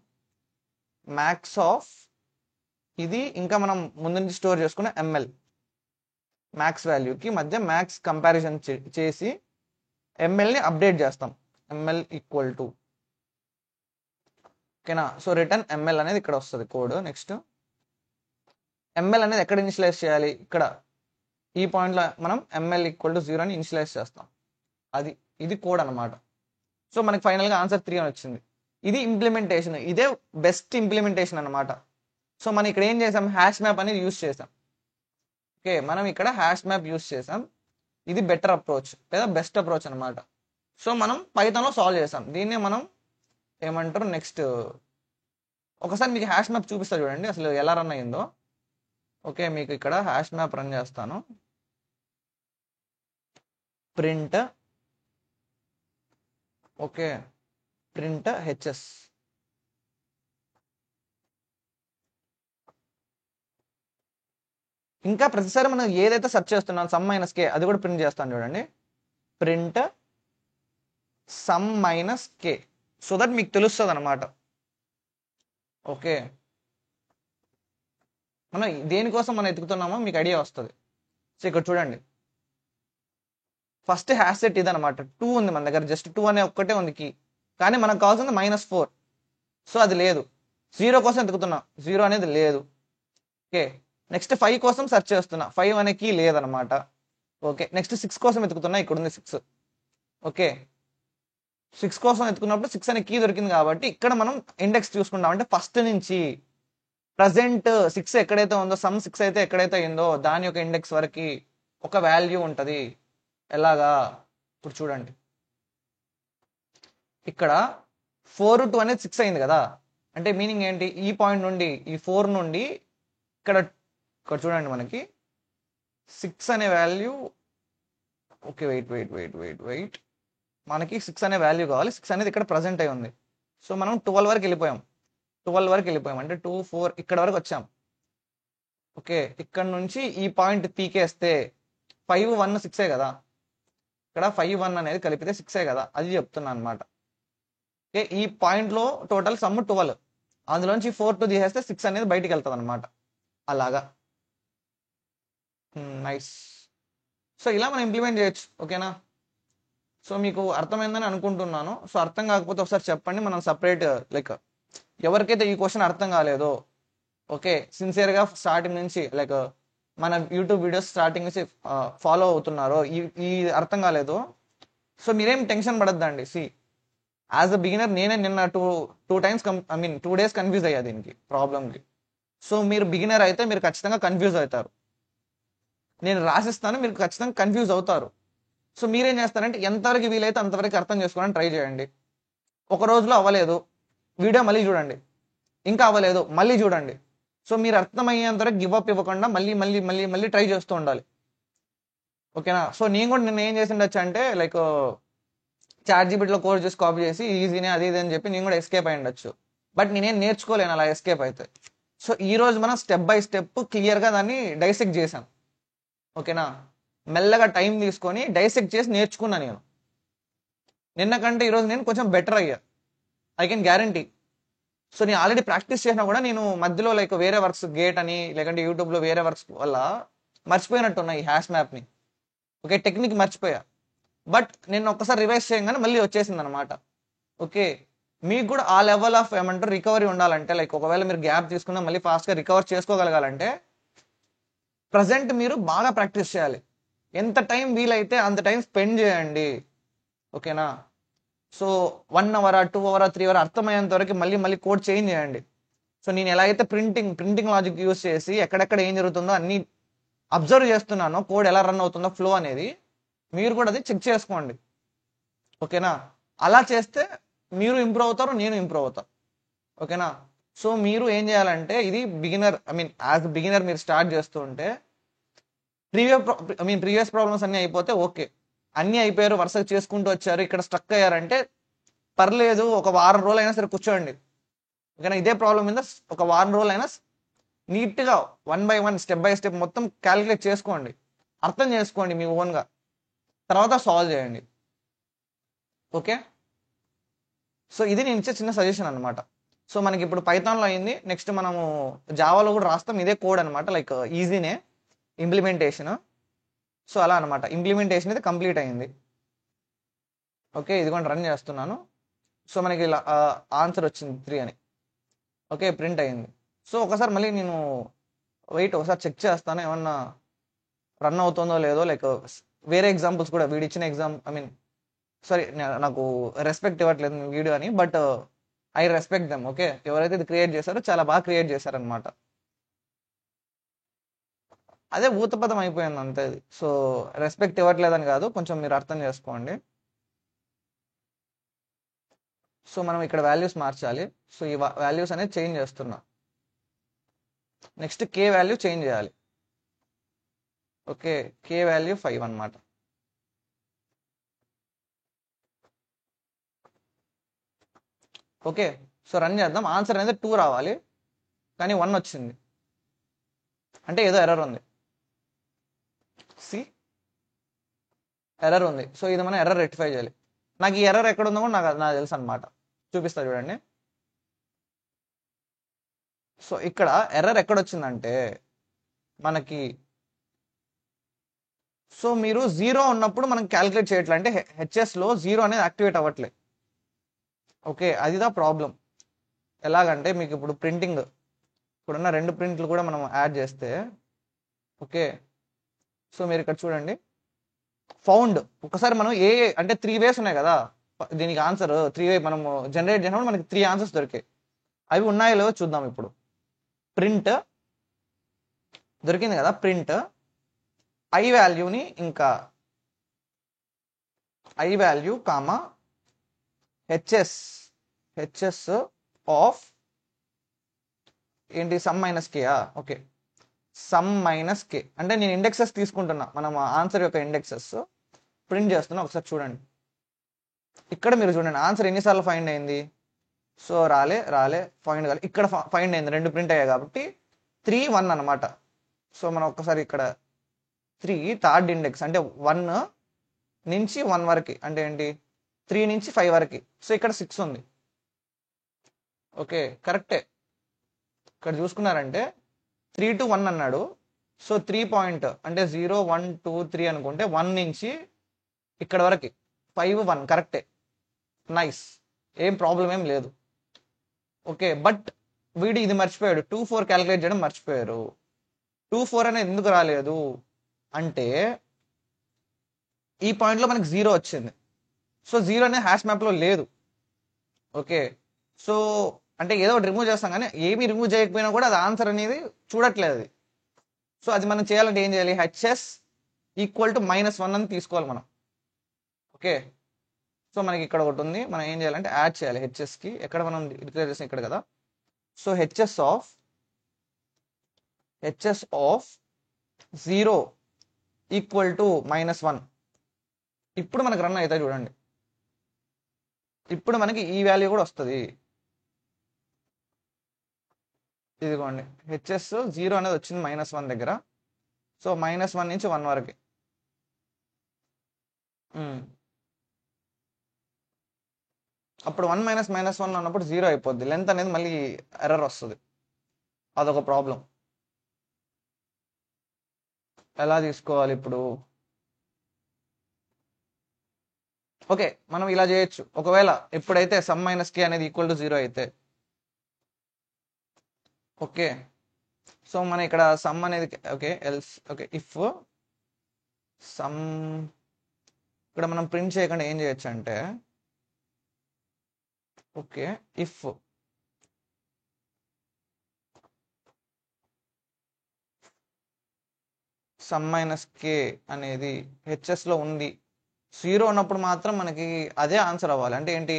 మ్యాక్స్ ఆఫ్ ఇది ఇంకా మనం ముందు నుంచి స్టోర్ చేసుకున్న ఎంఎల్ మ్యాక్స్ వాల్యూకి మధ్య మ్యాక్స్ కంపారిజన్ చేసి ఎంఎల్ని అప్డేట్ చేస్తాం. ఎంఎల్ ఈక్వల్ టు ఓకేనా. సో రిటర్న్ ఎంఎల్ అనేది ఇక్కడ వస్తుంది కోడ్. నెక్స్ట్ ఎంఎల్ అనేది ఎక్కడ ఇనిషియలైజ్ చేయాలి, ఇక్కడ ఈ పాయింట్లో మనం ఎంఎల్ ఈక్వల్ టు 0 అని ఇనిషియలైజ్ చేస్తాం. ఇది కోడ్ అనమాట. సో మనకి ఫైనల్గా ఆన్సర్ 3 అని వచ్చింది. ఇది ఇంప్లిమెంటేషన్, ఇదే బెస్ట్ ఇంప్లిమెంటేషన్ అనమాట. సో మనం ఇక్కడ ఏం చేసాం, హ్యాష్ మ్యాప్ అనేది యూస్ చేసాం. ఓకే, మనం ఇక్కడ హ్యాష్ మ్యాప్ యూస్ చేసాం. ఇది బెటర్ అప్రోచ్ లేదా బెస్ట్ అప్రోచ్ అనమాట. సో మనం పైథాన్లో సాల్వ్ చేసాం. దీన్నే మనం ఏమంటారు, నెక్స్ట్ ఒకసారి మీకు హ్యాష్ మ్యాప్ చూపిస్తా చూడండి అసలు ఎలా రన్ అయ్యిందో. ఓకే, మీకు ఇక్కడ హ్యాష్ మ్యాప్ రన్ చేస్తాను. Print okay, print HS. ఇంకా ప్రతిసారి మనం ఏదైతే సెర్చ్ చేస్తున్నాం సమ్ మైనస్ కే అది కూడా ప్రింట్ చేస్తాను చూడండి. Print some minus K, so that మీకు తెలుస్తుంది అనమాట. ఓకే, మనం దేనికోసం మనం ఎతుకుతున్నామో మీకు ఐడియా వస్తుంది. సో ఇక్కడ చూడండి, ఫస్ట్ హ్యాష్ సెట్ ఇదనమాట. 2 ఉంది మన దగ్గర, జస్ట్ 2 అనే ఒక్కటే ఉంది కీ, కానీ మనకు కావాల్సింది -4. సో అది లేదు. 0 కోసం ఎతుకుతున్నాం, 0 అనేది లేదు. ఓకే, నెక్స్ట్ 5 కోసం సెర్చ్ చేస్తున్నా, 5 అనే కీ లేదనమాట. ఓకే, నెక్స్ట్ 6 కోసం ఎతుకుతున్నా, ఇక్కడ ఉంది 6. ఓకే, 6 కోసం ఎత్తుకున్నప్పుడు 6 అనే కీ దొరికింది కాబట్టి ఇక్కడ మనం ఇండెక్స్ చూసుకుంటాం. అంటే ఫస్ట్ నుంచి ప్రజెంట్ 6 ఎక్కడైతే ఉందో, సమ్ 6 అయితే ఎక్కడైతే అయిందో దాని యొక్క ఇండెక్స్ వరకు ఒక వాల్యూ ఉంటుంది. ఎలాగా, ఇప్పుడు చూడండి, ఇక్కడ 4 2 అనేది 6 అయింది కదా. అంటే మీనింగ్ ఏంటి, ఈ పాయింట్ నుండి ఈ 4 నుండి ఇక్కడ చూడండి మనకి 6 అనే వాల్యూ. ఓకే, వెయిట్ మనకి 6 అనే వాల్యూ కావాలి. 6 అనేది ఇక్కడ ప్రజెంట్ అయి ఉంది. సో మనం 12 వరకు వెళ్ళిపోయాం. అంటే 2 4 ఇక్కడ వరకు వచ్చాం. ఓకే, ఇక్కడ నుంచి ఈ పాయింట్ పీకేస్తే 5 1 6 కదా. ఇక్కడ 5 1 అనేది కలిపితే 6 కదా, అది చెప్తున్నా అనమాట. ఓకే, ఈ పాయింట్లో టోటల్ సమ్ 12, అందులోంచి 4 2 తీసేస్తే 6 అనేది బయటికి వెళ్తుంది అనమాట. అలాగా నైస్. సో ఇలా మనం ఇంప్లిమెంట్ చేయొచ్చు. ఓకేనా? సో మీకు అర్థమైందని అనుకుంటున్నాను. సో అర్థం కాకపోతే ఒకసారి చెప్పండి, మనం సపరేట్ లైక్ ఎవరికైతే ఈ క్వశ్చన్ అర్థం కాలేదో, ఓకే, సిన్సియర్గా స్టార్టింగ్ నుంచి లైక్ మన యూట్యూబ్ వీడియోస్ స్టార్టింగ్ నుంచి ఫాలో అవుతున్నారో, ఈ అర్థం కాలేదో, సో మీరేం టెన్షన్ పడద్దండి. యాజ్ అ బిగినర్ నేనే నిన్న టూ టైమ్స్ 2 days కన్ఫ్యూజ్ అయ్యా దీనికి ప్రాబ్లమ్కి. సో మీరు బిగినర్ అయితే మీరు ఖచ్చితంగా కన్ఫ్యూజ్ అవుతారు. నేను రాసిస్తాను, మీరు ఖచ్చితంగా కన్ఫ్యూజ్ అవుతారు. సో మీరేం చేస్తారంటే ఎంతవరకు వీలైతే అంతవరకు అర్థం చేసుకోవడానికి ట్రై చేయండి. ఒక రోజులో అవ్వలేదు, వీడియో మళ్ళీ చూడండి. ఇంకా అవ్వలేదు, మళ్ళీ చూడండి. సో మీరు అర్థమయ్యేంత వరకు గివ్ అప్ ఇవ్వకుండా మళ్ళీ మళ్ళీ మళ్ళీ మళ్ళీ ట్రై చేస్తూ ఉండాలి. ఓకేనా? సో నేను కూడా నిన్న ఏం చేసి ఉండొచ్చు అంటే లైక్ చాట్ జీపీటీలో కోడ్ చేసి కాపీ చేసి ఈజీనే అది ఇది అని చెప్పి నేను కూడా ఎస్కేప్ అయి ఉండొచ్చు. బట్ నేనేం నేర్చుకోలేను అలా ఎస్కేప్ అయితే. సో ఈ రోజు మనం స్టెప్ బై స్టెప్ క్లియర్గా దాన్ని డైసెక్ట్ చేశాం. ఓకేనా? మెల్లగా టైం తీసుకొని డైసెక్ట్ చేసి నేర్చుకున్నా నేను. నిన్న కంటే ఈరోజు నేను కొంచెం బెటర్ అయ్యా, ఐ కెన్ గ్యారంటీ. సో నేను ఆల్రెడీ ప్రాక్టీస్ చేసినా కూడా నేను మధ్యలో లైక్ వేరే వర్క్స్ గేట్ అని లేకంటే యూట్యూబ్లో వేరే వర్క్స్ వల్ల మర్చిపోయినట్టున్నా ఈ హ్యాష్ మ్యాప్ని. ఓకే, టెక్నిక్ మర్చిపోయా. బట్ నేను ఒక్కసారి రివైజ్ చేయగానే మళ్ళీ వచ్చేసింది అనమాట. ఓకే, మీకు కూడా ఆ లెవెల్ ఆఫ్ ఏమంటారు రికవరీ ఉండాలంటే లైక్ ఒకవేళ మీరు గ్యాప్ తీసుకున్నా మళ్ళీ ఫాస్ట్గా రికవర్ చేసుకోగలగాలంటే ప్రజెంట్ మీరు బాగా ప్రాక్టీస్ చేయాలి. ఎంత టైం వీలైతే అంత టైం స్పెండ్ చేయండి. ఓకేనా? సో 1 hour 2 hour 3 hour అర్థమయ్యేంత వరకు మళ్ళీ మళ్ళీ కోడ్ చేంజ్ చేయండి. సో నేను ఎలా అయితే ప్రింటింగ్ లాజిక్ యూస్ చేసి ఎక్కడెక్కడ ఏం జరుగుతుందో అన్ని అబ్జర్వ్ చేస్తున్నానో, కోడ్ ఎలా రన్ అవుతుందో ఫ్లో అనేది మీరు కూడా అది చెక్ చేసుకోండి. ఓకేనా? అలా చేస్తే మీరు ఇంప్రూవ్ అవుతారు, నేను ఇంప్రూవ్ అవుతాను. ఓకేనా? సో మీరు ఏం చేయాలంటే ఇది బిగినర్ యాజ్ బిగినర్ మీరు స్టార్ట్ చేస్తూ ఉంటే ప్రీవియస్ ప్రాబ్లమ్స్ అన్నీ అయిపోతే ఓకే, అన్నీ అయిపోయారు, వరుసగా చేసుకుంటూ వచ్చారు, ఇక్కడ స్ట్రక్ అయ్యారంటే పర్లేదు, ఒక వారం రోజులు అయినా సరే కూర్చోండి. ఓకేనా? ఇదే ప్రాబ్లం మీద ఒక వారం రోజులు అయినా నీట్గా 1 by 1 స్టెప్ బై స్టెప్ మొత్తం క్యాలిక్యులేట్ చేసుకోండి, అర్థం చేసుకోండి మీ ఓన్గా, తర్వాత సాల్వ్ చేయండి. ఓకే, సో ఇది నేను ఇచ్చే చిన్న సజెషన్ అనమాట. సో మనకి ఇప్పుడు పైథాన్లో అయింది, నెక్స్ట్ మనము జావాలో కూడా రాస్తాం, ఇదే కోడ్ అనమాట, లైక్ ఈజీనే ఇంప్లిమెంటేషన్. సో అలా అనమాట, ఇంప్లిమెంటేషన్ అయితే కంప్లీట్ అయింది. ఓకే, ఇదిగోండి రన్ చేస్తున్నాను. సో మనకి ఇలా ఆన్సర్ వచ్చింది 3 అని. ఓకే, ప్రింట్ అయింది. సో ఒకసారి మళ్ళీ నేను ఒకసారి చెక్ చేస్తాను ఏమన్నా రన్ అవుతుందో లేదో, లైక్ వేరే ఎగ్జాంపుల్స్ కూడా వీడు ఇచ్చిన సారీ నాకు రెస్పెక్ట్ ఇవ్వట్లేదు వీడియో అని, but I respect them. Okay, ఎవరైతే ఇది క్రియేట్ చేశారో చాలా బాగా క్రియేట్ చేశారనమాట. అదే ఊతపదం అయిపోయింది అంతే. సో రెస్పెక్ట్ ఇవ్వట్లేదని కాదు, కొంచెం మీరు అర్థం చేసుకోండి. సో మనం ఇక్కడ వాల్యూస్ మార్చాలి. సో ఈ వాల్యూస్ అనేది చేంజ్ చేస్తున్నా. నెక్స్ట్ కే వాల్యూ చేంజ్ చేయాలి. ఓకే, కే వాల్యూ 5 అనమాట. ఓకే, సో రన్ చేద్దాం. ఆన్సర్ అనేది 2 రావాలి, కానీ 1 వచ్చింది, అంటే ఏదో ఎర్రర్ ఉంది. ఎర్రర్ ఉంది. సో ఇది మనం ఎర్రర్ రెక్టిఫై చేయాలి. నాకు ఈ ఎర్రర్ ఎక్కడ ఉందో కూడా నాకు తెలుసు అనమాట, చూపిస్తా చూడండి. సో ఇక్కడ ఎర్రర్ ఎక్కడ వచ్చిందంటే మనకి, సో మీరు 0 ఉన్నప్పుడు మనం క్యాలిక్యులేట్ చేయట్లే, అంటే హెచ్ఎస్లో 0 అనేది యాక్టివేట్ అవ్వట్లే. ఓకే, అదిదా ప్రాబ్లం. ఎలాగంటే మీకు ఇప్పుడు ఇప్పుడున్న 2 ప్రింట్లు కూడా మనం యాడ్ చేస్తే, ఓకే, సో మీరు ఇక్కడ చూడండి ఫౌండ్, ఒకసారి మనం అంటే 3 ways ఉన్నాయి కదా దీనికి ఆన్సర్. 3 way మనము జనరేట్ చేసినప్పుడు మనకి 3 ఆన్సర్స్ దొరికాయి. అవి ఉన్నాయో లేవో చూద్దాం. ఇప్పుడు ప్రింట్ దొరికింది కదా, ప్రింట్ ఐ వాల్యూని ఇంకా I value comma HS of ఏంటి sum minus K. Okay, sum minus K అంటే నేను ఇండెక్సెస్ తీసుకుంటున్నా, మనం ఆన్సర్ యొక్క ఇండెక్సెస్ ప్రింట్ చేస్తున్నా. ఒకసారి చూడండి, ఇక్కడ మీరు చూడండి ఆన్సర్ ఎన్నిసార్లు ఫైండ్ అయింది. సో రాలే ఫైండ్ కాలే, ఇక్కడ ఫైండ్ అయింది, 2 ప్రింట్ అయ్యాయి కాబట్టి 3 1 అనమాట. సో మనం ఒక్కసారి ఇక్కడ 3 థర్డ్ ఇండెక్స్ అంటే 1 నుంచి 1 వరకు, అంటే ఏంటి 3 నుంచి 5 వరకు. సో ఇక్కడ 6 ఉంది. ఓకే, కరెక్టే. ఇక్కడ చూసుకున్నారంటే 3 to 1 అన్నాడు, సో 3 పాయింట్ అంటే 0 1 2 3 అనుకుంటే 1 నుంచి ఇక్కడ వరకు 5 1 కరెక్టే, నైస్, ఏం ప్రాబ్లం ఏం లేదు. ఓకే, బట్ వీడు ఇది మర్చిపోయాడు, 2 4 క్యాలిక్యులేట్ చేయడం మర్చిపోయారు. 2 4 అనేది ఎందుకు రాలేదు అంటే ఈ పాయింట్లో మనకి 0 వచ్చింది. సో 0 అనేది హ్యాష్ మ్యాప్లో లేదు. ఓకే, సో అంటే ఏదో ఒకటి రిమూవ్ చేస్తాం కానీ ఏమీ రిమూవ్ చేయకపోయినా కూడా అది ఆన్సర్ అనేది చూడట్లేదు అది. సో అది మనం చేయాలంటే ఏం చేయాలి, హెచ్ఎస్ ఈక్వల్ టు -1 అని తీసుకోవాలి మనం. ఓకే, సో మనకి ఇక్కడ ఒకటి ఉంది, మనం ఏం చేయాలంటే యాడ్ చేయాలి హెచ్ఎస్కి. ఎక్కడ మనం డిక్లేర్ చేసాం ఇక్కడ కదా. So HS of 0 equal to -1. ఇప్పుడు మనకు రన్ అవుతాయి చూడండి. ఇప్పుడు మనకి ఈ వాల్యూ కూడా వస్తుంది. ఇదిగోండి, హెచ్ఎస్ 0 అనేది వచ్చింది -1 దగ్గర. సో -1 నుంచి 1 వరకు. అప్పుడు 1 - -1 అన్నప్పుడు 0 అయిపోద్ది, లెంత్ అనేది మళ్ళీ ఎర్రర్ వస్తుంది. అదొక ప్రాబ్లం. ఎలా తీసుకోవాలి ఇప్పుడు? ఓకే, మనం ఇలా చేయొచ్చు. ఒకవేళ ఎప్పుడైతే సమ్ మైనస్ కే అనేది ఈక్వల్ టు 0 అయితే, ఓకే, సో మన ఇక్కడ సమ్ అనేది okay else okay if some ఇక్కడ మనం ప్రింట్ చేయకుండా ఏం చేయొచ్చు అంటే ఓకే ఇఫ్ సమ్ మైనస్ కే అనేది హెచ్ఎస్లో ఉంది, 0 ఉన్నప్పుడు మాత్రం మనకి అదే ఆన్సర్ అవ్వాలి. అంటే ఏంటి,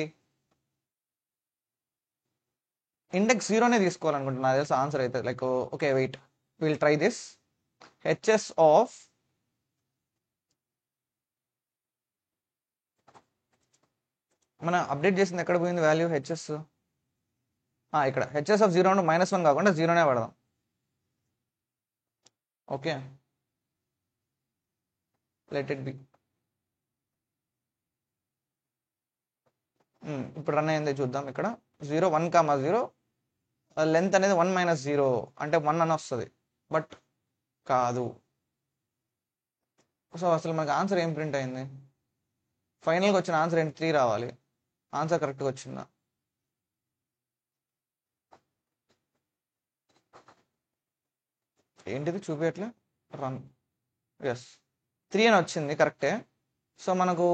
ఇండెక్స్ 0నే తీసుకోవాలనుకుంటున్నా తెలుసు ఆన్సర్ అయితే. Like okay wait, will try this. HS of మన అప్డేట్ చేసింది ఎక్కడ పోయింది వాల్యూ హెచ్ఎస్? ఇక్కడ హెచ్ఎస్ ఆఫ్ 0 -1 కాకుండా 0నే పడదాం. Okay, let it be. ఇప్పుడు రన్ అయింది చూద్దాం. ఇక్కడ 0 1 0 లెంత్ అనేది 1 - 0 అంటే 1 అని వస్తుంది, బట్ కాదు. సో అసలు మనకి ఆన్సర్ ఏం ప్రింట్ అయింది? ఫైనల్గా వచ్చిన ఆన్సర్ ఏంటి, 3 రావాలి. ఆన్సర్ కరెక్ట్గా వచ్చిందా? ఏంటిది చూపించట్లే, రన్. ఎస్, 3 అని వచ్చింది కరెక్టే. సో మనకు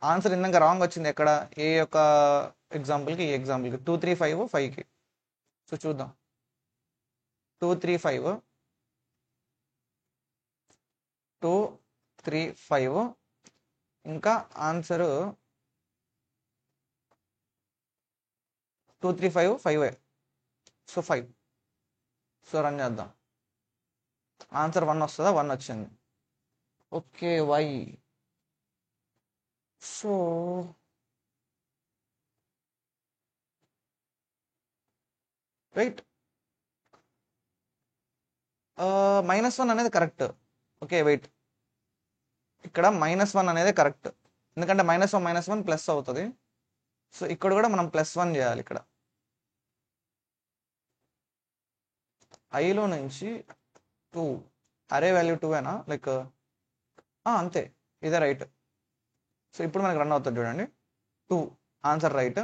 ఆన్సర్ ఇందాక రాంగ్ వచ్చింది ఎక్కడ, ఏ యొక్క ఎగ్జాంపుల్కి, ఈ ఎగ్జాంపుల్కి 2 3 5 5కి. సో చూద్దాం, 2 3 5 2 3 5 ఇంకా ఆన్సరు 2 3 5 5. సో 5. సో రన్ చేద్దాం, ఆన్సర్ 1 వస్తుందా? 1 వచ్చింది. Okay, why? సో రైట్, -1 అనేది కరెక్ట్. ఓకే వెయిట్, ఇక్కడ -1 అనేది కరెక్ట్, ఎందుకంటే -1 - 1 ప్లస్ అవుతుంది. సో ఇక్కడ కూడా మనం +1 చేయాలి. ఇక్కడ ఐలో నుంచి 2, అరే వాల్యూ 2ఏనా, లైక్ అంతే, ఇదే రైట్. సో ఇప్పుడు మనకి రన్ అవుతుంది చూడండి, 2 ఆన్సర్ రైట్.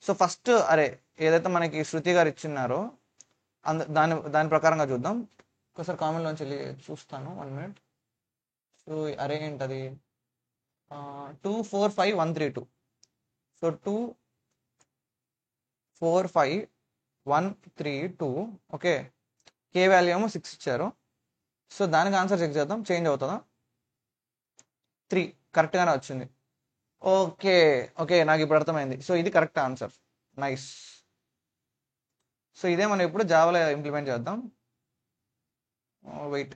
సో ఫస్ట్ అరే ఏదైతే మనకి శృతి గారు ఇచ్చినారో దాని ప్రకారంగా చూద్దాం. ఒకసారి కామెంట్లోంచి వెళ్ళి చూస్తాను, 1 మినిట్. సో అరే ఏంటది, 2 4 5 1 3 2. సో 2 4 5 1 3 2. ఓకే, కే వాల్యూ ఏమో 6 ఇచ్చారు. సో దానికి ఆన్సర్ చెక్ చేద్దాం, చేంజ్ అవుతుందా? 3 కరెక్ట్గానే వచ్చింది. ఓకే ఓకే, నాకు ఇప్పుడు అర్థమైంది. సో ఇది కరెక్ట్ ఆన్సర్, నైస్. సో ఇదే మనం ఇప్పుడు జావాలో ఇంప్లిమెంట్ చేద్దాం. వెయిట్,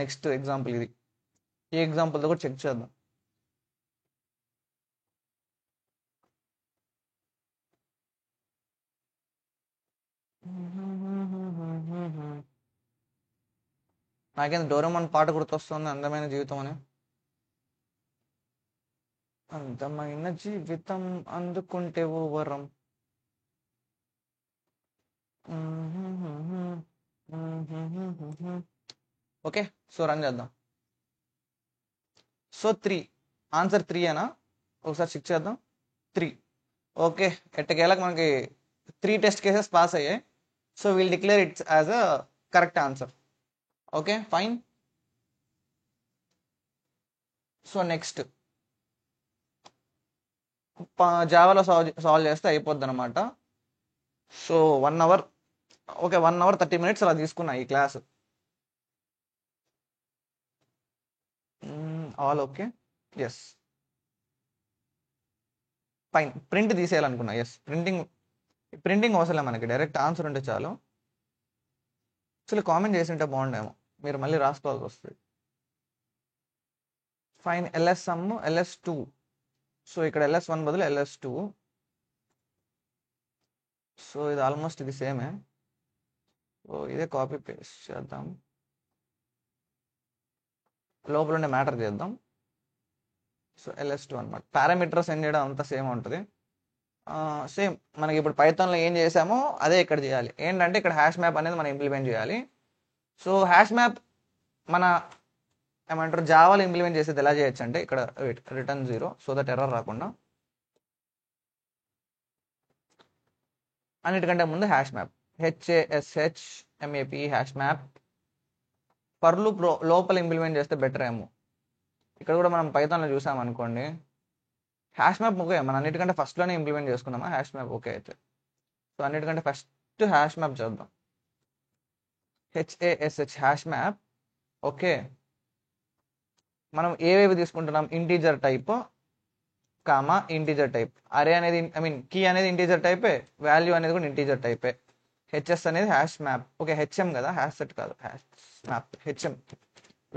నెక్స్ట్ ఎగ్జాంపుల్ ఇది, ఈ ఎగ్జాంపుల్తో కూడా చెక్ చేద్దాం. నాకేంది డోరేమాన్ పాట గుర్తొస్తుంది, అందమైన జీవితం అని. అందమైన జీవితం అందుకుంటే ఓ వరం. ఓకే, సో రన్ చేద్దాం. సో 3 ఆన్సర్ 3 అనా, ఒకసారి చెక్ చేద్దాం. 3. ఓకే, ఎట్టకేలకు మనకి 3 టెస్ట్ కేసెస్ పాస్ అయ్యాయి. So will declare it's as a correct answer. Okay fine. So next జావాలో సాల్వ్ చేస్తే అయిపోద్ది అనమాట. So 1 hour, okay 1 hour 30 minutes అలా తీసుకున్నా ఈ class. All okay, yes fine. Print తీసేయాలనుకున్నా, ఎస్ ప్రింటింగ్ అవసరం మనకి, డైరెక్ట్ ఆన్సర్ ఉంటే చాలు. అసలు కామెంట్ చేసి ఉంటే బాగుండేమో, మీరు మళ్ళీ రాసుకోవాల్సి వస్తుంది. Fine, LS some LS2. So ఇక్కడ LS1 బదులు LS2. సో ఇది ఆల్మోస్ట్ ఇది సేమే. సో ఇదే కాపీ పేస్ట్ చేద్దాం, లోపల ఉండే మ్యాటర్ చేద్దాం. సో LS2 అనమాట. పారామీటర్ సెండ్ చేయడం అంతా సేమ్ ఉంటుంది. సేమ్ మనకి ఇప్పుడు పైథాన్లో ఏం చేసామో అదే ఇక్కడ చేయాలి. ఏంటంటే ఇక్కడ హ్యాష్ మ్యాప్ అనేది మనం ఇంప్లిమెంట్ చేయాలి. సో హ్యాష్ మ్యాప్ మన ఏమంటారు జావాలో ఇంప్లిమెంట్ చేసేది ఎలా చేయొచ్చు అంటే ఇక్కడ రిటర్న్ 0, సో దట్ ఎర్రర్ రాకుండా. అన్నిటికంటే ముందు hash map, HASHMAP hash map. పర్లు లోపల ఇంప్లిమెంట్ చేస్తే బెటర్ ఏమో. ఇక్కడ కూడా మనం పైథాన్లో చూసాం అనుకోండి, హ్యాష్ మ్యాప్ ఓకే, మనం అన్నిటికంటే ఫస్ట్లోనే ఇంప్లిమెంట్ చేసుకున్నామా హ్యాష్ మ్యాప్, ఓకే అయితే. సో అన్నిటికంటే ఫస్ట్ హ్యాష్ మ్యాప్ చేద్దాం, HASH హ్యాష్ మ్యాప్. ఓకే, మనం ఏవేవి తీసుకుంటున్నాం, integer type comma integer type. అరే అనేది కీ అనేది ఇంటీజర్ టైపే, వాల్యూ అనేది కూడా ఇంటీజర్ టైపే. HS అనేది హ్యాష్ మ్యాప్, ఓకే HM కదా, హ్యాష్ సెట్ కాదు, హ్యాష్ మ్యాప్ HM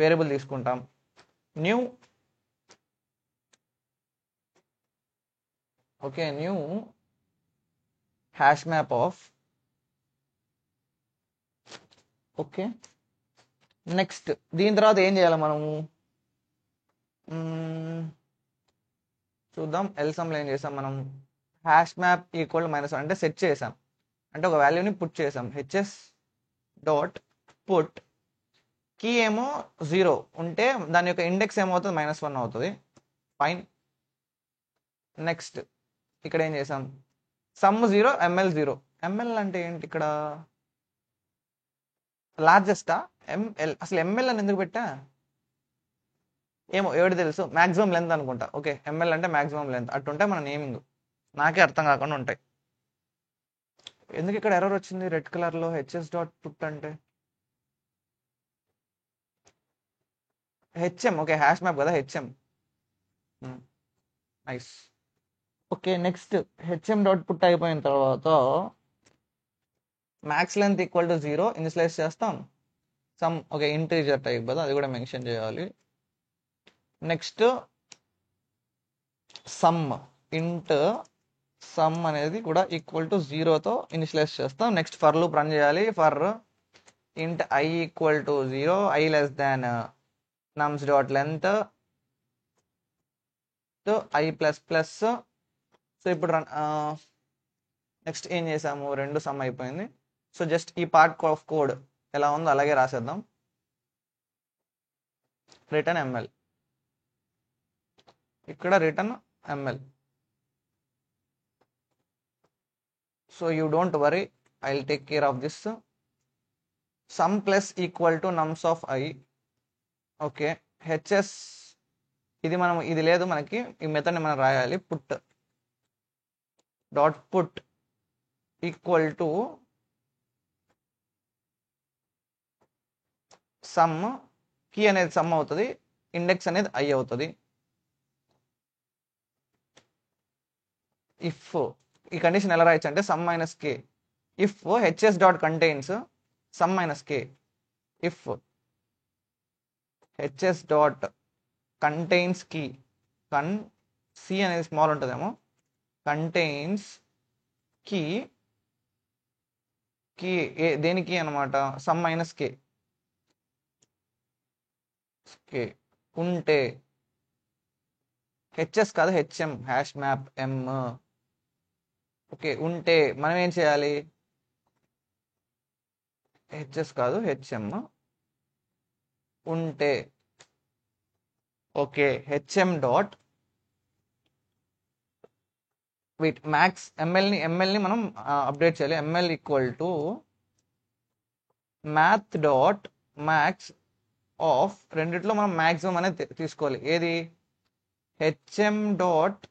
వేరియబుల్ తీసుకుంటాం. New, okay new hash map of. Okay next దీని తర్వాత ఏం చేయాలి మనము, చూద్దాం. ఎల్సమ్లో ఏం చేసాం మనం, హ్యాష్ మ్యాప్ ఈక్వల్ -1 అంటే సెట్ చేసాం, అంటే ఒక వాల్యూని పుట్ చేసాం. HS డాట్ పుట్ కీ ఏమో 0 ఉంటే దాని యొక్క ఇండెక్స్ ఏమవుతుంది, -1 అవుతుంది. ఫైన్. నెక్స్ట్ ఇక్కడ ఏం చేసాం, సమ్ 0 ML 0. ML అంటే ఏంటి ఇక్కడ, లార్జెస్టా ML, అసలు ML అని ఎందుకు పెట్టా ఏమో, ఎవడు తెలుసు, మాక్సిమం లెంత్ అనుకుంటా. ఓకే ML అంటే మాక్సిమం లెంత్, అట్టుంటే మన నేమింగ్ నాకే అర్థం కాకుండా ఉంటాయి. ఎందుకు ఇక్కడ ఎర్రర్ వచ్చింది రెడ్ కలర్లో, HS డాట్ పుట్ అంటే HM, ఓకే హ్యాష్ మ్యాప్ కదా HM, nice. Okay next HM dot put అయిపోయిన తర్వాత max length equal to 0 initialise చేస్తాం. సమ్ ఓకే ఇంటీజర్ టైప్ కదా, అది కూడా మెన్షన్ చేయాలి. నెక్స్ట్ సమ్ ఇంట్ సమ్ అనేది కూడా ఈక్వల్ టు 0తో ఇనిషియలైజ్ చేస్తాం. నెక్స్ట్ ఫర్ లూప్ రన్ చేయాలి. ఫర్ ఇంట్ I equal to 0, I less than నమ్స్ dot length to I plus plus. So ఇప్పుడు నెక్స్ట్ ఏం చేసాము, 2 సమ్ అయిపోయింది. సో జస్ట్ ఈ పార్ట్ ఆఫ్ కోడ్ ఎలా ఉందో అలాగే రాసేద్దాం. రిటర్న్ ML, ఇక్కడ return ML. So you don't worry, I will take care of this. Some plus equal to nums of I. Okay HS ఇది మనం ఇది లేదు మనకి, ఈ మెథడ్ని మనం రాయాలి. Put dot put equal to sum, key అనేది సమ్ అవుతుంది, ఇండెక్స్ అనేది I అవుతుంది. ఇఫ్ ఈ కండిషన్ ఎలా రాయొచ్చు అంటే sum minus K, if HS dot contains sum minus K, if HS dot contains key, C అనేది స్మాల్ ఉంటుందేమో, కంటైన్స్ కీ, కీ దేనికి అనమాట, సమ్ మైనస్ కే ఉంటే, HS కాదు HM hash map M. Okay ఉంటే మనం ఏం చేయాలి, HS కాదు HM, ఉంటే okay HM dot wait max ఎంఎల్ని మనం అప్డేట్ చేయాలి. ML equal to math dot max of రెండిట్లో మనం మ్యాక్సిమం అనేది తీసుకోవాలి. ఏది HM dot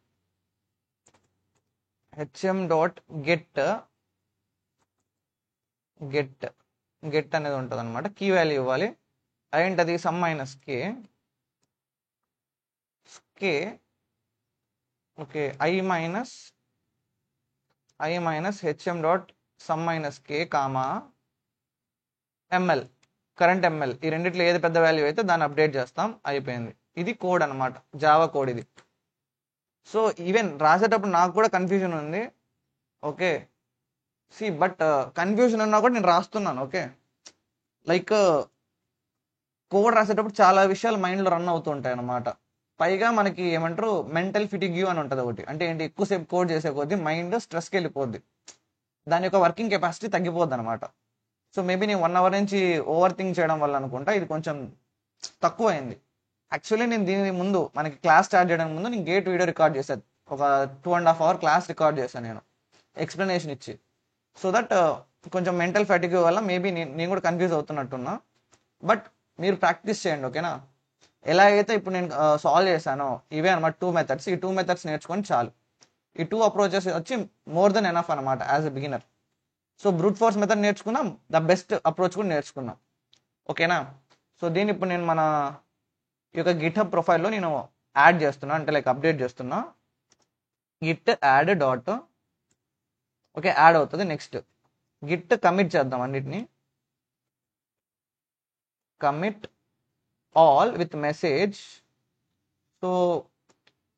get get get అనేది ఉంటుంది అనమాట. కీ వాల్యూ ఇవ్వాలి. అదేంటది some minus K K okay I minus HM dot some minus K comma ML current ML ఈ రెండిట్లో ఏది పెద్ద వాల్యూ అయితే దాన్ని అప్డేట్ చేస్తాం. అయిపోయింది. ఇది కోడ్ అనమాట, జావా కోడ్ ఇది. సో ఈవెన్ రాసేటప్పుడు నాకు కూడా కన్ఫ్యూజన్ ఉంది. ఓకే బట్ కన్ఫ్యూజన్ ఉన్నా కూడా నేను రాస్తున్నాను. ఓకే లైక్ కోడ్ రాసేటప్పుడు చాలా విషయాలు మైండ్లో రన్ అవుతూ ఉంటాయి అన్నమాట. పైగా మనకి ఏమంటారు మెంటల్ ఫిటిగ్యూ అని ఉంటుంది ఒకటి. అంటే ఏంటి, ఎక్కువసేపు కోడ్ చేసే కొద్దీ మైండ్ స్ట్రెస్కి వెళ్ళిపోద్ది, దాని యొక్క వర్కింగ్ కెపాసిటీ తగ్గిపోద్ది అనమాట. సో మేబీ నేను 1 hour నుంచి ఓవర్ థింక్ చేయడం వల్ల అనుకుంటా ఇది కొంచెం తక్కువ అయింది. యాక్చువల్లీ నేను దీని ముందు మనకి క్లాస్ స్టార్ట్ చేయడానికి ముందు నేను గేట్ వీడియో రికార్డ్ చేశాను. ఒక 2.5 hour క్లాస్ రికార్డ్ చేశాను నేను ఎక్స్ప్లెనేషన్ ఇచ్చి. సో దట్ కొంచెం మెంటల్ ఫెటిగ్యూ వల్ల మేబీ నేను కూడా కన్ఫ్యూజ్ అవుతున్నట్టున్నా. బట్ మీరు ప్రాక్టీస్ చేయండి. ఓకేనా, ఎలా అయితే ఇప్పుడు నేను సాల్వ్ చేశానో ఇవే అనమాట 2 methods. ఈ 2 methods నేర్చుకొని చాలు. ఈ 2 approaches వచ్చి మోర్ దెన్ ఎనఫ్ అనమాట as a beginner. So brute force method నేర్చుకున్నాం, ద బెస్ట్ అప్రోచ్ కూడా నేర్చుకున్నాం. ఓకేనా, సో దీన్ని ఇప్పుడు నేను మన ఈ యొక్క గిట్హబ్ ప్రొఫైల్లో నేను యాడ్ చేస్తున్నా, అంటే లైక్ అప్డేట్ చేస్తున్నా. Git add dot okay add అవుతుంది. నెక్స్ట్ గిట్ కమిట్ చేద్దాం అన్నిటిని. Commit all with message. So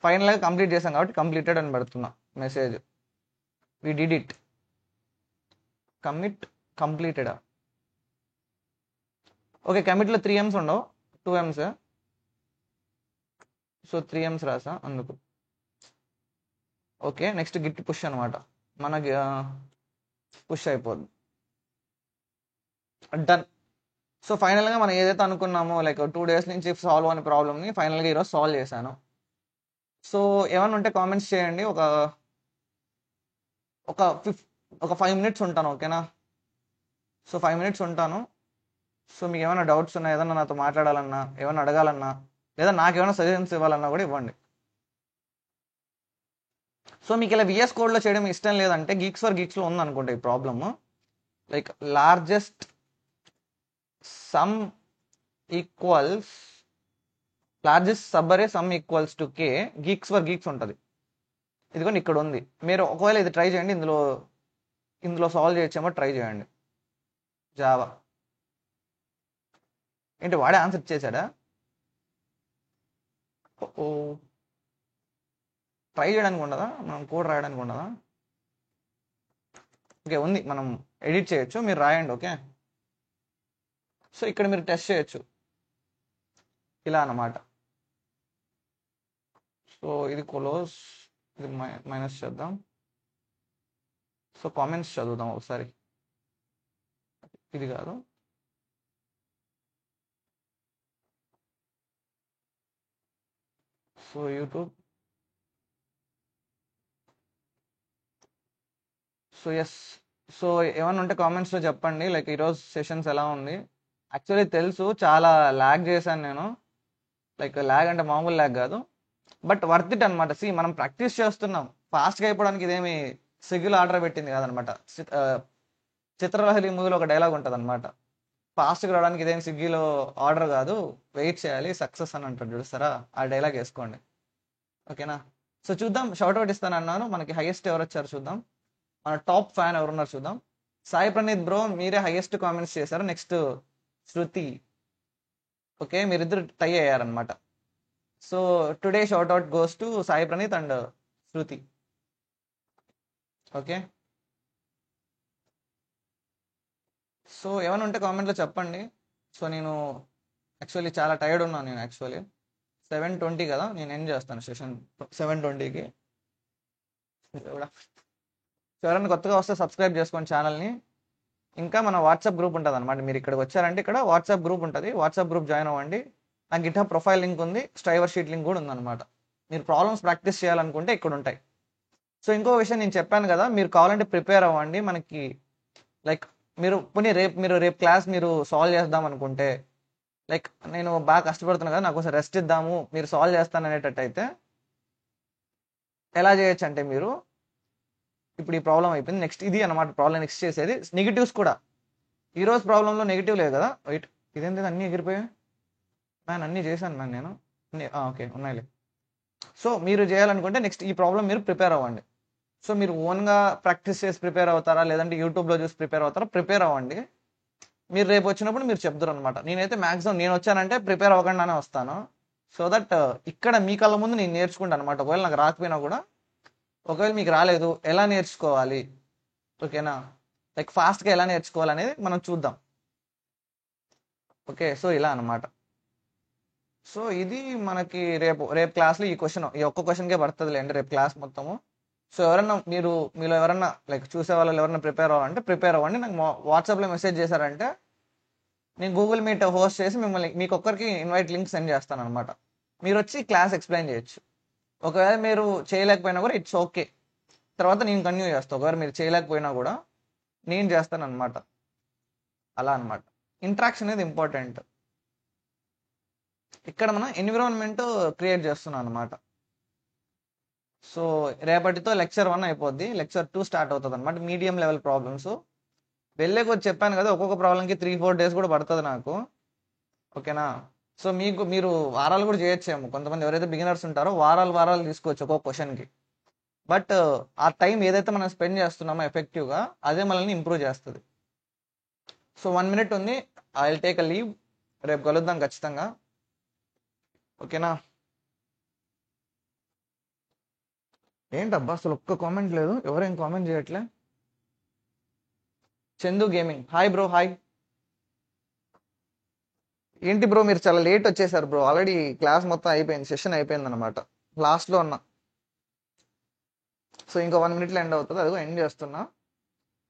ఫైనల్గా కంప్లీట్ చేసాం కాబట్టి కంప్లీటెడ్ అని పెడుతున్నా message. We did it. Commit కంప్లీటెడా? ఓకే కమిట్లో 3 M's ఉండవు, 2 M's. సో 3 M's రాసా అందుకు. ఓకే నెక్స్ట్ గిట్ పుష్ అనమాట, మనకి పుష్ అయిపోద్ది. డన్. సో ఫైనల్గా మనం ఏదైతే అనుకున్నామో లైక్ 2 days నుంచి సాల్వ్ అనే ప్రాబ్లమ్ని ఫైనల్గా ఈరోజు సాల్వ్ చేశాను. సో ఏమన్నా ఉంటే కామెంట్స్ చేయండి. ఒక 5 minutes ఉంటాను. ఓకేనా, సో 5 minutes ఉంటాను. సో మీకు ఏమైనా డౌట్స్ ఉన్నా, ఏదన్నా నాతో మాట్లాడాలన్నా, ఏమైనా అడగాలన్నా, లేదా నాకు ఏమైనా సజెషన్స్ ఇవ్వాలన్నా కూడా ఇవ్వండి. సో మీకు ఇలా విఎస్ కోడ్లో చేయడం ఇష్టం లేదంటే గీక్స్ ఫర్ గీక్స్లో ఉందనుకుంటా ఈ problem. Like largest sum subarray sum equals to k geeks for geeks ఉంటుంది. ఇదిగోండి ఇక్కడ ఉంది. మీరు ఒకవేళ ఇది ట్రై చేయండి, ఇందులో సాల్వ్ చేయొచ్చేమో ట్రై చేయండి. జావా ఏంటి వాడే ఆన్సర్ చేశాడా? ఓ ట్రై చేయడానికి ఉండదా, మనం కోడ్ రాయడానికి ఉండదా? ఓకే ఉంది, మనం ఎడిట్ చేయొచ్చు, మీరు రాయండి. ఓకే సో ఇక్కడ మీరు టెస్ట్ చేయొచ్చు ఇలా అన్నమాట. సో ఇది క్లోజ్, ఇది మైనస్ చేద్దాం. సో కామెంట్స్ చదువుదాం ఒకసారి. ఇది కాదు, so YouTube. So yes, so ఏమన్నా ఉంటే కామెంట్స్లో చెప్పండి. లైక్ ఈరోజు సెషన్స్ ఎలా ఉంది. యాక్చువల్లీ తెలుసు చాలా ల్యాగ్ చేశాను నేను. లైక్ ల్యాగ్ అంటే మామూలు ల్యాగ్ కాదు, బట్ వర్త్ ఇట్ అనమాట. మనం ప్రాక్టీస్ చేస్తున్నాం. ఫాస్ట్గా అయిపోవడానికి ఇదేమి స్విగ్గీలో ఆర్డర్ పెట్టింది కాదనమాట. చిత్రలహరి మూవీలో ఒక డైలాగ్ ఉంటుంది అనమాట, ఫాస్ట్గా రావడానికి ఇదేమి స్విగ్గీలో ఆర్డర్ కాదు, వెయిట్ చేయాలి సక్సెస్ అని అంటాడు చూస్తారా, ఆ డైలాగ్ వేసుకోండి. ఓకేనా, సో చూద్దాం. షౌట్అవుట్ ఇస్తాను అన్నాను. మనకి హైయెస్ట్ ఎవరు వచ్చారు చూద్దాం. మన టాప్ ఫ్యాన్ ఎవరున్నారు చూద్దాం. సాయి ప్రణీత్ బ్రో మీరే హైయెస్ట్ కామెంట్స్ చేశారు. నెక్స్ట్ శృతి. ఓకే మీరిద్దరు టై అయ్యారనమాట. So today shout out goes to Sai Praneeth and Shruti. Okay so ఏమైనా ఉంటే కామెంట్లో చెప్పండి. సో నేను యాక్చువల్లీ చాలా టైర్డ్ ఉన్నాను. నేను యాక్చువల్లీ 7:20 కదా, నేను ఎండ్ చేస్తాను సెషన్ 7:20కి. ఎవరైనా కొత్తగా వస్తే సబ్స్క్రైబ్ చేసుకోండి ఛానల్ని. ఇంకా మన వాట్సాప్ గ్రూప్ ఉంటుంది అనమాట. మీరు ఇక్కడికి వచ్చారంటే ఇక్కడ వాట్సాప్ గ్రూప్ ఉంటుంది, వాట్సాప్ గ్రూప్ జాయిన్ అవ్వండి. నా గిట్హబ్ ప్రొఫైల్ లింక్ ఉంది, స్ట్రైవర్ షీట్ లింక్ కూడా ఉందన్నమాట. మీరు ప్రాబ్లమ్స్ ప్రాక్టీస్ చేయాలనుకుంటే ఇక్కడ ఉంటాయి. సో ఇంకో విషయం నేను చెప్పాను కదా, మీరు కావాలంటే ప్రిపేర్ అవ్వండి. మనకి లైక్ మీరు రేపు క్లాస్ మీరు సాల్వ్ చేద్దాం అనుకుంటే, లైక్ నేను బాగా కష్టపడుతున్నా కదా, నాకు కొంచెం రెస్ట్ ఇద్దాము, మీరు సాల్వ్ చేస్తాను అనేటట్టు అయితే ఎలా చేయొచ్చు అంటే, మీరు ఇప్పుడు ఈ ప్రాబ్లం అయిపోయింది, నెక్స్ట్ ఇది అనమాట ప్రాబ్లం. నెక్స్ట్ చేసేది నెగిటివ్స్ కూడా. ఈరోజు ప్రాబ్లంలో నెగిటివ్ లేదు కదా, వెయిట్ ఇదేంటి అన్నీ ఎగిరిపోయాయి మ్యాన్, అన్నీ చేశాను మ్యాన్ నేను, ఓకే ఉన్నాయిలే. సో మీరు చేయాలనుకుంటే నెక్స్ట్ ఈ ప్రాబ్లం మీరు ప్రిపేర్ అవ్వండి. సో మీరు ఓన్గా ప్రాక్టీస్ చేసి ప్రిపేర్ అవుతారా, లేదంటే యూట్యూబ్లో చూసి ప్రిపేర్ అవుతారా, ప్రిపేర్ అవ్వండి. మీరు రేపు వచ్చినప్పుడు మీరు చెప్తారు అనమాట. నేనైతే మ్యాక్సిమం నేను వచ్చానంటే ప్రిపేర్ అవ్వకుండానే వస్తాను. సో దట్ ఇక్కడ మీ కళ్ళ ముందు నేను నేర్చుకుంటాను అనమాట. ఒకవేళ నాకు రాకపోయినా కూడా, ఒకవేళ మీకు రాలేదు ఎలా నేర్చుకోవాలి, ఓకేనా, లైక్ ఫాస్ట్గా ఎలా నేర్చుకోవాలి అనేది మనం చూద్దాం. ఓకే, సో ఇలా అనమాట. సో ఇది మనకి రేపు క్లాస్లో ఈ ఒక్క క్వశ్చన్కే పడుతుంది లేండి రేపు క్లాస్ మొత్తము. సో ఎవరన్నా మీలో ఎవరన్నా లైక్ చూసే వాళ్ళు ఎవరన్నా ప్రిపేర్ అవ్వాలంటే ప్రిపేర్ అవ్వండి. నాకు వాట్సాప్లో మెసేజ్ చేశారంటే నేను గూగుల్ మీట్ హోస్ట్ చేసి మీకు ఒక్కరికి ఇన్వైట్ లింక్ సెండ్ చేస్తాను అనమాట. మీరు వచ్చి క్లాస్ ఎక్స్ప్లెయిన్ చేయొచ్చు. ఒకవేళ మీరు చేయలేకపోయినా కూడా ఇట్స్ ఓకే, తర్వాత నేను కంటిన్యూ చేస్తాను. ఒకవేళ మీరు చేయలేకపోయినా కూడా నేను చేస్తాను అనమాట. అలా అనమాట. ఇంట్రాక్షన్ అనేది ఇంపార్టెంట్. ఇక్కడ మనం ఎన్విరాన్మెంట్ క్రియేట్ చేస్తున్నాం అనమాట. సో రేపటితో లెక్చర్ 1 అయిపోద్ది, లెక్చర్ 2 స్టార్ట్ అవుతుంది అనమాట. మీడియం లెవెల్ ప్రాబ్లమ్స్ వెళ్ళే కొద్ది చెప్పాను కదా, ఒక్కొక్క ప్రాబ్లంకి 3-4 డేస్ కూడా పడుతుంది నాకు, ఓకేనా. సో మీరు వారాలు కూడా చేయొచ్చేమో, కొంతమంది ఎవరైతే బిగినర్స్ ఉంటారో వారాలు తీసుకోవచ్చు ఒక్కొక్క క్వశ్చన్కి. బట్ ఆ టైం ఏదైతే మనం స్పెండ్ చేస్తున్నామో ఎఫెక్టివ్గా, అదే మనల్ని ఇంప్రూవ్ చేస్తుంది. సో 1 minute ఉంది, I will take a leave. రేపు కలుద్దాం ఖచ్చితంగా, ఓకేనా. ఏంటబ్బా అసలు ఒక్క కామెంట్ లేదు, ఎవరేం కామెంట్ చేయట్లే. Chandu gaming, hi bro, hi. ఏంటి బ్రో మీరు చాలా లేట్ వచ్చేసారు బ్రో, ఆల్రెడీ క్లాస్ మొత్తం అయిపోయింది, సెషన్ అయిపోయింది అనమాట, లాస్ట్లో ఉన్నా. సో ఇంకో 1 minute ఎండ్ అవుతుంది, అదిగో ఎండ్ చేస్తున్నా.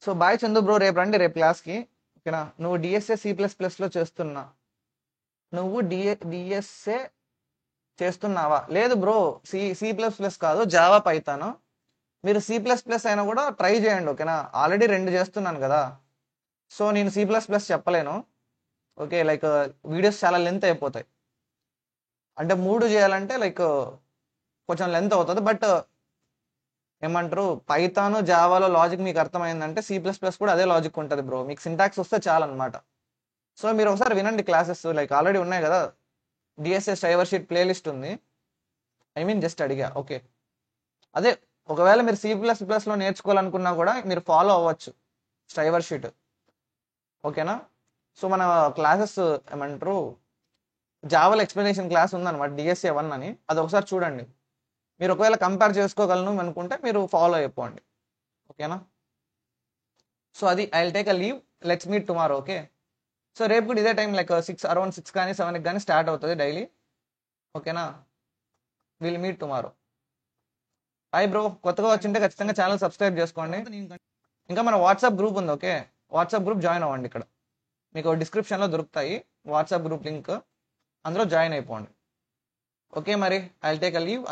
సో బాయ్ చందు బ్రో, రేపు రండి రేపు క్లాస్కి, ఓకేనా. నువ్వు డిఎస్ఏ C++లో చేస్తున్నా, నువ్వు డిఎస్ఏ చేస్తున్నావా? లేదు బ్రో, C++ కాదు, జావా పైథాన్. మీరు C++ అయినా కూడా ట్రై చేయండి, ఓకేనా. ఆల్రెడీ 2 చేస్తున్నాను కదా, సో నేను C++ చెప్పలేను, ఓకే. లైక్ వీడియోస్ చాలా లెంత్ అయిపోతాయి, అంటే 3 చేయాలంటే లైక్ కొంచెం లెంత్ అవుతుంది. బట్ ఏమంటారు, పైథాన్ జావాలో లాజిక్ మీకు అర్థమైందంటే C++ కూడా అదే లాజిక్ ఉంటుంది బ్రో, మీకు సింటాక్స్ వస్తే చాలన్నమాట. సో మీరు ఒకసారి వినండి క్లాసెస్, లైక్ ఆల్రెడీ ఉన్నాయి కదా, డిఎస్ఏ స్ట్రైవర్ షీట్ ప్లేలిస్ట్ ఉంది, జస్ట్ అడిగా, ఓకే. అదే ఒకవేళ మీరు C++లో నేర్చుకోవాలనుకున్నా కూడా మీరు ఫాలో అవ్వచ్చు స్ట్రైవర్ షీట్, ఓకేనా. సో మన క్లాసెస్ ఏమంటారు, జావాలో ఎక్స్ప్లెనేషన్ క్లాస్ ఉందన్నమాట, డిఎస్ఏ 1 అని, అది ఒకసారి చూడండి. మీరు ఒకవేళ కంపేర్ చేసుకోగలను అనుకుంటే మీరు ఫాలో అయిపోండి, ఓకేనా. సో అది I will take a leave, let's meet tomorrow, okay. So రేపు కూడా ఇదే టైం లైక్ అరౌండ్ 6 కానీ 7కి కానీ స్టార్ట్ అవుతుంది డైలీ, ఓకేనా. Will meet tomorrow. Hi bro, కొత్తగా వచ్చింటే ఖచ్చితంగా ఛానల్ సబ్స్క్రైబ్ చేసుకోండి. ఇంకా మన వాట్సాప్ గ్రూప్ ఉంది, ఓకే. వాట్సాప్ గ్రూప్ జాయిన్ అవ్వండి, ఇక్కడ మీకు డిస్క్రిప్షన్లో దొరుకుతాయి వాట్సాప్ గ్రూప్ లింక్, అందులో జాయిన్ అయిపోండి, ఓకే. మరి I will take a leave.